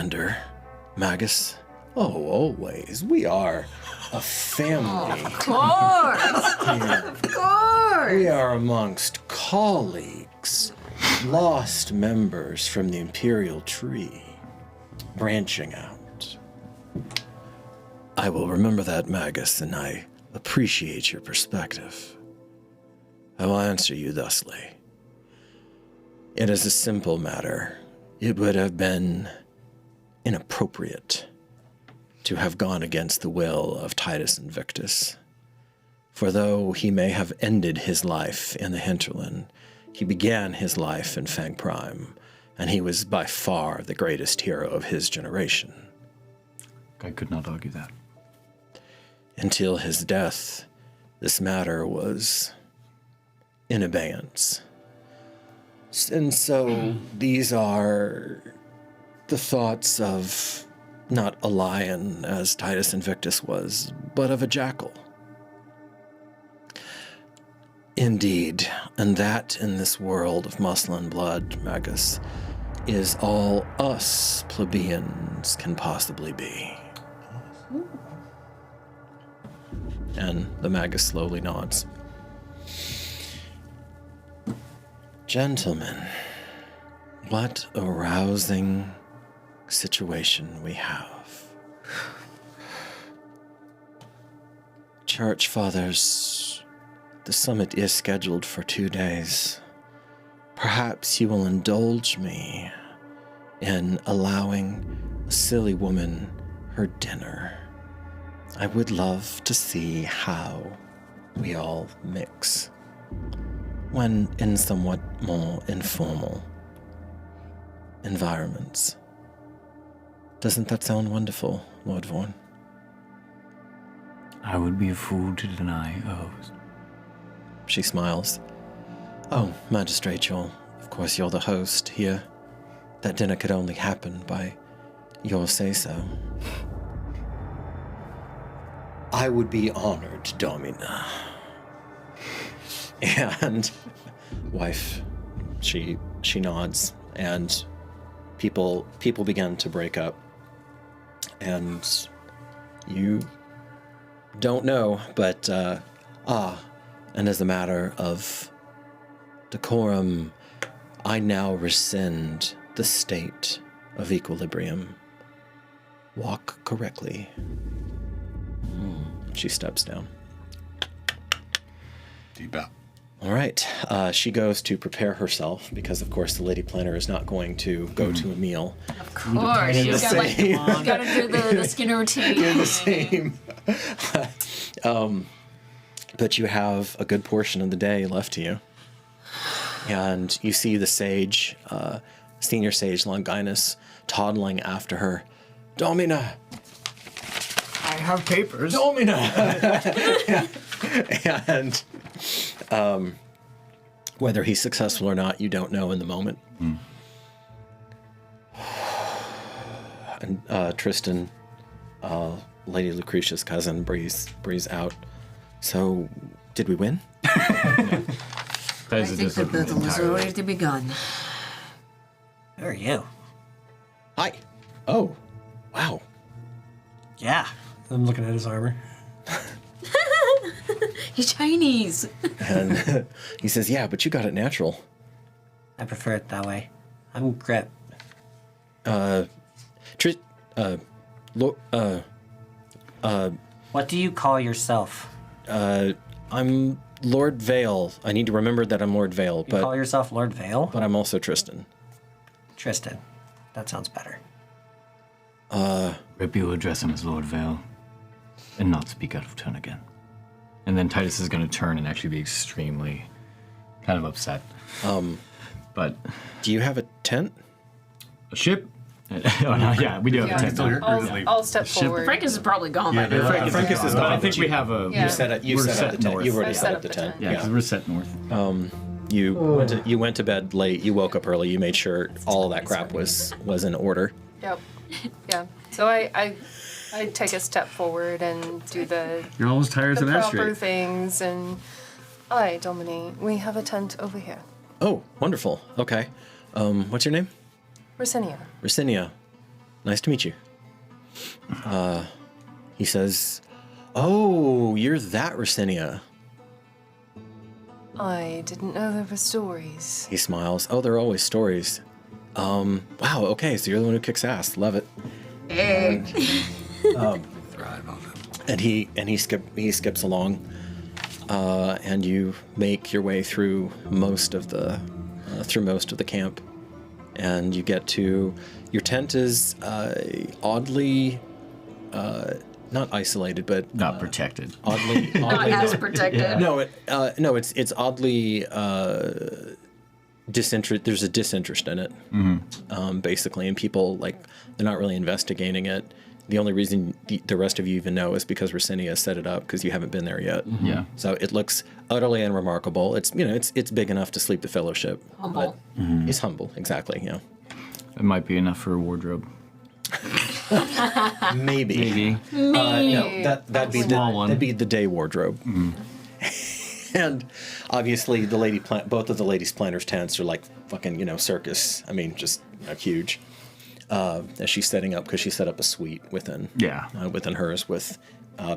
Commander. Magus. Oh, always. We are a family. Of course! Of course! We are amongst colleagues, lost members from the Imperial Tree, branching out. I will remember that, Magus, and I appreciate your perspective. I will answer you thusly. It is a simple matter. It would have been inappropriate to have gone against the will of Titus Invictus. For though he may have ended his life in the hinterland, he began his life in Fang Prime, and he was by far the greatest hero of his generation. I could not argue that. Until his death, this matter was in abeyance. And so these are the thoughts of not a lion, as Titus Invictus was, but of a jackal. Indeed, and that in this world of muscle and blood, Magus, is all us plebeians can possibly be. And the Magus slowly nods. Gentlemen, what a rousing situation we have. Church Fathers, the summit is scheduled for 2 days. Perhaps you will indulge me in allowing a silly woman her dinner. I would love to see how we all mix when in somewhat more informal environments. Doesn't that sound wonderful, Lord Vaughn? I would be a fool to deny a host. She smiles. Oh, Magistrate, of course you're the host here. That dinner could only happen by your say-so. I would be honored, Domina. And wife, she nods, and people begin to break up. And you don't know, but and as a matter of decorum, I now rescind the state of equilibrium. Walk correctly. She steps down. Deep bow. All right. She goes to prepare herself because, of course, the lady planner is not going to go to a meal. Of course. She's got you gotta do the Skinner routine. Do the same. But you have a good portion of the day left to you. And you see the sage, senior sage Longinus, toddling after her. Domina! I have papers. Domina! And whether he's successful or not, you don't know in the moment. And Tristan, Lady Lucretia's cousin, breathes out. So, did we win? I think the battle has already begun. Who are you? Hi. Oh, wow. Yeah. I'm looking at his armor. He's Chinese. And he says, yeah, but you got it natural. I prefer it that way. I'm Grip. What do you call yourself? I'm Lord Vale. I need to remember that I'm Lord Vale, You call yourself Lord Vale? but I'm also Tristan. Tristan. That sounds better. Rip, you will address him as Lord Vale, and not speak out of turn again. And then Titus is going to turn and actually be extremely kind of upset. But Do you have a tent? a ship? Oh, no, yeah, we do have a tent. Still here? Or is it late? I'll step forward. Frankus is probably gone by Yeah, now. Frankus is But gone. I think we have a... Yeah. You set up We're the set tent. north. You've already I've set set up up the the tent. tent. Yeah, because we're set north. You went to bed late. You woke up early. You made sure all of that crap was in order. Yep. Yeah. So I take a step forward and do the You're almost tired the of that proper straight. things and. Aye, Dominique. We have a tent over here. Oh, wonderful. Okay. What's your name? Rosinia. Rosinia. Nice to meet you. He says, "Oh, you're that Ricinia." I didn't know there were stories. He smiles. "Oh, there are always stories." Wow, okay, so you're the one who kicks ass. Love it. Hey. Thrive on it. And he skips along, and you make your way through most of the camp, and you get to your tent is oddly not isolated, but Not protected. oddly Not as protected. no, it's oddly disinterest. There's a disinterest in it, basically, and people they're not really investigating it. The only reason the rest of you even know is because Ricinia set it up because you haven't been there yet. Yeah. So it looks utterly unremarkable. It's it's big enough to sleep the Fellowship. Humble. But it's humble, exactly. Yeah. It might be enough for a wardrobe. Maybe. No, that'd be that'd be the day wardrobe. And obviously both of the ladies' planners' tents are like fucking circus. I mean, just huge. As she's setting up, because she set up a suite within hers with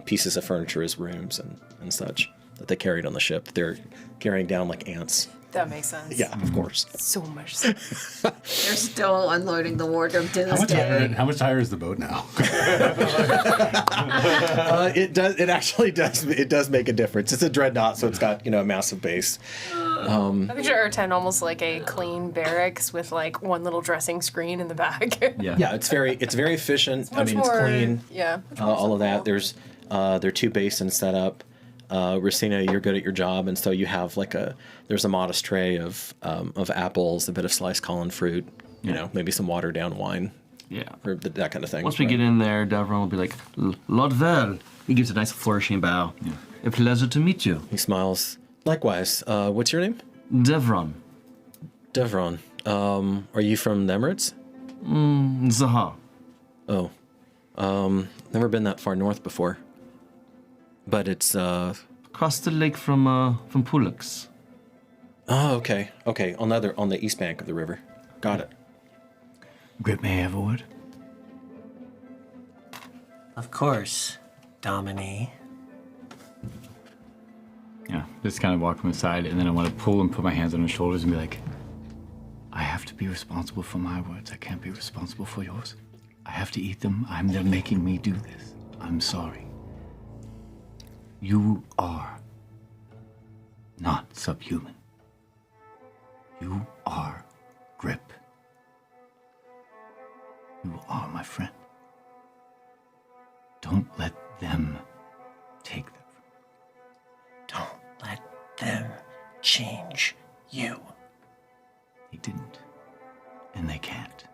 pieces of furniture as rooms and such that they carried on the ship. They're carrying down like ants. That makes sense. Yeah, of course. So much sense. They're still unloading the wardrobe to this day. How much higher is the boat now? It does. It actually does. It does make a difference. It's a dreadnought, so it's got a massive base. I picture our tent almost like a clean barracks with like one little dressing screen in the back. Yeah. It's very efficient. Much it's more, clean. Yeah. All of that. There are 2 basins set up. Ricina, you're good at your job, and so you have there's a modest tray of apples, a bit of sliced Colin fruit, maybe some watered down wine. Yeah. Or that kind of thing. Once we get in there, Davron will be like, Lodvel. He gives a nice flourishing bow. Yeah. A pleasure to meet you. He smiles. Likewise. What's your name? Devron. Devron. Are you from the Emirates? Zaha. Oh. Never been that far north before. But it's across the lake from Pulix. Oh, okay. Okay, on the east bank of the river. Got it. Grip, may I have a word? Of course, Domini. Yeah, just kind of walk him aside, and then I want to pull and put my hands on his shoulders and be like, I have to be responsible for my words. I can't be responsible for yours. I have to eat them. They're making me do this. I'm sorry. You are not subhuman. You are Grip. You are my friend. Don't let them take that from you. Don't let them change you. They didn't. And they can't.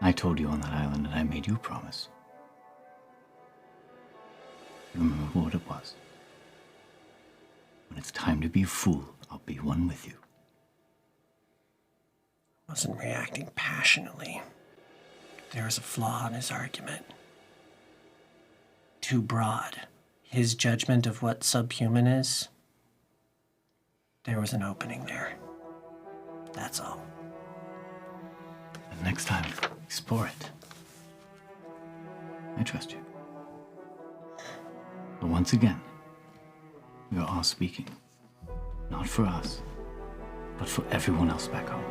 I told you on that island that I made you a promise. You remember what it was. When it's time to be a fool, I'll be one with you. Wasn't reacting passionately. There was a flaw in his argument. Too broad. His judgment of what subhuman is, there was an opening there. That's all. And next time, explore it. I trust you. But once again, we are all speaking. Not for us, but for everyone else back home.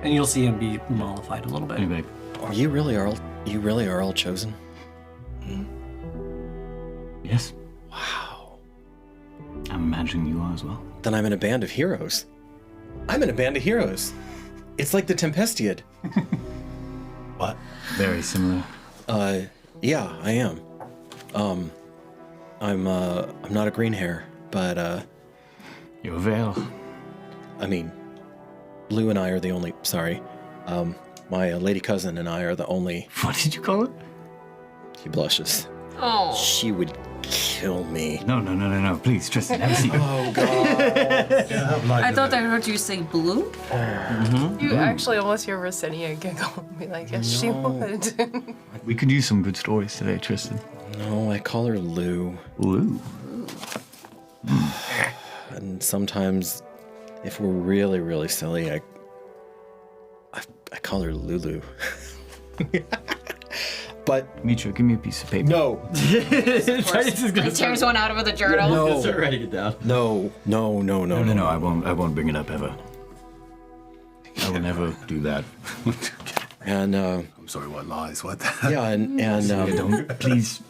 And you'll see him be mollified a little bit. Anyway, You really are all chosen? yes, Wow. I'm imagining you are as well. Then I'm in a band of heroes. I'm in a band of heroes. It's like the Tempestiad. What? Very similar. Yeah, I am. I'm not a green hair, but Your veil. I mean, Lou and I are the only. Sorry, my lady cousin and I are the only. What did you call it? He blushes. Oh. She would kill me. No. Please, Tristan, have a seat. Oh God. I thought I heard you say blue. You actually almost hear Ricinia giggle and be like, yes, she would. We could use some good stories today, Tristan. No, I call her Lou. Lou. And sometimes if we're really, really silly, I call her Lulu. But Mitra, give me a piece of paper. no, He tears one out of the journal. no, Start writing it down. no. No, I won't bring it up ever. I will never do that. And I'm sorry, what lies? What? yeah, and Don't please.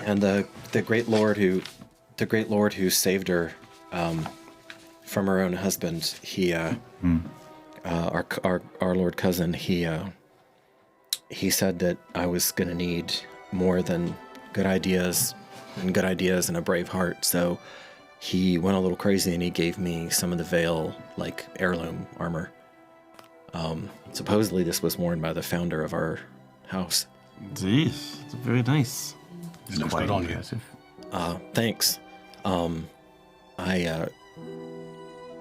and the great lord who saved her from her own husband, he our lord cousin, he said that I was gonna need more than good ideas and a brave heart. So he went a little crazy and he gave me some of the Veil, like heirloom armor. Supposedly this was worn by the founder of our house. Geez, it's very nice. It's quite on you. Thanks. I'm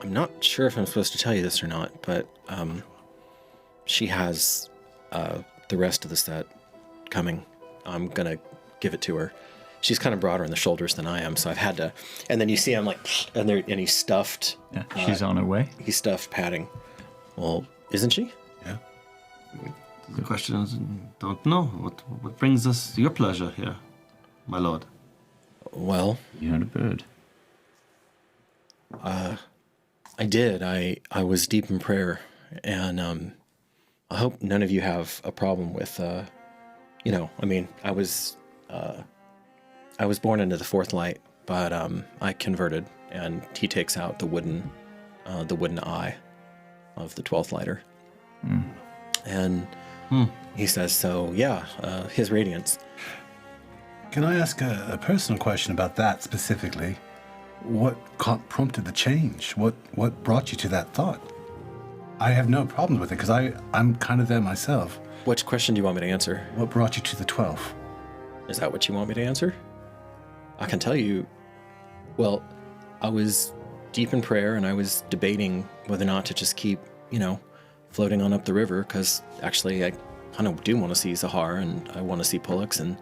not sure if I'm supposed to tell you this or not, but she has the rest of the set coming. I'm gonna give it to her. She's kind of broader in the shoulders than I am, so I've had to. And then you see I'm like, and he's stuffed. Yeah, she's on her way. He's stuffed padding. Well, isn't she? Yeah. The question is, don't know. What brings us your pleasure here, my lord? Well, You heard a bird. I did. I was deep in prayer, and I hope none of you have a problem with, I mean, I was born into the fourth light, but I converted, and he takes out the wooden eye of the 12th lighter. And he says, so yeah, his radiance. Can I ask a personal question about that specifically? What prompted the change? What brought you to that thought? I have no problem with it because I'm kind of there myself. Which question do you want me to answer? What brought you to the 12th? Is that what you want me to answer? I can tell you, well, I was deep in prayer and I was debating whether or not to just keep, floating on up the river, because actually I kind of do want to see Zahar and I want to see Pollux, and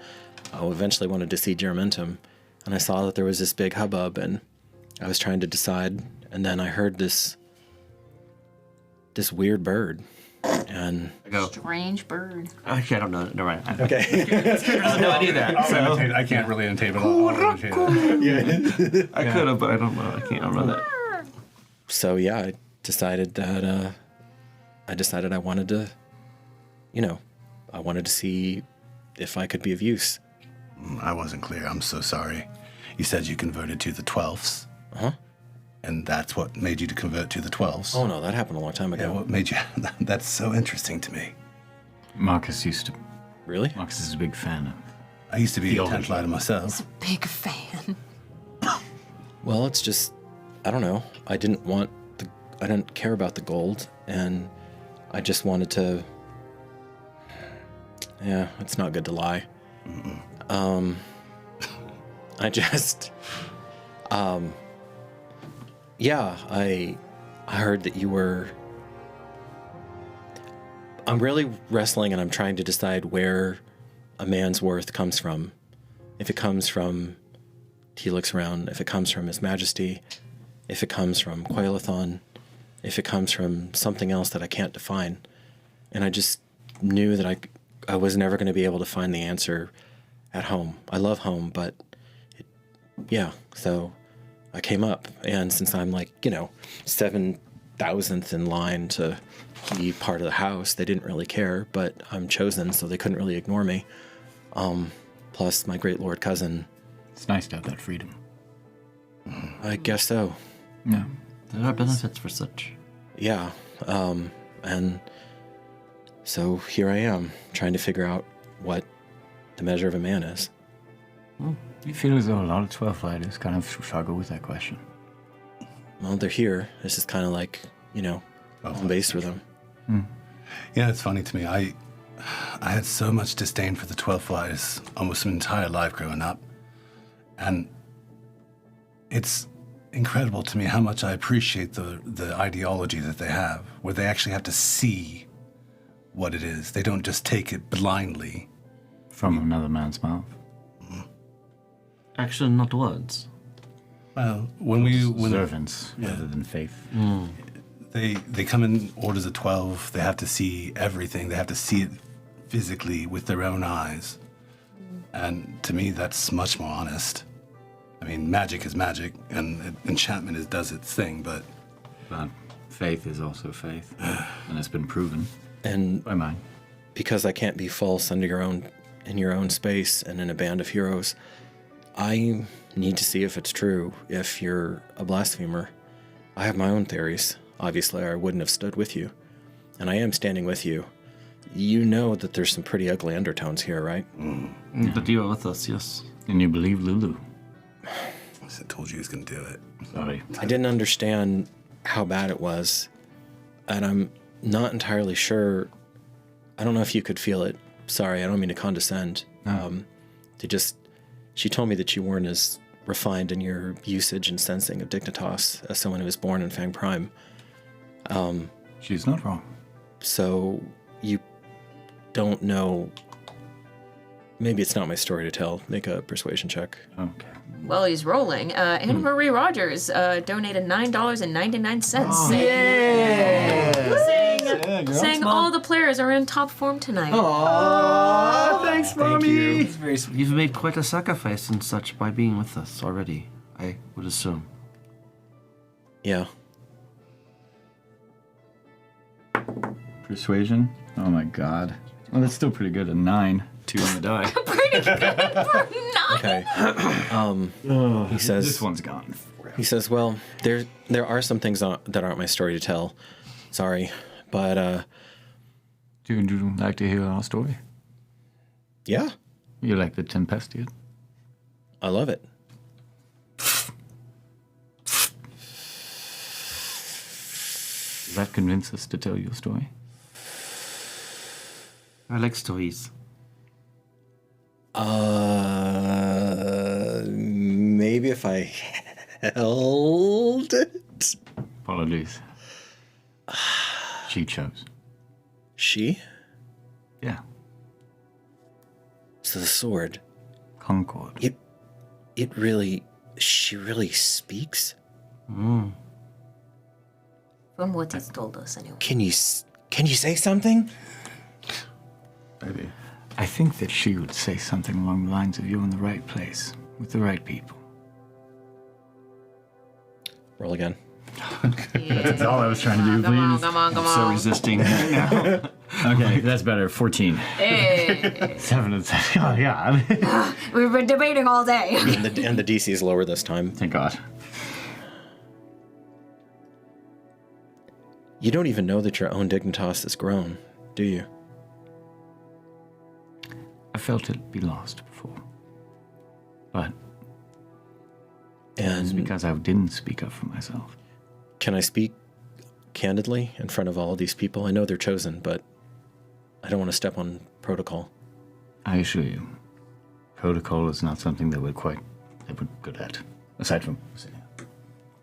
I eventually wanted to see Geramentum. And I saw that there was this big hubbub and I was trying to decide, and then I heard this weird bird. And Strange bird. Actually, I don't know. No, right. okay. No idea that. So I can't really imitate, but I'll imitate it. I could have, but I don't know. I can't remember that. So yeah, I decided that I wanted to, I wanted to see if I could be of use. I wasn't clear. I'm so sorry. You said you converted to the 12s. Uh-huh. And that's what made you to convert to the 12s. Oh no, that happened a long time ago. Yeah, what made you? That's so interesting to me. Marcus used to. Really? Marcus is a big fan of. I used to be a Theology. Templar myself. Big fan. Well, it's just, I don't know. I didn't care about the gold, and I just wanted to. Yeah, it's not good to lie. I just, yeah, I heard that you were. I'm really wrestling, and I'm trying to decide where a man's worth comes from. If it comes from Helix Round, if it comes from His Majesty, if it comes from Quaelathon, if it comes from something else that I can't define. And I just knew that I was never going to be able to find the answer at home. I love home, but so I came up, and since I'm 7,000th in line to be part of the house, they didn't really care, but I'm chosen, so they couldn't really ignore me. Plus my great lord cousin. It's nice to have that freedom. I guess so. Yeah. There are benefits for such. Yeah, and so here I am, trying to figure out what the measure of a man is. You feel as though a lot of 12 lighters kind of struggle with that question. Well, they're here. This is kind of like, home base for them. Yeah, it's funny to me. I had so much disdain for the 12 flies almost my entire life growing up. And it's incredible to me how much I appreciate the ideology that they have, where they actually have to see what it is. They don't just take it blindly. From another man's mouth. Action, not words. Well, servants rather than faith. They come in orders of 12. They have to see everything. They have to see it physically with their own eyes. And to me, that's much more honest. I mean, magic is magic, and enchantment does its thing, but faith is also faith, and it's been proven. And by mine. Because I can't be false in your own space and in a band of heroes, I need to see if it's true. If you're a blasphemer, I have my own theories. Obviously, I wouldn't have stood with you, and I am standing with you. You know that there's some pretty ugly undertones here, right? But you are with us, yes. And you believe Lulu. I told you he was going to do it. Sorry. I didn't understand how bad it was, and I'm not entirely sure. I don't know if you could feel it. Sorry, I don't mean to condescend. She told me that you weren't as refined in your usage and sensing of Dignitas as someone who was born in Fang Prime. She's not wrong. So you don't know. Maybe it's not my story to tell. Make a persuasion check. Okay. Well, he's rolling. Anna Marie Rogers donated $9.99. Oh, Saying all the players are in top form tonight. Aww, thanks, Mommy. It's very sweet. You've made quite a sacrifice and such by being with us already, I would assume. Yeah. Persuasion? Oh my god. Well, that's still pretty good. A 9. 2 on the die. Pretty good for 9. Okay. He says this one's gone. He says, "Well, there are some things that aren't my story to tell. Sorry, but Do you like to hear our story? Yeah. You like the Tempestuous? I love it. Does that convince us to tell your story? I like stories. Maybe if I held it. Apologies. She chose. She? Yeah. So the sword. Concord. It really. She really speaks. From what he's told us, anyway. Can you say something? Maybe. I think that she would say something along the lines of you're in the right place with the right people. Roll again. That's all I was trying to do, please. Come on. So resisting. Okay, that's better. 14. Hey. 7 and 7. Oh, yeah. We've been debating all day. and the DC is lower this time. Thank God. You don't even know that your own Dignitas has grown, do you? I felt it'd be lost before. But it's And because I didn't speak up for myself. can I speak candidly in front of all these people? I know they're chosen, but I don't want to step on protocol. I assure you, protocol is not something that we're good at. Aside from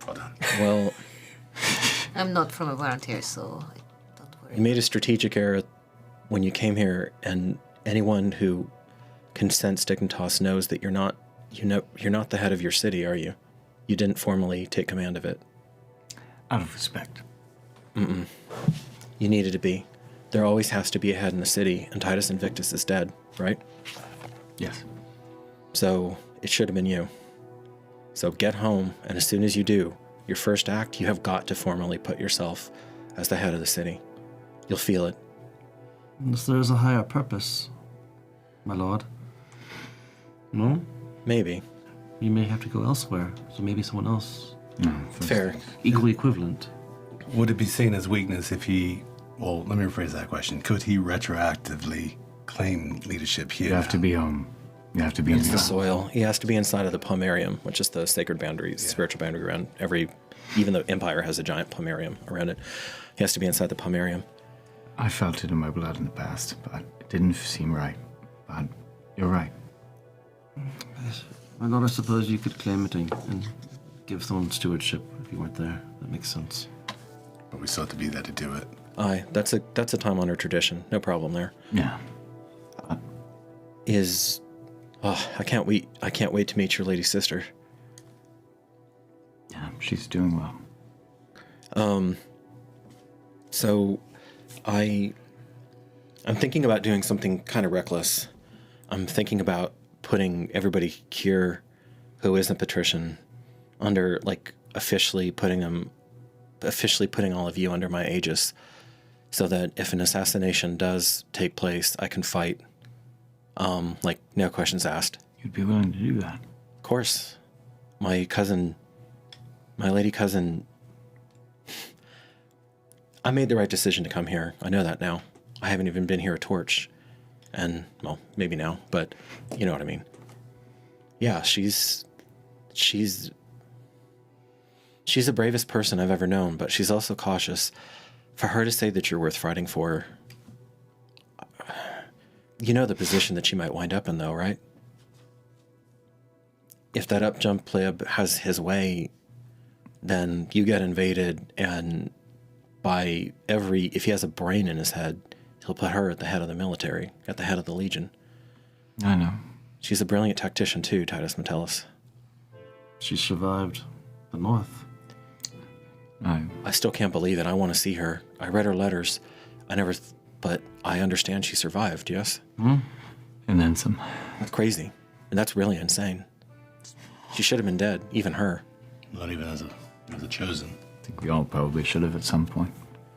Well done. Well, I'm not from around here, so don't worry. you made a strategic error when you came here, and anyone who can sense Dignitas knows that you're not the head of your city, are you? You didn't formally take command of it. out of respect. You needed to be. There always has to be a head in the city, and Titus Invictus is dead, right? Yes. So it should have been you. So get home, and as soon as you do, your first act, you have got to formally put yourself as the head of the city. You'll feel it. Unless there is a higher purpose, my lord. No? Maybe. You may have to go elsewhere, so maybe someone else. No, Fair. Equally equivalent. Would it be seen as weakness if he, well, let me rephrase that question. Could he retroactively claim leadership here? You have to be home. You have to be It's the inside. soil. He has to be inside of the pomerium, which is the sacred boundary, spiritual boundary around even though Empire has a giant pomerium around it. He has to be inside the pomerium. I felt it in my blood in the past, but it didn't seem right. But you're right. My lord, I suppose you could claim it and give someone stewardship if you weren't there. That makes sense. But we still have to be there to do it. Aye, that's a time-honored tradition. No problem there. Yeah. I can't wait to meet your lady sister. she's doing well. So I'm thinking about doing something kind of reckless. I'm thinking about putting everybody here who isn't patrician under, like, officially putting all of you under my aegis, so that if an assassination does take place, I can fight. Like, no questions asked. You'd be willing to do that? Of course. My lady cousin, I made the right decision to come here. I know that now. I haven't even been here a torch. And, well, maybe now, but you know what I mean. Yeah, she's the bravest person I've ever known, but she's also cautious. For her to say that you're worth fighting for, you know the position that she might wind up in, though, right? If that up-jump pleb has his way, then you get invaded, and if he has a brain in his head, he'll put her at the head of the military, at the head of the Legion. I know. She's a brilliant tactician, too, Titus Metellus. She survived the North. I still can't believe it. I want to see her. I read her letters. But I understand she survived, yes? And then some. That's crazy. And that's really insane. She should have been dead, even her. Not even as a chosen. I think we all probably should have at some point.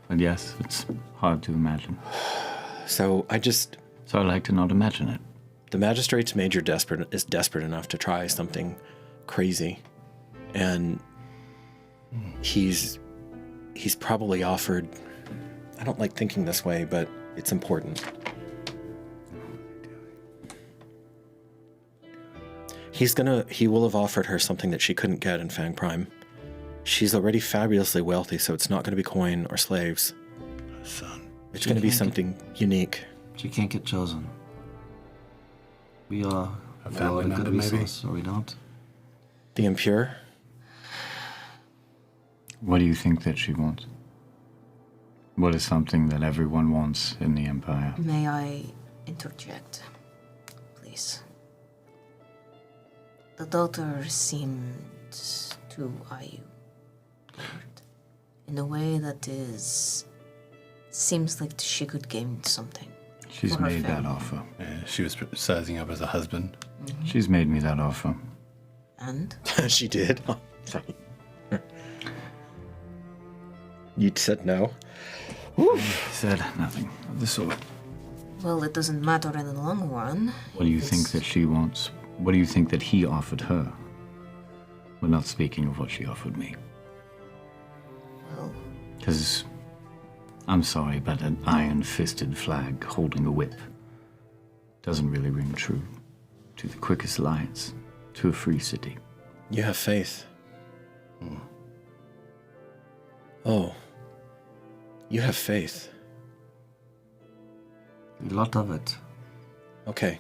But yes, it's hard to imagine. So I like to not imagine it. The magistrate's major is desperate enough to try something crazy. And he's probably offered, I don't like thinking this way, but it's important. He will have offered her something that she couldn't get in Fang Prime. She's already fabulously wealthy, so it's not going to be coin or slaves. Son. It's going to be something unique. She can't get chosen. We are a family member, good maybe? resource, or we don't. The impure? What do you think that she wants? What is something that everyone wants in the Empire? May I interject, please? The daughter seemed to eye you in a way that seems like she could gain something. She's made that offer. Yeah, she was sizing up as a husband. Mm-hmm. She's made me that offer. And? She did? Oh, sorry. You said no? Said nothing of the sort. Well, it doesn't matter in the long run. What do you think that she wants? What do you think that he offered her? We're not speaking of what she offered me. Well... Because, I'm sorry, but an iron-fisted flag holding a whip doesn't really ring true to the quickest alliance, to a free city. You have faith. Oh. You have faith. A lot of it. Okay.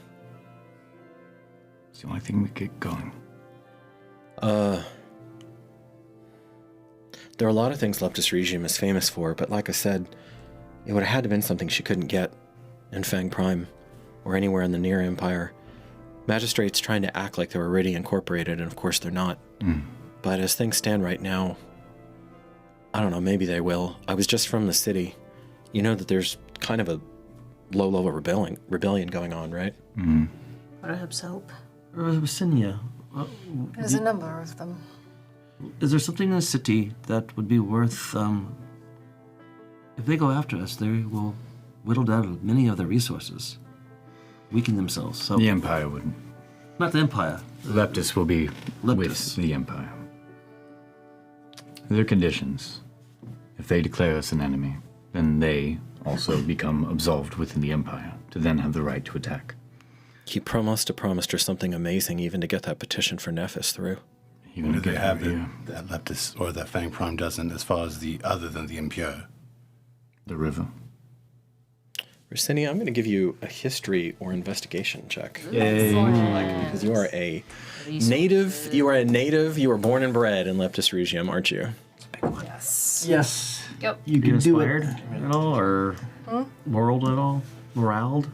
It's the only thing we get going. There are a lot of things Leptis Regium is famous for, but like I said, it would have had to have been something she couldn't get in Fang Prime or anywhere in the Near Empire. Magistrates trying to act like they're already incorporated, and of course they're not. But as things stand right now, I don't know, maybe they will. I was just from the city. You know that there's kind of a low-level rebellion going on, right? Perhaps help. Rosinia, There's a number of them. is there something in the city that would be worth, if they go after us, they will whittle down many of their resources, weaken themselves. So The Empire wouldn't. not the Empire. Leptis will be Leptis. with the Empire. There are conditions. If they declare us an enemy, then they also become absolved within the Empire to then have the right to attack. He promised her something amazing even to get that petition for Nephis through. Even What to do they get have over here. that Leptis or that Fang Prime doesn't as far as the other than the Impure? The river. Rosinia, I'm going to give you a history or investigation check. Yay. Because you are a native. You were born and bred in Leptis Regium, aren't you? Yes. Yes. Yep. You can do it at all, or moraled at all? Moraled?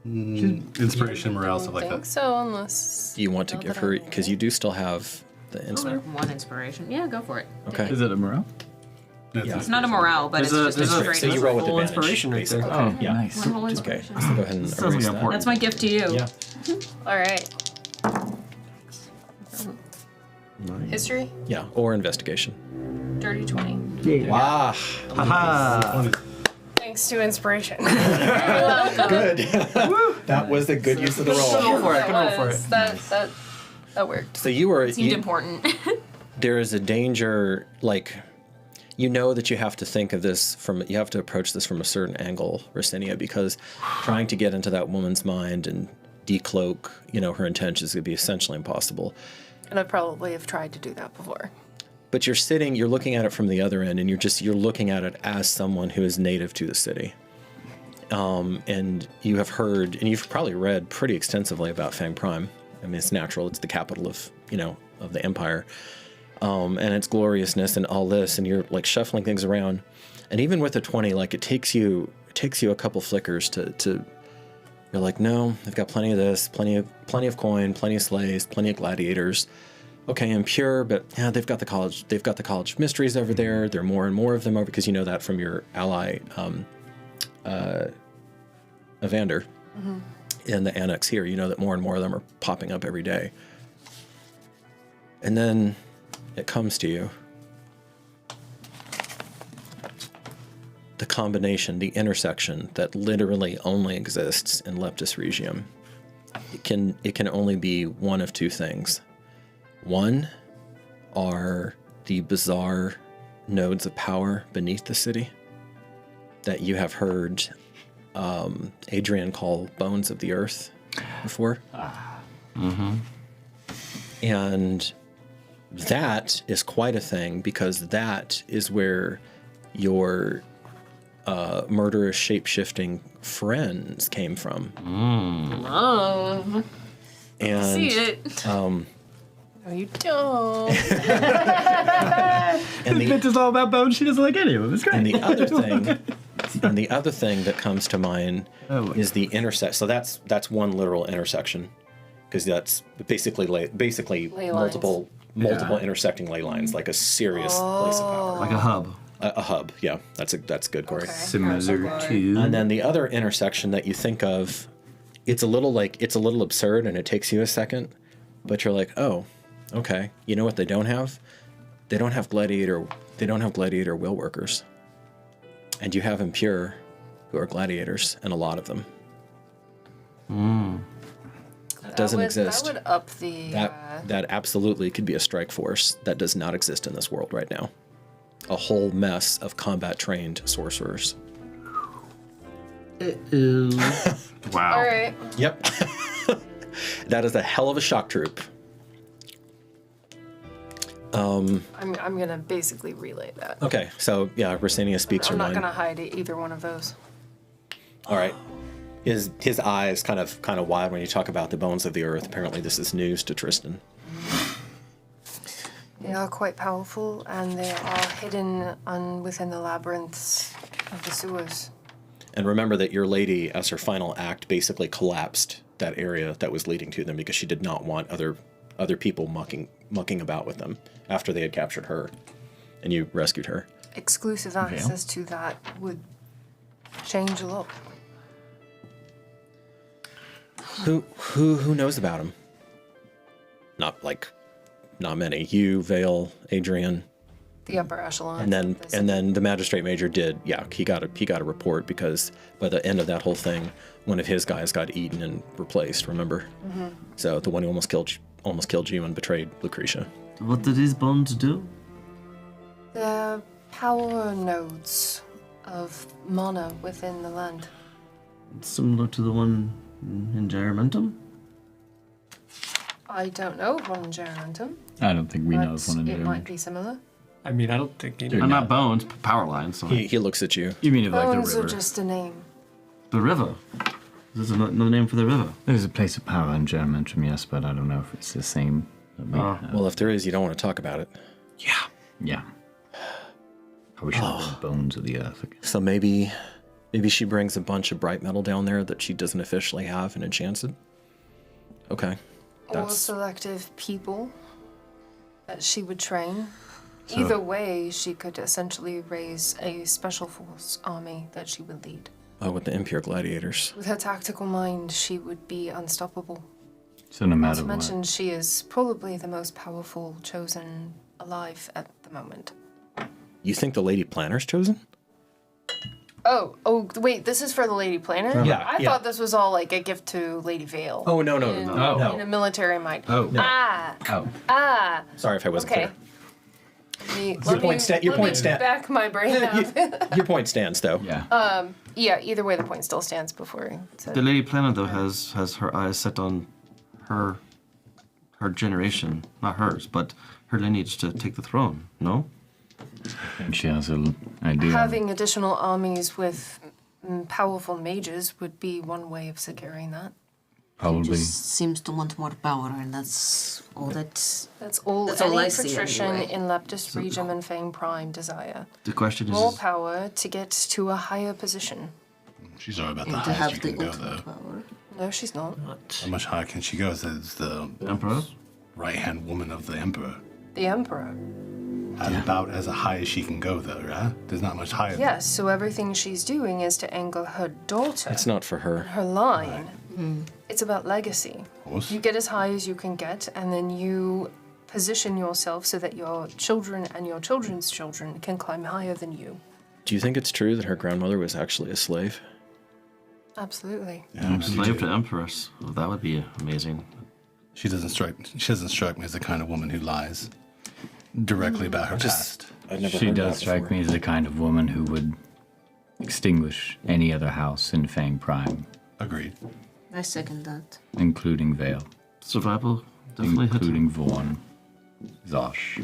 Inspiration, morale, stuff like I think that. so, unless... You want to not give that her, I know. because you do still have The One inspiration. Yeah, go for it. Okay. Is it a morale? Yeah. It's not a morale, but it's just a straight. So you roll with Whole advantage. inspiration right there. basically. Oh, Yeah. nice. One whole Okay. inspiration. So go ahead and Sounds like erase an that. important- That's my gift to you. Yeah. All right. History, Yeah. Or investigation. dirty 20. Wow. Haha. Thanks to inspiration. Good. That was a good use of the roll. Go for it. Good roll for it. That worked. So you were. Seemed important. There is a danger, like, you know that you have to think of this you have to approach this from a certain angle, Rosinia, because trying to get into that woman's mind and decloak, her intentions would be essentially impossible. And I probably have tried to do that before. But you're looking at it from the other end, and you're looking at it as someone who is native to the city. And you have heard, and you've probably read pretty extensively about Fang Prime. I mean, it's natural. It's the capital of the empire. And its gloriousness and all this, and you're like shuffling things around. And even with a 20, like it takes you a couple flickers to you're like, no, I've got plenty of this, plenty of coin, plenty of slaves, plenty of gladiators. Okay, I'm pure, but yeah, they've got the college of mysteries over there. There are more and more of them over, because you know that from your ally Evander in the annex here. You know that more and more of them are popping up every day. And then it comes to you. The combination, the intersection that literally only exists in Leptis Regium. It can only be one of two things. One are the bizarre nodes of power beneath the city that you have heard Adrian call bones of the earth before. And that is quite a thing, because that is where your murderous shape-shifting friends came from. Oh. And See it. No, you don't. and Bitch is all about bones. She doesn't like any of them. It's great. And the other thing that comes to mind is the intersect. So that's one literal intersection, because that's basically Ley multiple intersecting ley lines, like a serious place of power. Like a hub. A hub, yeah. That's good, Corey. Okay. Similar to. And then the other intersection that you think of, it's a little absurd, and it takes you a second, but you're like, oh, okay. You know what they don't have? They don't have gladiator will workers. And you have impure, who are gladiators, and a lot of them. That doesn't exist. That would up the. That absolutely could be a strike force that does not exist in this world right now. A whole mess of combat-trained sorcerers. Wow. All right. Yep. That is a hell of a shock troop. I'm gonna basically relay that. Okay, so yeah, Rosinia speaks I'm her not mind. gonna hide either one of those. All right. His eyes kind of wide when you talk about the bones of the earth. Apparently, this is news to Tristan. They are quite powerful, and they are hidden within the labyrinths of the sewers. And remember that your lady, as her final act, basically collapsed that area that was leading to them, because she did not want other people mucking about with them after they had captured her, and you rescued her. Exclusive access to that would change a lot. Who knows about him? Not many. You, Vale, Adrian, The upper echelon. and then the magistrate major did. Yeah, he got a report, because by the end of that whole thing, one of his guys got eaten and replaced. Remember? Mm-hmm. So the one who almost killed you and betrayed Lucretia. What do these bones do? The power nodes of mana within the land. Similar to the one in Geramentum? I don't know of one in Geramentum. I don't think we know of one in It there. might be similar. I mean, I don't think They're not bones, power lines. So He looks at you. You mean of like the Bones are river? just a name. the river. This is another name for the river. There's a place of power in Germentrum, yes, but I don't know if it's the same. Well, if there is, you don't want to talk about it. Yeah. Probably should have been bones of the earth. So maybe she brings a bunch of bright metal down there that she doesn't officially have and enchants it. Okay. Or selective people. that she would train. So- Either way, she could essentially raise a special force army that she would lead. Oh, with the impure gladiators. With her tactical mind, she would be unstoppable. So no Not matter to what. mention, she is probably the most powerful chosen alive at the moment. You think the Lady Planner's chosen? Oh, wait, this is for the Lady Planner? Yeah, I yeah. thought this was all like a gift to Lady Vale. Oh, no. In a military might. Oh. No. Ah. Sorry if I wasn't Okay. clear. Let me stand- back my brain up. Your point stands, though. Yeah. Yeah, either way, the point still stands before he said. The Lady Planner, though, has her eyes set on her generation, not hers, but her lineage to take the throne, no? I think she has an idea. Having additional armies with powerful mages would be one way of securing that. Probably. Just seems to want more power, and that's all that's. That's all That's all any I see patrician anyway. in Leptis Regum and Fang Prime desire. The question More is, power to get to a higher position. She's all about the And to highest have you the can go, ultimate though. power. No, she's not. How much higher can she go as the Emperor? right-hand woman of the Emperor? The Emperor. About as high as she can go, though, right? There's not much higher. Yes, so everything she's doing is to angle her daughter, It's not for her. her line. It's about legacy. Of course. You get as high as you can get, and then you position yourself so that your children and your children's children can climb higher than you. Do you think it's true that her grandmother was actually a slave? Absolutely. Yeah, slave to Empress. Well, that would be amazing. She doesn't strike me as the kind of woman who lies directly about her past. I've never She heard does that strike before. me as the kind of woman who would extinguish any other house in Fang Prime, Agreed. I second that. including Vale, Survival, definitely hit. including Vaughn, Zosh.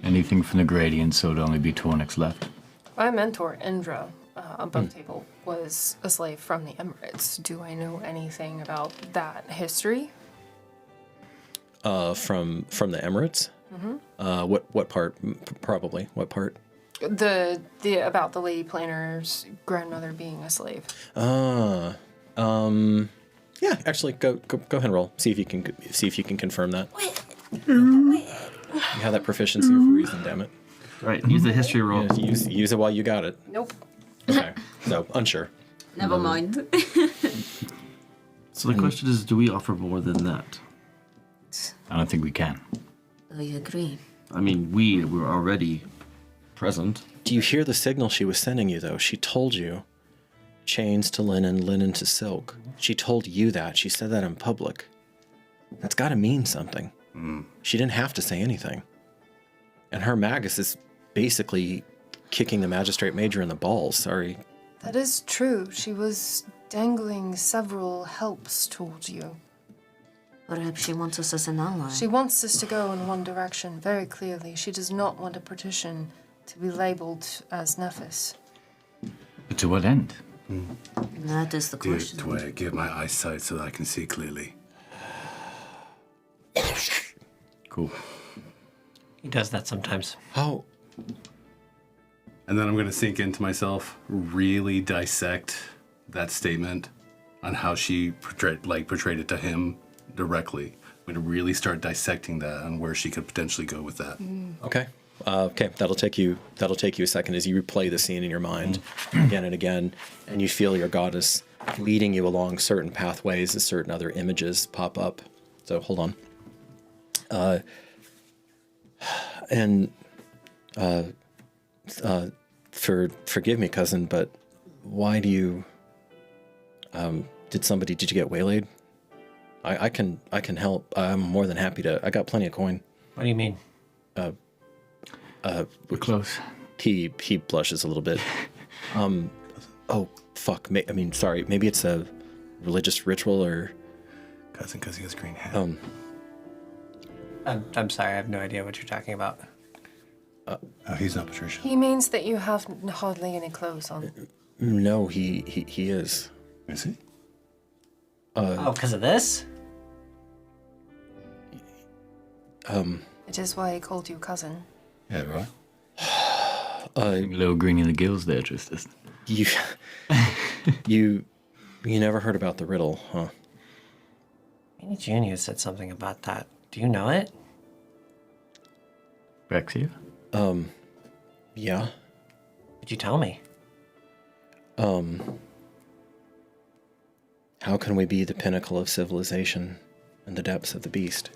Anything from the Gradient, so it'd only be Tornix left. My mentor, Indra, above table, was a slave from the Emirates. Do I know anything about that history? From the Emirates? What part? Probably. What part? The about the Lady Planner's grandmother being a slave. Yeah, actually, go ahead and roll. See if you can confirm that. You have that proficiency for a reason, damn it. Right, use the history roll. Yeah, use it while you got it. Nope. Okay. So unsure. Never mind. So the question is, do we offer more than that? I don't think we can. I agree. I mean, we were already present. Do you hear the signal she was sending you, though? She told you chains to linen, linen to silk. She told you that. She said that in public. That's got to mean something. She didn't have to say anything. And her magus is basically kicking the magistrate major in the balls. Sorry. That is true. She was dangling several helps towards you. Perhaps she wants us as an ally. She wants us to go in one direction very clearly. She does not want a patrician to be labeled as Nephis. But to what end? That is the Do it question. to where I give my eyesight so that I can see clearly. Cool. He does that sometimes. Oh, And then I'm going to sink into myself, really dissect that statement on how she portrayed it to him directly. I'm going to really start dissecting that and where she could potentially go with that. okay. Okay, that'll take you a second as you replay the scene in your mind again and again, and you feel your goddess leading you along certain pathways as certain other images pop up. So hold on. Forgive me, cousin, but why do you? Did you get waylaid? I can help. I'm more than happy to. I got plenty of coin. What do you mean? We're close. He blushes a little bit. Oh fuck. Sorry. Maybe it's a religious ritual or. Cousin, because he has green hair. I'm sorry, I have no idea what you're talking about. Oh, he's not Patricia. He means that you have hardly any clothes on. No, he is. Is he? Oh, because of this? It is why he called you cousin. Yeah, right. A little green in the gills there, Tristan. You never heard about the riddle, huh? Minnie Junior said something about that. Do you know it? Rexia? Yeah. Did you tell me? How can we be the pinnacle of civilization in the depths of the beast?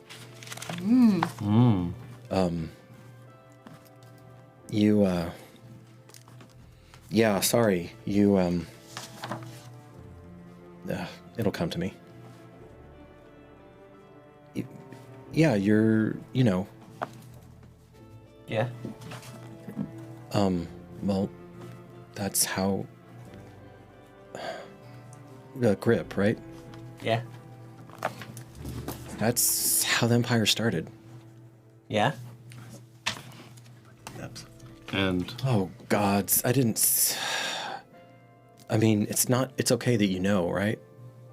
Yeah, sorry. It'll come to me. Yeah, you're, Yeah. Well, that's how... grip, right? Yeah. That's how the Empire started. Yeah. And Oh, gods, I didn't... I mean, it's okay that you know, right?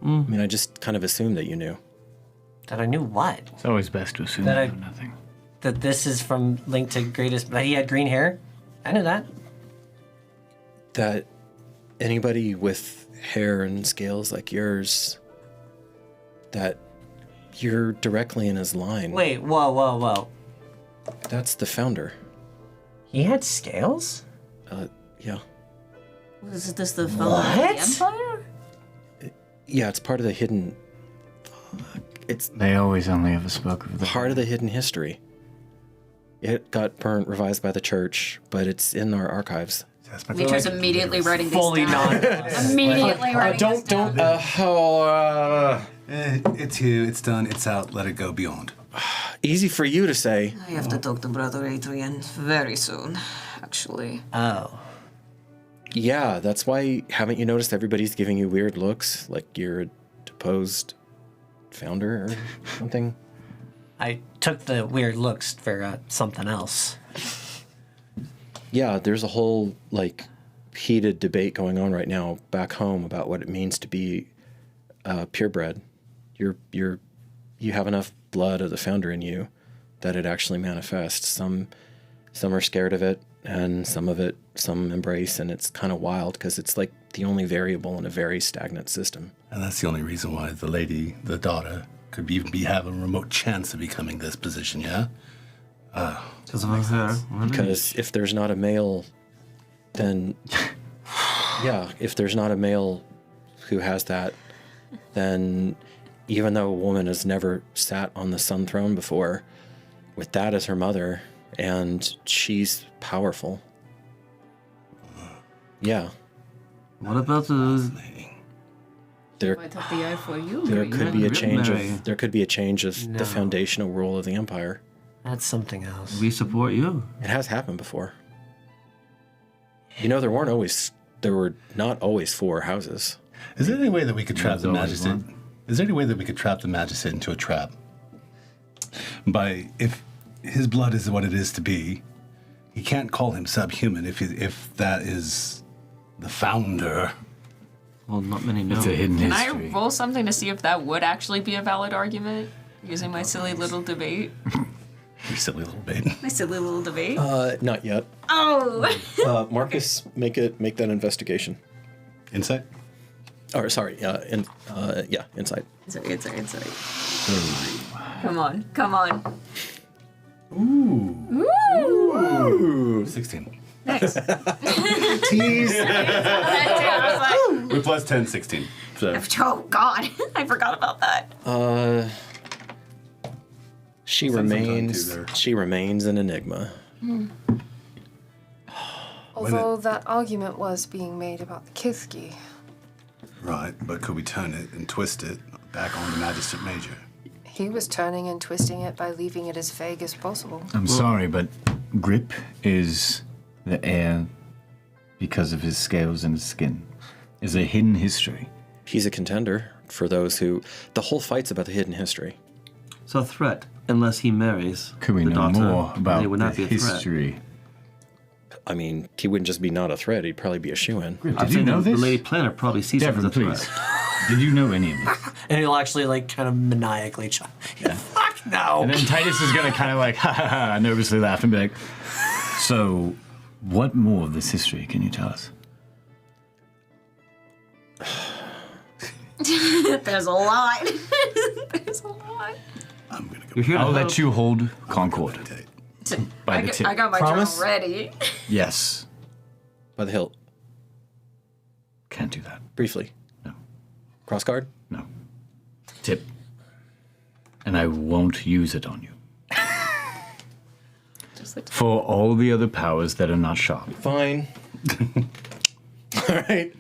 I mean, I just kind of assumed that you knew. That I knew what? It's always best to assume That you I- know nothing. That this is from Link to Greatest... That he had green hair? I knew that. That anybody with hair and scales like yours, that you're directly in his line. Wait, whoa. That's the founder. He had scales? Yeah. Was this the founder of the Empire? Yeah, it's part of the hidden... It's They always only ever spoke of the part of the hidden history. It got burnt, revised by the church, but it's in our archives. Mitu's immediately writing these Fully down. Immediately writing these down. It's here, it's done, it's out, let it go beyond. Easy for you to say. I have to talk to Brother Adrian very soon, actually. Oh. Yeah, that's why, haven't you noticed everybody's giving you weird looks? Like you're a deposed founder or something? I took the weird looks for something else. Yeah, there's a whole, heated debate going on right now back home about what it means to be purebred. You have enough blood of the founder in you that it actually manifests. Some are scared of it, and some embrace, and it's kind of wild because it's like the only variable in a very stagnant system. And that's the only reason why the daughter, could even be having a remote chance of becoming this position, yeah? because of her hair. Because if there's not a male, then if there's not a male who has that, then even though a woman has never sat on the sun throne before, with that as her mother, and she's powerful. Yeah. What about the? There I took the eye for you. There could be a change Mary. of No. the foundational role of the empire. That's something else. We support you. It has happened before. There were not always 4 houses. Is there any way that we could trap There's the always magistrate? one. Is there any way that we could trap the magistrate into a trap? If his blood is what it is to be, he can't call him subhuman if that is the founder. Well, not many know. It's a hidden Can I history. roll something to see if that would actually be a valid argument? Using my silly little debate. You silly little babe. My silly little debate. Not yet. Oh! Marcus, make that investigation. Insight? Or sorry, insight. Insight. Come on. Ooh. 16. Nice. Tease. With plus 10, 16. So. Oh, God. I forgot about that. She Sounds like remains. time too, She remains an enigma. Although that argument was being made about the Kithki. Right, but could we turn it and twist it back on the Magistrate Major? He was turning and twisting it by leaving it as vague as possible. I'm sorry, but Grip is the heir because of his scales and his skin. Is a hidden history. He's a contender for those who. The whole fight's about the hidden history. So a threat, unless he marries. Could we the know daughter, more about they would not the be a threat. history? I mean, he wouldn't just be not a threat. He'd probably be a shoo-in. Grip, I did you think know the this? Lady Planner probably sees him as Devin, a please. threat. Did you know any of this? And he'll actually kind of maniacally fuck no. And then Titus is gonna kind of ha, nervously laugh and be like, so what more of this history can you tell us? There's a lot. There's a lot. I'm gonna go. You're here to I'll help. let you hold Concord. To Listen, By I the got, tip. I got my Promise? journal ready. Yes. By the hilt. Can't do that. Briefly. No. Cross guard? No. Tip. And I won't use it on you. For all the other powers that are not sharp. Fine. All right.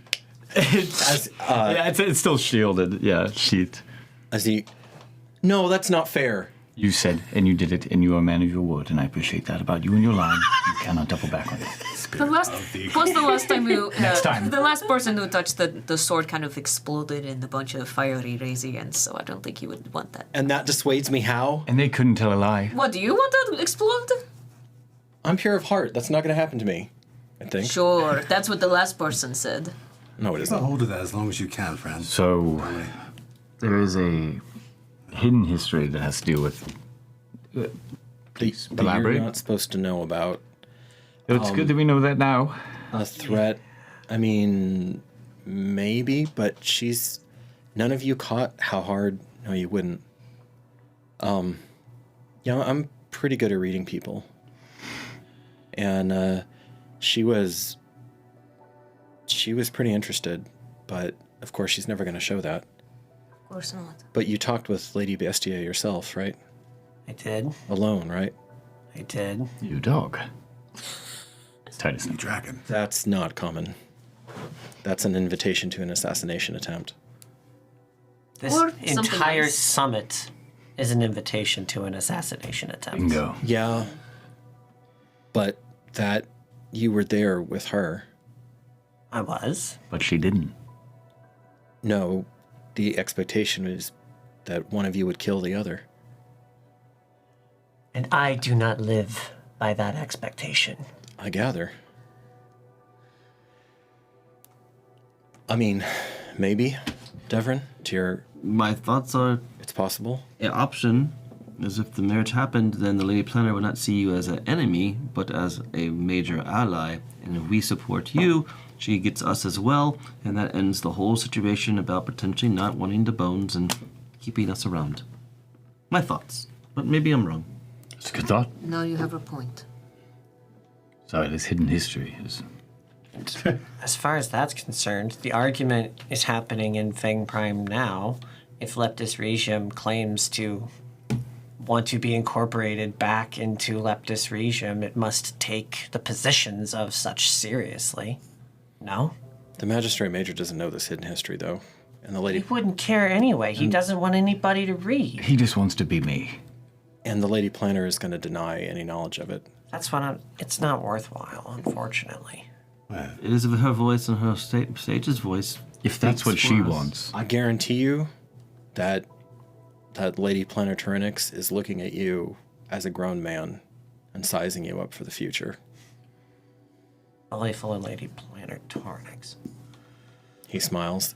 Yeah, it's still shielded. Yeah, sheathed. As he... No, that's not fair. You said, and you did it, and you are a man of your word, and I appreciate that about you and your line. You cannot double back on it. The last time you Next time. the last person who touched the sword kind of exploded in a bunch of fiery radiance, so I don't think he would want that. And that dissuades me how? And they couldn't tell a lie. What, do you want to explode? I'm pure of heart. That's not going to happen to me, I think. Sure, that's what the last person said. No, it Keep a isn't. hold of that as long as you can, friend. So, there is a hidden history that has to do with... That you're elaborate. not supposed to know about. It's good that we know that now. A threat. I mean, maybe, but she's... None of you caught how hard... No, you wouldn't. Yeah, I'm pretty good at reading people. And she was pretty interested, but of course she's never going to show that. Of course not. But you talked with Lady Bestia yourself, right? I did. Alone, right? I did. You dog. Titus and Dragon. That's not common. That's an invitation to an assassination attempt. This Or something entire else. summit is an invitation to an assassination attempt. Bingo. Yeah, but that you were there with her. I was. But she didn't. No, the expectation is that one of you would kill the other. And I do not live by that expectation. I gather. I mean, maybe, Devrin, to your... My thoughts are It's possible. an option is if the marriage happened, then the Lady Planner would not see you as an enemy, but as a major ally. And if we support you, she gets us as well, and that ends the whole situation about potentially not wanting the bones and keeping us around. My thoughts, but maybe I'm wrong. It's a good thought. No, you have a point. Sorry, this hidden history is... As far as that's concerned, the argument is happening in Feng Prime now. If Leptis Regium claims to want to be incorporated back into Leptis Regium, it must take the positions of such seriously. No? The Magistrate Major doesn't know this hidden history, though. And the He Lady... wouldn't care anyway. He doesn't want anybody to read. He just wants to be me. And the Lady Planner is going to deny any knowledge of it. That's what it's not worthwhile, unfortunately. It is her voice and her stage's voice. If that's what speaks she for us. wants. I guarantee you that Lady Planner Tyranix is looking at you as a grown man and sizing you up for the future. Playful and Lady Planner Tornix. He smiles.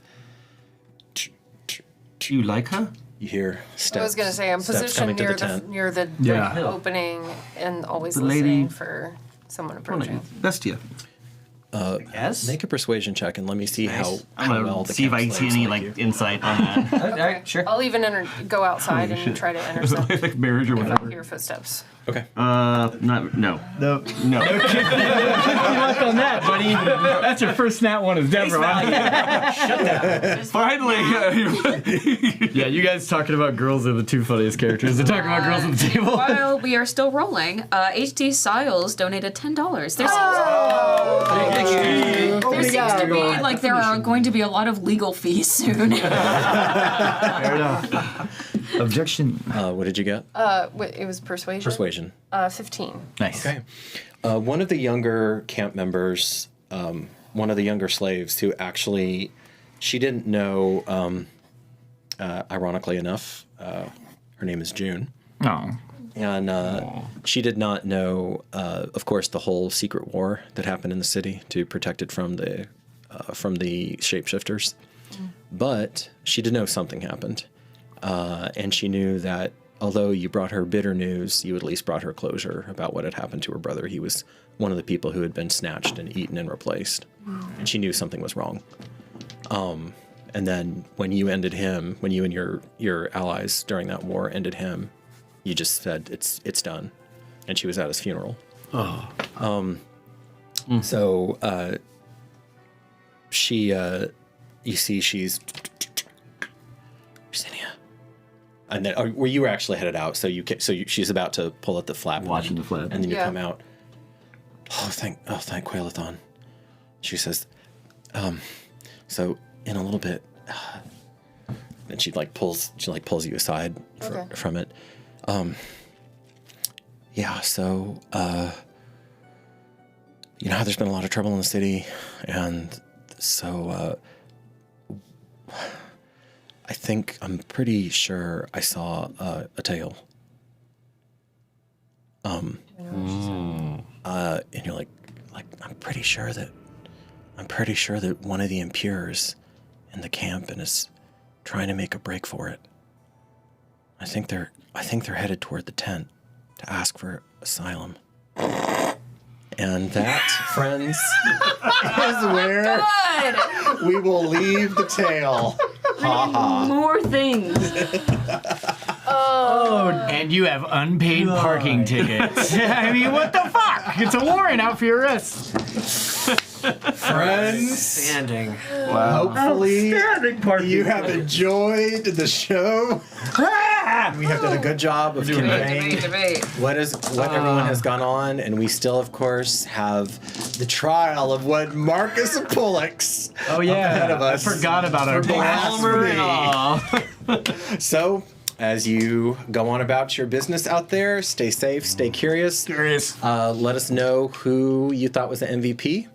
Do you like her? You hear steps. I was gonna say I'm steps coming positioned to the tent. near the Yeah. opening and always The listening lady- for someone approaching. Bestia. Yes? Make a persuasion check and let me see how I'm gonna well the see if I camp can see slaves any like like you. insight on that. All right, sure. I'll even go outside and try to intercept if like marriage or I whatever. hear footsteps. Okay. No. No. luck on that, buddy. That's your first snap one is Deborah. Finally. Yeah, you guys talking about girls are the two funniest characters. They're talking about girls at the table. While we are still rolling, HT Siles donated $10. There seems to be like there are going to be a lot of legal fees soon. Fair enough. Objection. What did you get? It was persuasion. Persuasion. 15. Nice. Okay. One of the younger camp members, one of the younger slaves who actually, she didn't know, ironically enough, her name is June. Oh. And she did not know, of course, the whole secret war that happened in the city to protect it from the shapeshifters. But she did know something happened. And she knew that although you brought her bitter news, you at least brought her closure about what had happened to her brother. He was one of the people who had been snatched and eaten and replaced. And she knew something was wrong. And then when you ended him, when you and your allies during that war ended him, you just said, it's done. and she was at his funeral. Oh. So she, you see, she's Virginia, and then where you were actually headed out. So she's about to pull at the flap, Watching the flap, and then you come out. Thank Quaelathon. She says, so in a little bit, and she pulls you aside from it. Yeah, so you know how there's been a lot of trouble in the city, and so I'm pretty sure I saw a tail. And you're like I'm pretty sure that one of the impures in the camp and is trying to make a break for it. I think they're headed toward the tent to ask for asylum. And that, friends, is where we will leave the tale. More things. Oh, and you have unpaid parking tickets. I mean, what the fuck? It's a warrant out for your arrest. Friends, Standing. wow. Hopefully you have ticket. enjoyed the show. We have done a good job of conveying what everyone has gone on, and we still, of course, have the trial of what Marcus of Pollux Oh yeah, ahead of us. I forgot about our blasphemy. So, as you go on about your business out there, stay safe, stay curious. Let us know who you thought was the MVP.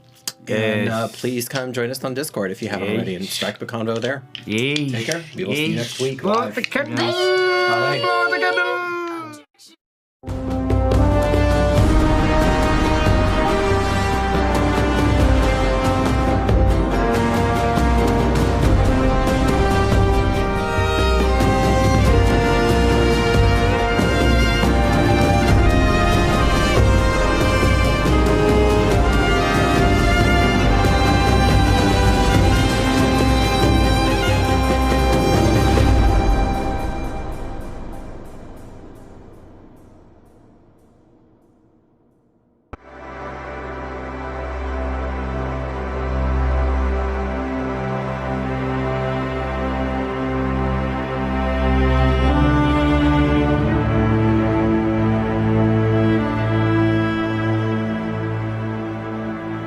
And please come join us on Discord if you haven't already, and strike the convo there. Take care. We will see you next week. Live. Bye.